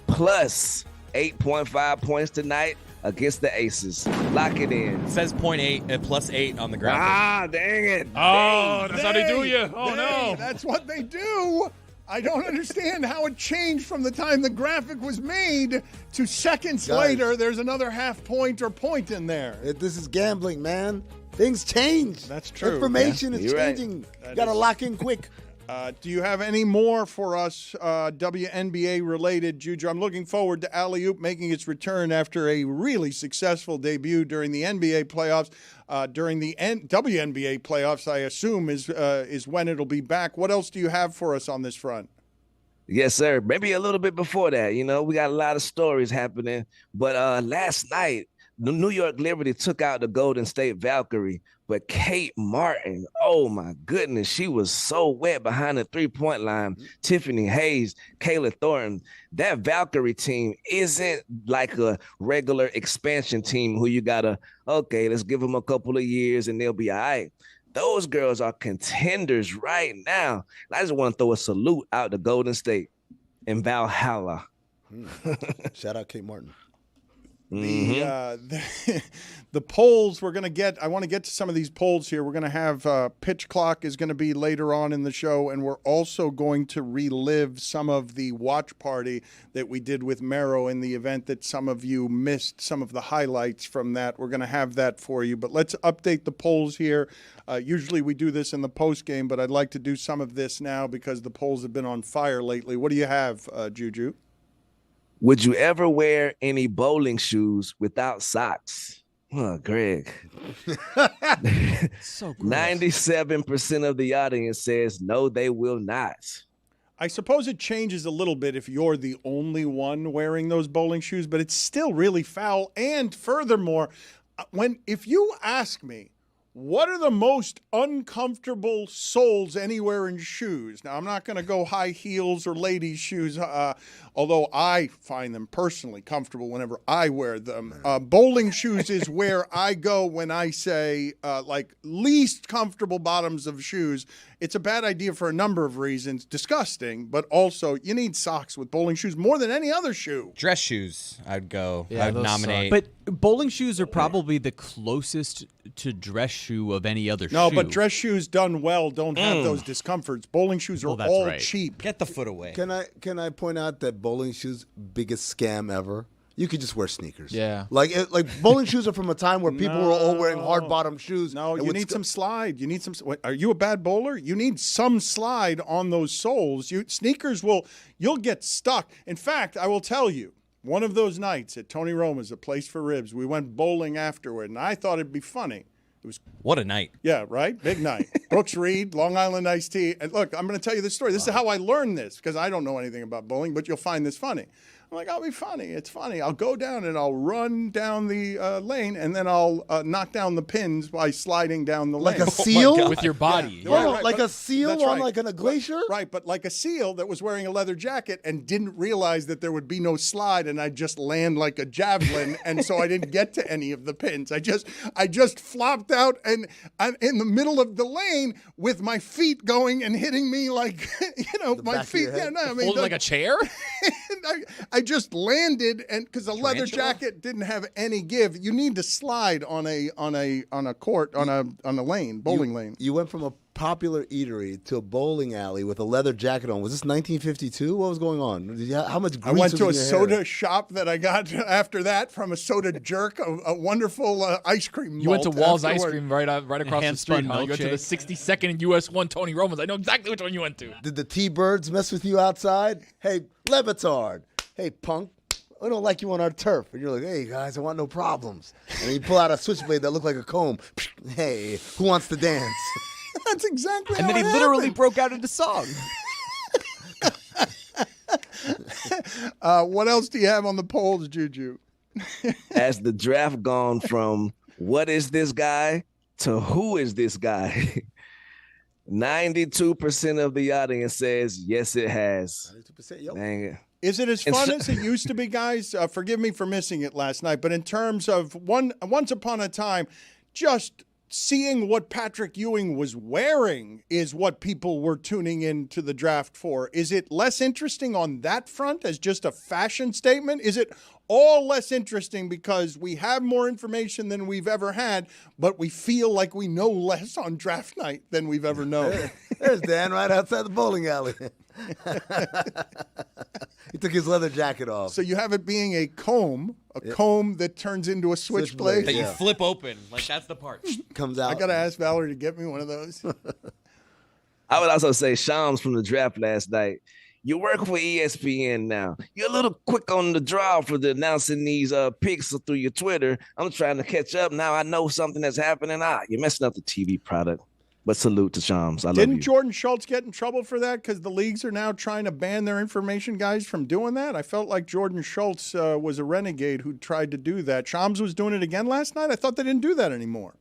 plus 8.5 points tonight against the Aces. Lock it in. It says 0.8 plus 8 on the graphic. Ah, dang it. Oh, that's how they do you. Oh, no. That's what they do. I don't understand how it changed from the time the graphic was made to seconds Guys. later. There's another half point or point in there. This is gambling, man. Things change. That's true. Information is You're right. changing. That You got to is- lock in quick. Do you have any more for us WNBA related, Juju? I'm looking forward to Alley-Oop making its return after a really successful debut during the NBA playoffs. During the WNBA playoffs, I assume, is when it'll be back. What else do you have for us on this front? Yes, sir. Maybe a little bit before that. You know, we got a lot of stories happening. But last night, the New York Liberty took out the Golden State Valkyrie. But Kate Martin, oh my goodness, she was so wet behind the three-point line. Tiffany Hayes, Kayla Thornton. That Valkyrie team isn't like a regular expansion team who you gotta, okay, let's give them a couple of years and they'll be all right. Those girls are contenders right now. And I just want to throw a salute out to Golden State and Valhalla. Shout out Kate Martin. The polls we're going to get, I want to get to some of these polls here. We're going to have Pitch Clock is going to be later on in the show, and we're also going to relive some of the watch party that we did with Mero in the event that some of you missed some of the highlights from that. We're going to have that for you, but let's update the polls here. Usually we do this in the post game, but I'd like to do some of this now because the polls have been on fire lately. What do you have, Juju? Would you ever wear any bowling shoes without socks? Oh, Greg. So gross. 97% of the audience says no, they will not. I suppose it changes a little bit if you're the only one wearing those bowling shoes, but it's still really foul. And furthermore, if you ask me, what are the most uncomfortable soles anywhere in shoes? Now, I'm not going to go high heels or ladies' shoes, although I find them personally comfortable whenever I wear them. Bowling shoes is where I go when I say, least comfortable bottoms of shoes. It's a bad idea for a number of reasons. Disgusting, but also you need socks with bowling shoes more than any other shoe. Dress shoes, I'd go. Yeah, I'd nominate. But bowling shoes are probably the closest to dress shoe of any other shoe. No, but dress shoes done well don't have those discomforts. Bowling shoes are all right. cheap. Get the foot away. Can I point out that bowling shoes biggest scam ever? You could just wear sneakers. Yeah. Like bowling shoes are from a time where people were all wearing hard bottom shoes. No, you need some slide. You need some. Are you a bad bowler? You need some slide on those soles. Sneakers you'll get stuck. In fact, I will tell you, one of those nights at Tony Roma's, a place for ribs, we went bowling afterward, and I thought it'd be funny. It was what a night. Yeah, right? Big night. Brooks Reed, Long Island iced tea. And look, I'm going to tell you this story. This is how I learned this, because I don't know anything about bowling, but you'll find this funny. I'm like, I'll be funny. It's funny. I'll go down and I'll run down the lane, and then I'll knock down the pins by sliding down the lane. Like a seal? With your body. Yeah. Right, like a seal that's on right. like on a glacier? Right, but like a seal that was wearing a leather jacket and didn't realize that there would be no slide, and I'd just land like a javelin, and so I didn't get to any of the pins. I just flopped out and I'm in the middle of the lane with my feet going and hitting me like, my feet. Yeah, no, I mean, like a chair? I just landed, and because the leather jacket didn't have any give. You need to slide on a court on a lane, bowling lane. You went from a popular eatery to a bowling alley with a leather jacket on. Was this 1952? What was going on? How much grease I went was to in a your soda hair? shop that I got after that from a soda jerk, a wonderful ice cream. You went to malt Wall's afterward. Ice Cream right across the street. Huh? You went to the 62nd and US 1 Tony Roma's. I know exactly which one you went to. Did the T-Birds mess with you outside? Hey, Batard. Hey, punk. I don't like you on our turf. And you're like, hey, guys, I want no problems. And you pull out a switchblade that looked like a comb. Hey, who wants to dance? That's exactly And how then he it literally happened. broke out into song. What else do you have on the polls, Juju? Has the draft gone from what is this guy to who is this guy? 92% of the audience says yes, it has. 92%, yo. Dang it. Is it as fun as it used to be, guys? Forgive me for missing it last night, but in terms of once upon a time, just seeing what Patrick Ewing was wearing is what people were tuning in to the draft for. Is it less interesting on that front as just a fashion statement? Is it all less interesting because we have more information than we've ever had, but we feel like we know less on draft night than we've ever known? There's Dan right outside the bowling alley. He took his leather jacket off. So you have it being a comb that turns into a switchblade. That you flip open. Like, that's the part. Comes out. I got to ask Valerie to get me one of those. I would also say Shams from the draft last night. You work for ESPN now. You're a little quick on the draw for the announcing these picks through your Twitter. I'm trying to catch up. Now I know something that's happening. You're messing up the TV product. But salute to Shams. I love you. Didn't Jordan Schultz get in trouble for that because the leagues are now trying to ban their information guys from doing that? I felt like Jordan Schultz was a renegade who tried to do that. Shams was doing it again last night? I thought they didn't do that anymore.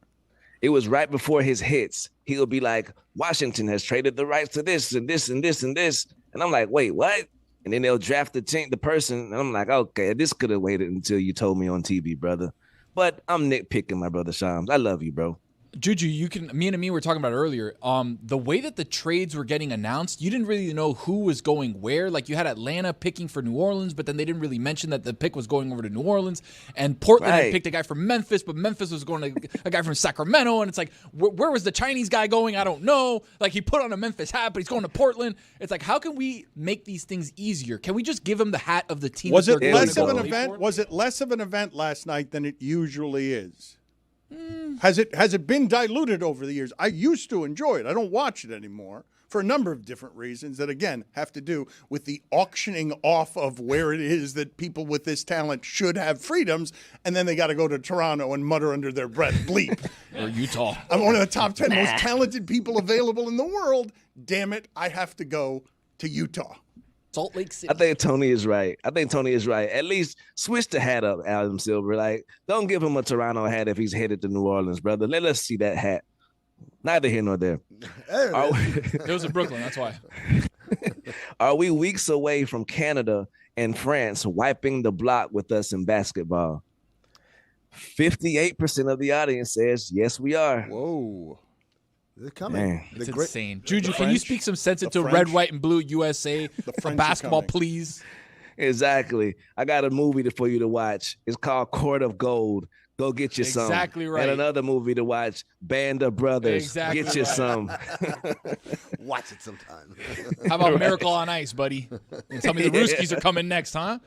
It was right before his hits. He'll be like, Washington has traded the rights to this and this and this and this. And I'm like, wait, what? And then they'll draft the person. And I'm like, okay, this could have waited until you told me on TV, brother. But I'm nitpicking my brother Shams. I love you, bro. Juju, me and Amin were talking about it earlier. The way that the trades were getting announced, you didn't really know who was going where. Like, you had Atlanta picking for New Orleans, but then they didn't really mention that the pick was going over to New Orleans. And Portland had picked a guy from Memphis, but Memphis was going to a guy from Sacramento. And it's like, where was the Chinese guy going? I don't know. Like, he put on a Memphis hat, but he's going to Portland. It's like, how can we make these things easier? Can we just give him the hat of the team? Was it less of an event? Was it less of an event last night than it usually is? Has it been diluted over the years? I used to enjoy it. I don't watch it anymore for a number of different reasons that, again, have to do with the auctioning off of where it is that people with this talent should have freedoms, and then they got to go to Toronto and mutter under their breath, bleep. Or Utah. I'm one of the top 10 most talented people available in the world. Damn it, I have to go to Utah. Salt Lake City. I think Tony is right. At least switch the hat up, Adam Silver. Like, don't give him a Toronto hat if he's headed to New Orleans, brother. Let us see that hat. Neither here nor there. It was in Brooklyn, that's why. Are we weeks away from Canada and France wiping the block with us in basketball? 58% of the audience says, yes, we are. Whoa. They're coming. It's insane. Juju, can you speak some sense into red, white, and blue USA basketball, please? Exactly. I got a movie for you to watch. It's called Court of Gold. Go get you some. Exactly right. And another movie to watch, Band of Brothers. Exactly get you right. some. Watch it sometime. How about Miracle on Ice, buddy? And tell me the Rooskies are coming next, huh?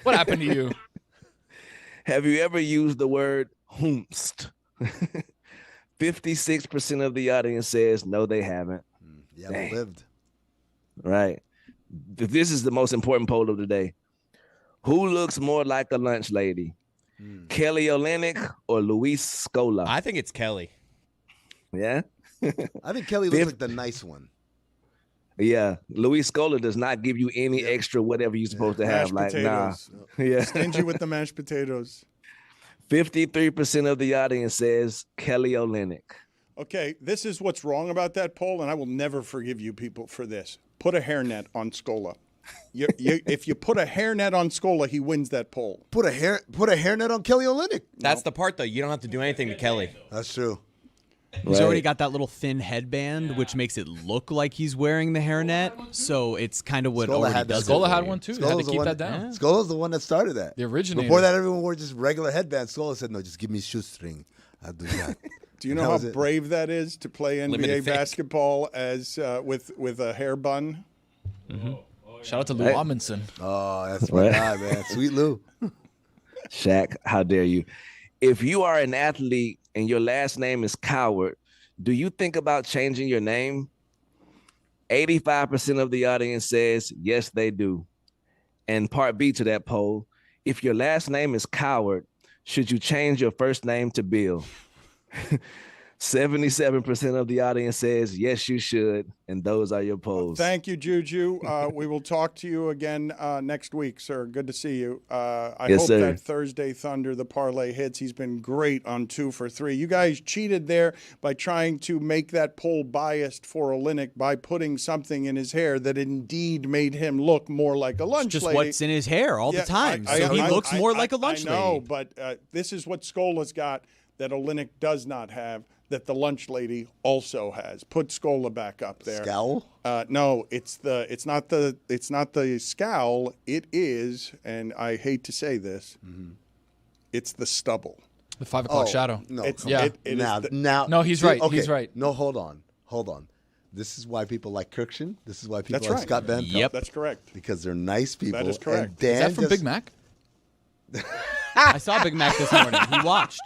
What happened to you? Have you ever used the word hoomst? 56% of the audience says no, they haven't. You haven't lived. Right. This is the most important poll of the day. Who looks more like a lunch lady? Kelly Olynyk or Luis Scola? I think it's Kelly. Yeah? I think Kelly looks like the nice one. Yeah. Luis Scola does not give you any extra whatever you're supposed to have. Mashed Like, nah. potatoes. Yeah. Stingy with the mashed potatoes. 53% of the audience says Kelly Olynyk. Okay, this is what's wrong about that poll, and I will never forgive you people for this. Put a hairnet on Scola. If you put a hairnet on Scola, he wins that poll. Put a hairnet on Kelly Olynyk. That's the part, though. You don't have to do anything to Kelly. That's true. He's already got that little thin headband, which makes it look like he's wearing the hairnet. So it's kind of what already does it. Scola had one too. He had to keep that down. Yeah. Scola's the one that started that. The originator. Before that, everyone wore just regular headbands. Scola said, "No, just give me shoestring. I'll do that." Do you know how brave that is to play NBA basketball as with a hair bun? Mm-hmm. Shout out to Lou Amundsen. Oh, that's my guy, man. Sweet Lou. Shaq, how dare you? If you are an athlete and your last name is Coward, do you think about changing your name? 85% of the audience says yes, they do. And part B to that poll, if your last name is Coward, should you change your first name to Bill? 77% of the audience says yes, you should, and those are your polls. Thank you, Juju. We will talk to you again next week, sir. Good to see you. I Yes, hope sir. that Thursday Thunder, the parlay hits. He's been great on 2 for 3. You guys cheated there by trying to make that poll biased for Olynyk by putting something in his hair that indeed made him look more like a lunch Just lady. what's in his hair all the time. So he looks more like a lunch I know, lady. but this is what Scola's got that Olynyk does not have, that the lunch lady also has. Put Scola back up there. Scowl? No, it's not the scowl. It is, and I hate to say this, it's the stubble. The 5 o'clock shadow. No, It's- come on. it is the- No, he's right. He's right. No, hold on. This is why people like Kurkjian. This is why people That's like right. Scott Van Pelt. Yep. That's correct. Because they're nice people. That is correct. And Dan Is that from just- Big Mac? I saw Big Mac this morning. He watched.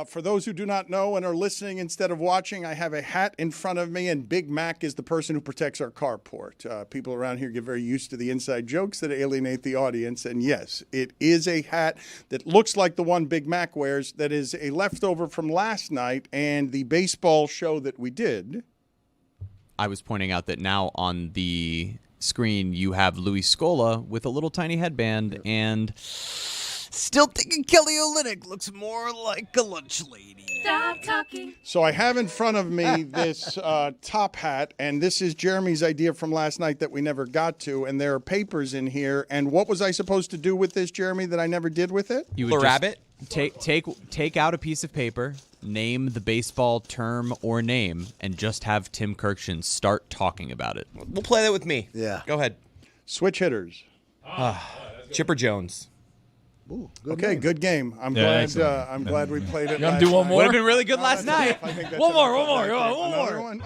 For those who do not know and are listening instead of watching, I have a hat in front of me, and Big Mac is the person who protects our carport. People around here get very used to the inside jokes that alienate the audience. And yes, it is a hat that looks like the one Big Mac wears that is a leftover from last night and the baseball show that we did. I was pointing out that now on the screen you have Luis Scola with a little tiny headband and still thinking Kelly Olynyk looks more like a lunch lady. Stop talking. So I have in front of me this top hat, and this is Jeremy's idea from last night that we never got to, and there are papers in here. And what was I supposed to do with this, Jeremy, that I never did with it? You Pull a rabbit? Take out a piece of paper, name the baseball term or name, and just have Tim Kurkjian start talking about it. We'll play that with me. Yeah. Go ahead. Switch hitters. Chipper Jones. Ooh, Okay, good game. I'm glad we played it. You want to do one more? Would have been really good last night. One more.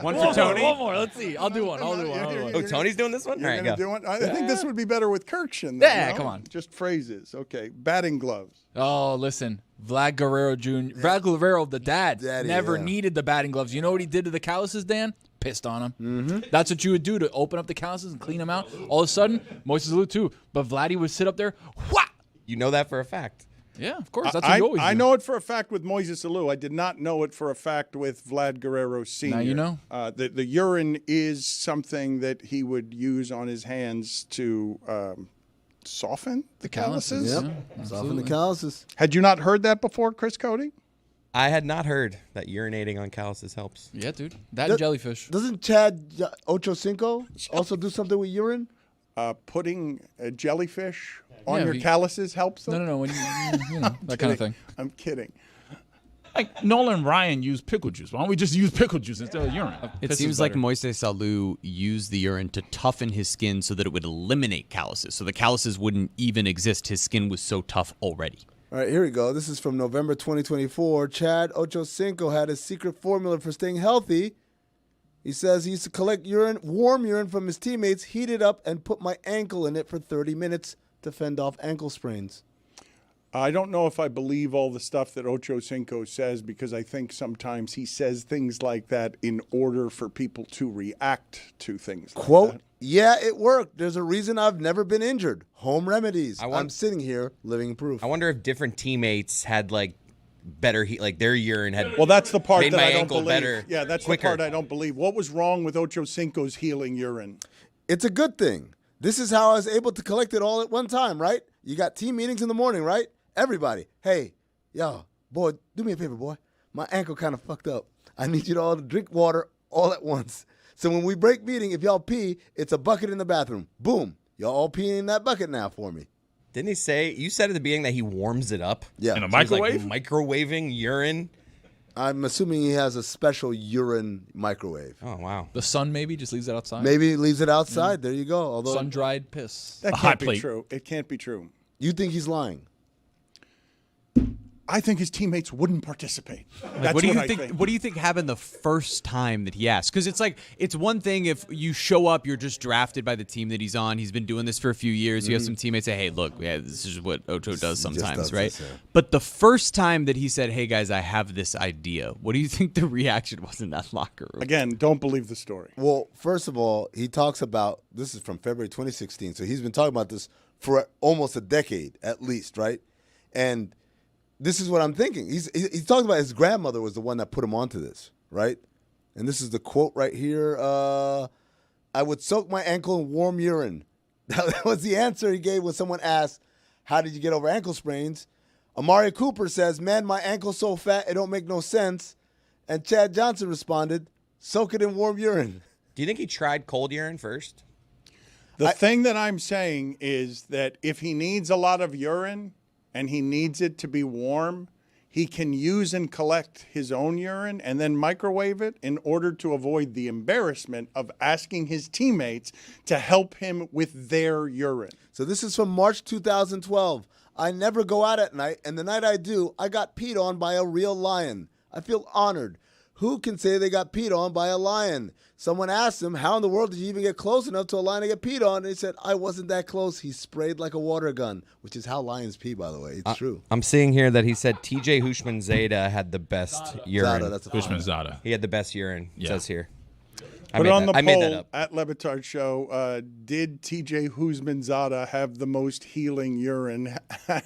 One for Tony. One more. Let's see. I'll do one. Oh, Tony's doing this one? You're All right, gonna go. do one. I think this would be better with Kurkjian. Yeah, come on. Just phrases. Okay, batting gloves. Oh, listen. Vlad Guerrero Jr. Vlad Guerrero, the dad, never needed the batting gloves. You know what he did to the calluses, Dan? Pissed on him. Mm-hmm. That's what you would do to open up the calluses and clean them out. All of a sudden, Moises Alou too. But Vladdy would sit up there. Whack! You know that for a fact. Yeah, of course. That's what you always do. I know it for a fact with Moises Alou. I did not know it for a fact with Vlad Guerrero Sr. Now you know. The urine is something that he would use on his hands to soften the calluses. Yep. Soften the calluses. Had you not heard that before, Chris Cody? I had not heard that urinating on calluses helps. Yeah, dude. That and jellyfish. Doesn't Chad Ochocinco also do something with urine? Putting a jellyfish on your calluses helps them? No. When you know, that kind of thing. I'm kidding. Like Nolan Ryan used pickle juice. Why don't we just use pickle juice instead of urine? It seems like Moises Alou used the urine to toughen his skin so that it would eliminate calluses. So the calluses wouldn't even exist. His skin was so tough already. All right, here we go. This is from November 2024. Chad Ochocinco had his secret formula for staying healthy. He says he used to collect warm urine from his teammates, heat it up, and put my ankle in it for 30 minutes to fend off ankle sprains. I don't know if I believe all the stuff that Ochocinco says, because I think sometimes he says things like that in order for people to react to things like Quote, that. yeah, it worked. There's a reason I've never been injured. Home remedies. I'm sitting here living proof. I wonder if different teammates had better heat, like their urine had. Well, that's the part made that my I don't ankle believe. better. Yeah, that's quicker. the part I don't believe. What was wrong with Ochocinco's healing urine? It's a good thing. This is how I was able to collect it all at one time, right? You got team meetings in the morning, right? Everybody, hey, yo, boy, do me a favor, boy. My ankle kind of fucked up. I need you to all to drink water all at once. So when we break meeting, if y'all pee, it's a bucket in the bathroom. Boom. Y'all all pee in that bucket now for me. Didn't he say, you said at the beginning that he warms it up? Yeah. In a So he's, microwave? microwaving urine? I'm assuming he has a special urine microwave. Oh, wow. The sun maybe just leaves it outside. Maybe he leaves it outside. There you go. Although Sun-dried piss. That can't be true. It can't be true. You think he's lying? I think his teammates wouldn't participate. That's What do you I think? What do you think happened the first time that he asked? Because it's one thing if you show up, you're just drafted by the team that he's on. He's been doing this for a few years. You have some teammates say, "Hey, look, yeah, this is what Ocho does sometimes, right?" this, yeah. But the first time that he said, "Hey guys, I have this idea," what do you think the reaction was in that locker room? Again, don't believe the story. Well, first of all, he talks about, this is from February 2016, so he's been talking about this for almost a decade at least, right? And this is what I'm thinking. He's talking about his grandmother was the one that put him onto this, right? And this is the quote right here. I would soak my ankle in warm urine. That was the answer he gave when someone asked, how did you get over ankle sprains? Amari Cooper says, man, my ankle's so fat it don't make no sense. And Chad Johnson responded, soak it in warm urine. Do you think he tried cold urine first? The thing that I'm saying is that if he needs a lot of urine and he needs it to be warm, he can use and collect his own urine and then microwave it in order to avoid the embarrassment of asking his teammates to help him with their urine. So this is from March 2012. I never go out at night, and the night I do, I got peed on by a real lion. I feel honored. Who can say they got peed on by a lion? Someone asked him, how in the world did you even get close enough to a lion to get peed on? And he said, I wasn't that close. He sprayed like a water gun, which is how lions pee, by the way. It's true. I'm seeing here that he said TJ Hushman-Zada had the best urine. Zada, that's a Hushman-Zada. He had the best urine, it says here. Put it on the I made that poll up. at Lebitard Show. Did TJ Hushman-Zada have the most healing urine at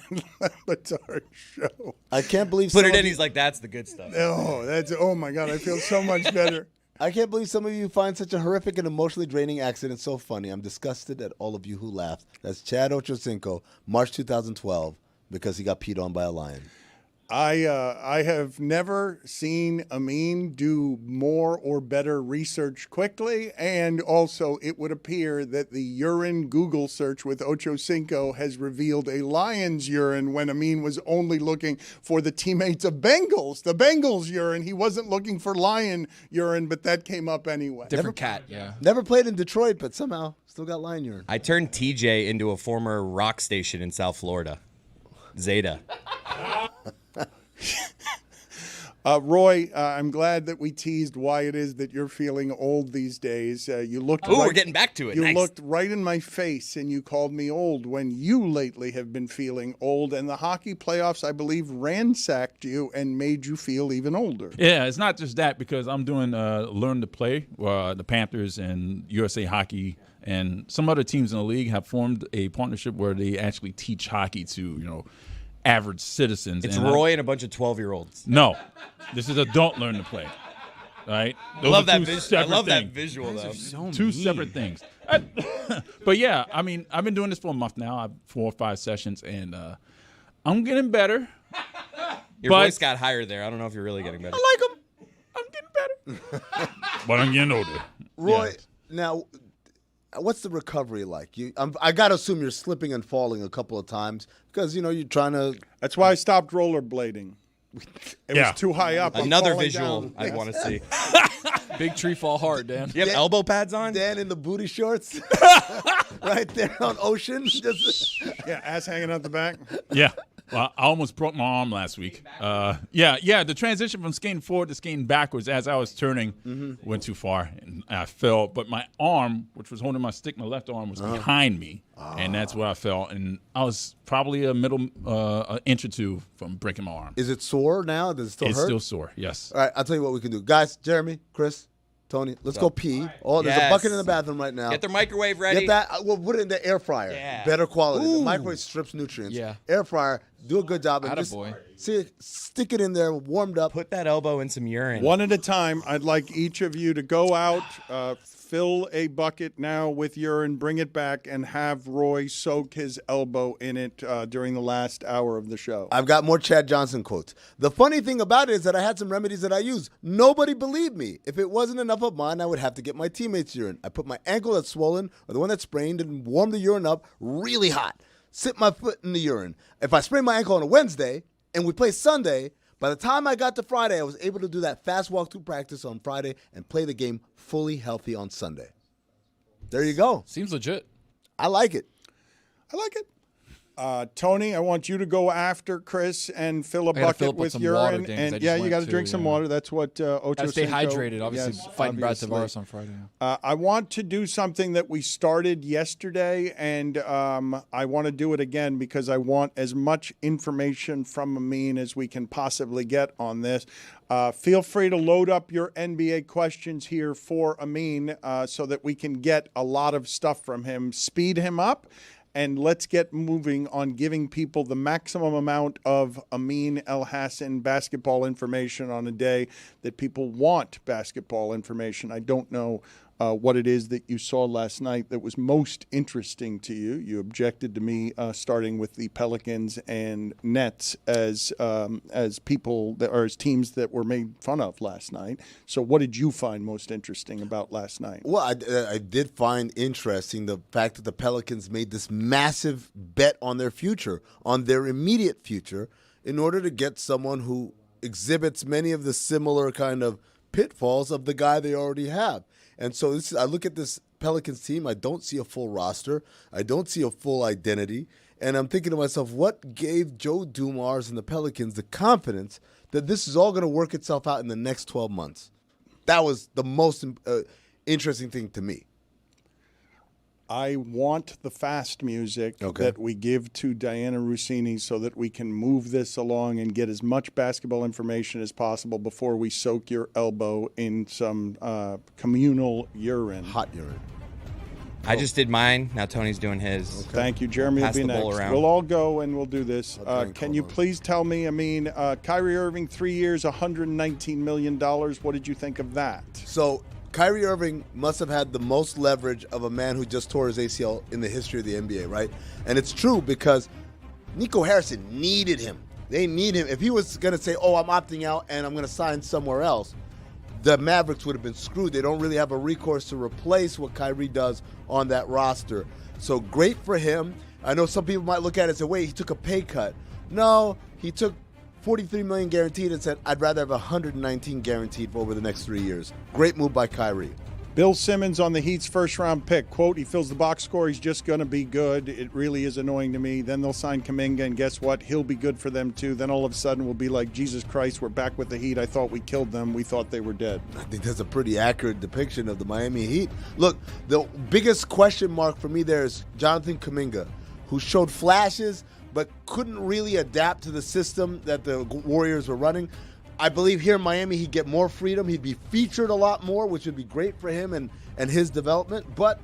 Lebitard Show? I can't believe Put some it of in, you- he's like, that's the good stuff. Oh my God, I feel so much better. I can't believe some of you find such a horrific and emotionally draining accident so funny. I'm disgusted at all of you who laughed. That's Chad Ochocinco, March 2012, because he got peed on by a lion. I have never seen Amin do more or better research quickly, and also it would appear that the urine Google search with Ocho Cinco has revealed a Lions urine when Amin was only looking for the teammates of Bengals, the Bengals urine. He wasn't looking for Lion urine, but that came up anyway. Different cat, yeah. Never played in Detroit, but somehow still got Lion urine. I turned TJ into a former rock station in South Florida. Zeta. Roy, I'm glad that we teased why it is that you're feeling old these days. You looked. Ooh, we're getting back to it. You Nice. looked right in my face and you called me old when you lately have been feeling old. And the hockey playoffs, I believe, ransacked you and made you feel even older. Yeah, it's not just that because I'm doing Learn to Play. The Panthers and USA Hockey and some other teams in the league have formed a partnership where they actually teach hockey to, average citizens. It's and Roy and a bunch of 12-year-olds. No, this is adult Learn to Play. Right? I love that things. visual, though. Two separate things. But yeah, I mean, I've been doing this for a month now. I have 4 or 5 sessions, and I'm getting better. Your voice got higher there. I don't know if you're really getting better. I like him. I'm getting better. But I'm getting older. Roy, now, what's the recovery like? I got to assume you're slipping and falling a couple of times because, you're trying to. That's why I stopped rollerblading. It was too high up. I'm Another falling visual down. I want to see. Big tree fall hard, Dan. You have elbow pads on? Dan in the booty shorts. Right there on Ocean. Yeah, ass hanging out the back. Yeah. Well, I almost broke my arm last week. The transition from skating forward to skating backwards as I was turning went too far, and I fell. But my arm, which was holding my stick, my left arm was behind me, and that's where I fell. And I was probably an inch or two from breaking my arm. Is it sore now? Does it still hurt? It's still sore, yes. All right, I'll tell you what we can do. Guys, Jeremy, Chris, Tony, let's go pee. Oh, there's a bucket in the bathroom right now. Get the microwave ready. Get that. We'll put it in the air fryer. Yeah. Better quality. Ooh. The microwave strips nutrients. Yeah. Air fryer, do a good job. And just stick it in there, warmed up. Put that elbow in some urine. One at a time. I'd like each of you to go out, fill a bucket now with urine, bring it back, and have Roy soak his elbow in it during the last hour of the show. I've got more Chad Johnson quotes. The funny thing about it is that I had some remedies that I used. Nobody believed me. If it wasn't enough of mine, I would have to get my teammates' urine. I put my ankle that's swollen or the one that's sprained and warm the urine up really hot. Sit my foot in the urine. If I sprained my ankle on a Wednesday and we play Sunday, by the time I got to Friday, I was able to do that fast walkthrough practice on Friday and play the game fully healthy on Sunday. There you go. Seems legit. I like it. I like it. Tony, I want you to go after Chris and fill a bucket with urine. Water, Dan, 'cause I just you went got to drink some water. That's what Ocho Gotta stay Cinco- hydrated, obviously, Yes, fighting Brad obviously. Tavares on Friday. I want to do something that we started yesterday, and I want to do it again because I want as much information from Amin as we can possibly get on this. Feel free to load up your NBA questions here for Amin so that we can get a lot of stuff from him. Speed him up. And let's get moving on giving people the maximum amount of Amin El-Hassan basketball information on a day that people want basketball information. I don't know what it is that you saw last night that was most interesting to you. You objected to me starting with the Pelicans and Nets as people that are as teams that were made fun of last night. So what did you find most interesting about last night? Well, I did find interesting the fact that the Pelicans made this massive bet on their future, on their immediate future, in order to get someone who exhibits many of the similar kind of pitfalls of the guy they already have. And so I look at this Pelicans team, I don't see a full roster. I don't see a full identity. And I'm thinking to myself, what gave Joe Dumars and the Pelicans the confidence that this is all going to work itself out in the next 12 months? That was the most interesting thing to me. I want the fast music that we give to Diana Rossini so that we can move this along and get as much basketball information as possible before we soak your elbow in some communal urine. Hot urine. I just did mine. Now Tony's doing his. Okay. Thank you. Jeremy Pass will be the next. ball around. We'll all go and we'll do this. Can you please tell me, Kyrie Irving, 3 years, $119 million. What did you think of that? So Kyrie Irving must have had the most leverage of a man who just tore his ACL in the history of the NBA, right? And it's true because Nico Harrison needed him. They need him. If he was going to say, oh, I'm opting out and I'm going to sign somewhere else, the Mavericks would have been screwed. They don't really have a recourse to replace what Kyrie does on that roster. So great for him. I know some people might look at it and say, wait, he took a pay cut. No, he took $43 million guaranteed and said, I'd rather have $119 guaranteed for over the next 3 years. Great move by Kyrie. Bill Simmons on the Heat's first-round pick. Quote, he fills the box score. He's just going to be good. It really is annoying to me. Then they'll sign Kuminga, and guess what? He'll be good for them, too. Then all of a sudden we'll be like, Jesus Christ, we're back with the Heat. I thought we killed them. We thought they were dead. I think that's a pretty accurate depiction of the Miami Heat. Look, the biggest question mark for me there is Jonathan Kuminga, who showed flashes but couldn't really adapt to the system that the Warriors were running. I believe here in Miami he'd get more freedom. He'd be featured a lot more, which would be great for him and his development. But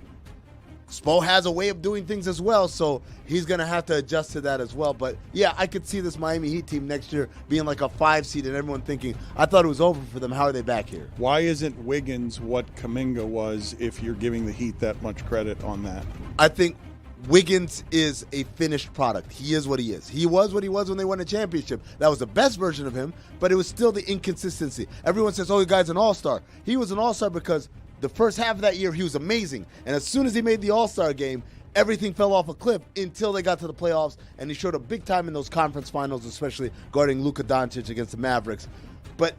Spo has a way of doing things as well, so he's going to have to adjust to that as well. But, yeah, I could see this Miami Heat team next year being like a 5 seed and everyone thinking, I thought it was over for them. How are they back here? Why isn't Wiggins what Kuminga was if you're giving the Heat that much credit on that? I think Wiggins is a finished product. He is what he is. He was what he was when they won a championship. That was the best version of him, but it was still the inconsistency. Everyone says, oh, the guy's an all-star. He was an all-star because the first half of that year, he was amazing. And as soon as he made the all-star game, everything fell off a cliff until they got to the playoffs, and he showed up big time in those conference finals, especially guarding Luka Doncic against the Mavericks. But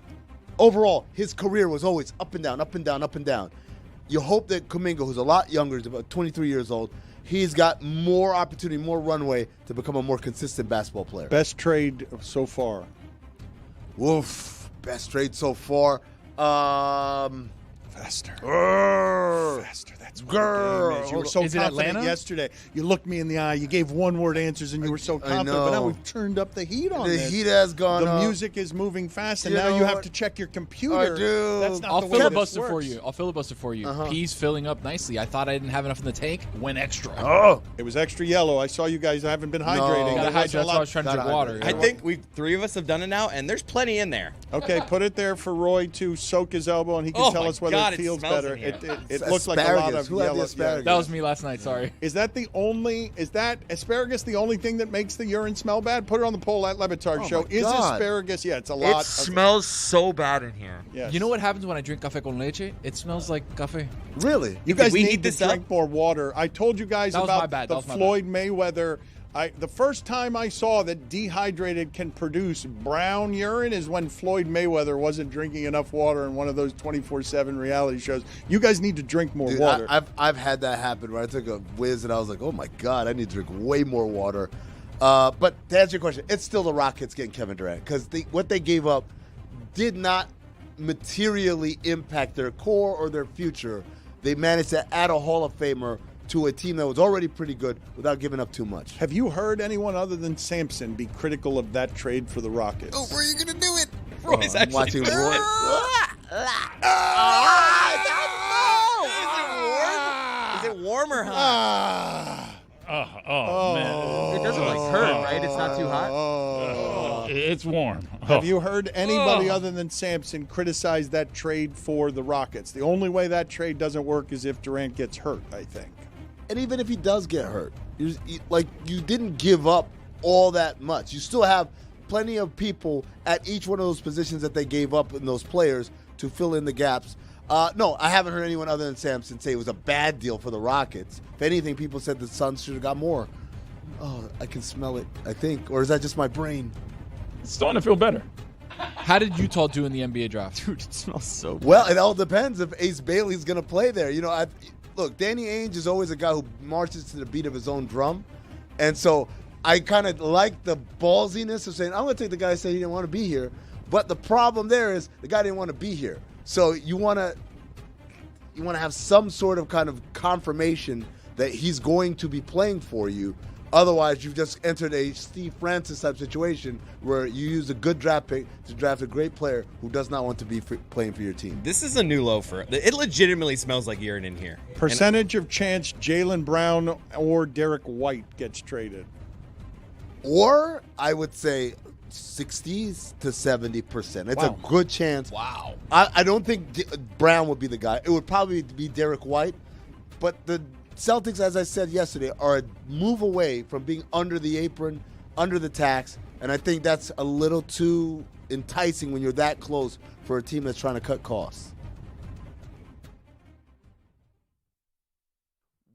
overall, his career was always up and down, up and down, up and down. You hope that Kuminga, who's a lot younger, he's about 23 years old, he's got more opportunity, more runway to become a more consistent basketball player. Best trade so far? Woof. Best trade so far. Faster. Faster. That's what the game is. You were so Is it confident Atlanta? yesterday. You looked me in the eye. You gave one-word answers, and you were so confident. But now know. we've turned up the heat on The this. heat has gone The up. music is moving fast, and You now know you have what? to check your computer. I do. That's not I'll the way this filibuster for works. you. I'll filibuster for you. Uh-huh. Peas filling up nicely. I thought I didn't have enough in the tank. Went extra. Oh. It was extra yellow. I saw you guys haven't been hydrating. Gotta There was hydrate. a That's why I lot- was trying to drink water. I think three of us have done it now, and there's plenty in there. Okay, put it there for Roy to soak his elbow, and he can Oh tell my us whether God, it it feels smells better. in here. It looks like a lot of Who had the yellow. asparagus? That was me last night. Sorry. Is that asparagus the only thing that makes the urine smell bad? Put it on the poll at Batard Oh Show. my Is God. asparagus? Yeah, it's a lot. It smells so bad in here. Yes. You know what happens when I drink café con leche? It smells like café. Really? You guys we need heat to this up? drink more water. I told you guys That was my about bad. That the was my Floyd Mayweather. The first time I saw that dehydrated can produce brown urine is when Floyd Mayweather wasn't drinking enough water in one of those 24/7 reality shows. You guys need to drink more Dude, water. I've had that happen where I took a whiz and I was like, oh my God, I need to drink way more water. But to answer your question, it's still the Rockets getting Kevin Durant because what they gave up did not materially impact their core or their future. They managed to add a Hall of Famer to a team that was already pretty good without giving up too much. Have you heard anyone other than Sampson be critical of that trade for the Rockets? Oh, where are you going to do it? Roy's I'm actually watching Roy. Is it warm or hot? Man. It doesn't like hurt, right? It's not too hot. It's warm. Have you heard anybody other than Sampson criticize that trade for the Rockets? The only way that trade doesn't work is if Durant gets hurt, I think. And even if he does get hurt, you didn't give up all that much. You still have plenty of people at each one of those positions that they gave up in those players to fill in the gaps. No, I haven't heard anyone other than Sampson say it was a bad deal for the Rockets. If anything, people said the Suns should have got more. Oh, I can smell it, I think. Or is that just my brain? It's starting to feel better. How did Utah do in the NBA draft? Dude, it smells so bad. Well, it all depends if Ace Bailey's going to play there. You know, look, Danny Ainge is always a guy who marches to the beat of his own drum. And so I kind of like the ballsiness of saying, I'm going to take the guy who said he didn't want to be here. But the problem there is the guy didn't want to be here. So you want to have some sort of kind of confirmation that he's going to be playing for you. Otherwise, you've just entered a Steve Francis type situation where you use a good draft pick to draft a great player who does not want to be playing for your team. This is a new low for it. It legitimately smells like urine in here. Percentage of chance Jaylen Brown or Derek White gets traded. Or I would say 60s to 70%. It's Wow. a good chance. Wow. I don't think Brown would be the guy. It would probably be Derek White. But the Celtics, as I said yesterday, are a move away from being under the apron, under the tax, And I think that's a little too enticing when you're that close for a team that's trying to cut costs.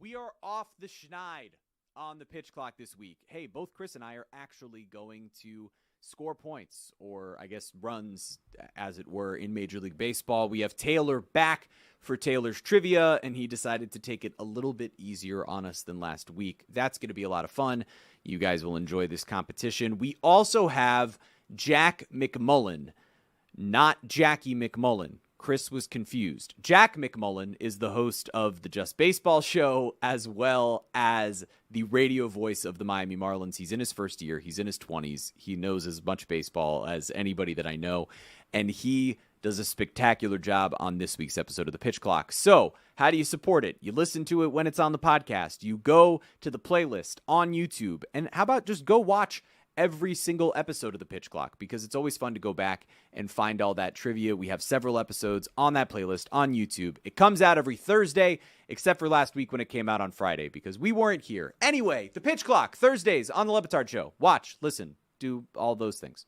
We are off the schneid on the pitch clock this week. Hey, both Chris and I are actually going to score points, or I guess runs, as it were, in Major League Baseball. We have Taylor back for Taylor's trivia, and he decided to take it a little bit easier on us than last week. That's going to be a lot of fun. You guys will enjoy this competition. We also have Jack McMullen, not Jackie McMullen. Chris was confused. Jack McMullen is the host of the Just Baseball show, as well as the radio voice of the Miami Marlins. He's in his first year. He's in his 20s. He knows as much baseball as anybody that I know, and he does a spectacular job on this week's episode of The Pitch Clock. So, how do you support it? You listen to it when it's on the podcast. You go to the playlist on YouTube, and how about just go watch every single episode of The Pitch Clock, because it's always fun to go back and find all that trivia. We have several episodes on that playlist on YouTube. It comes out every Thursday, except for last week when it came out on Friday, because we weren't here. Anyway, The Pitch Clock, Thursdays on The Batard Show. Watch, listen, do all those things.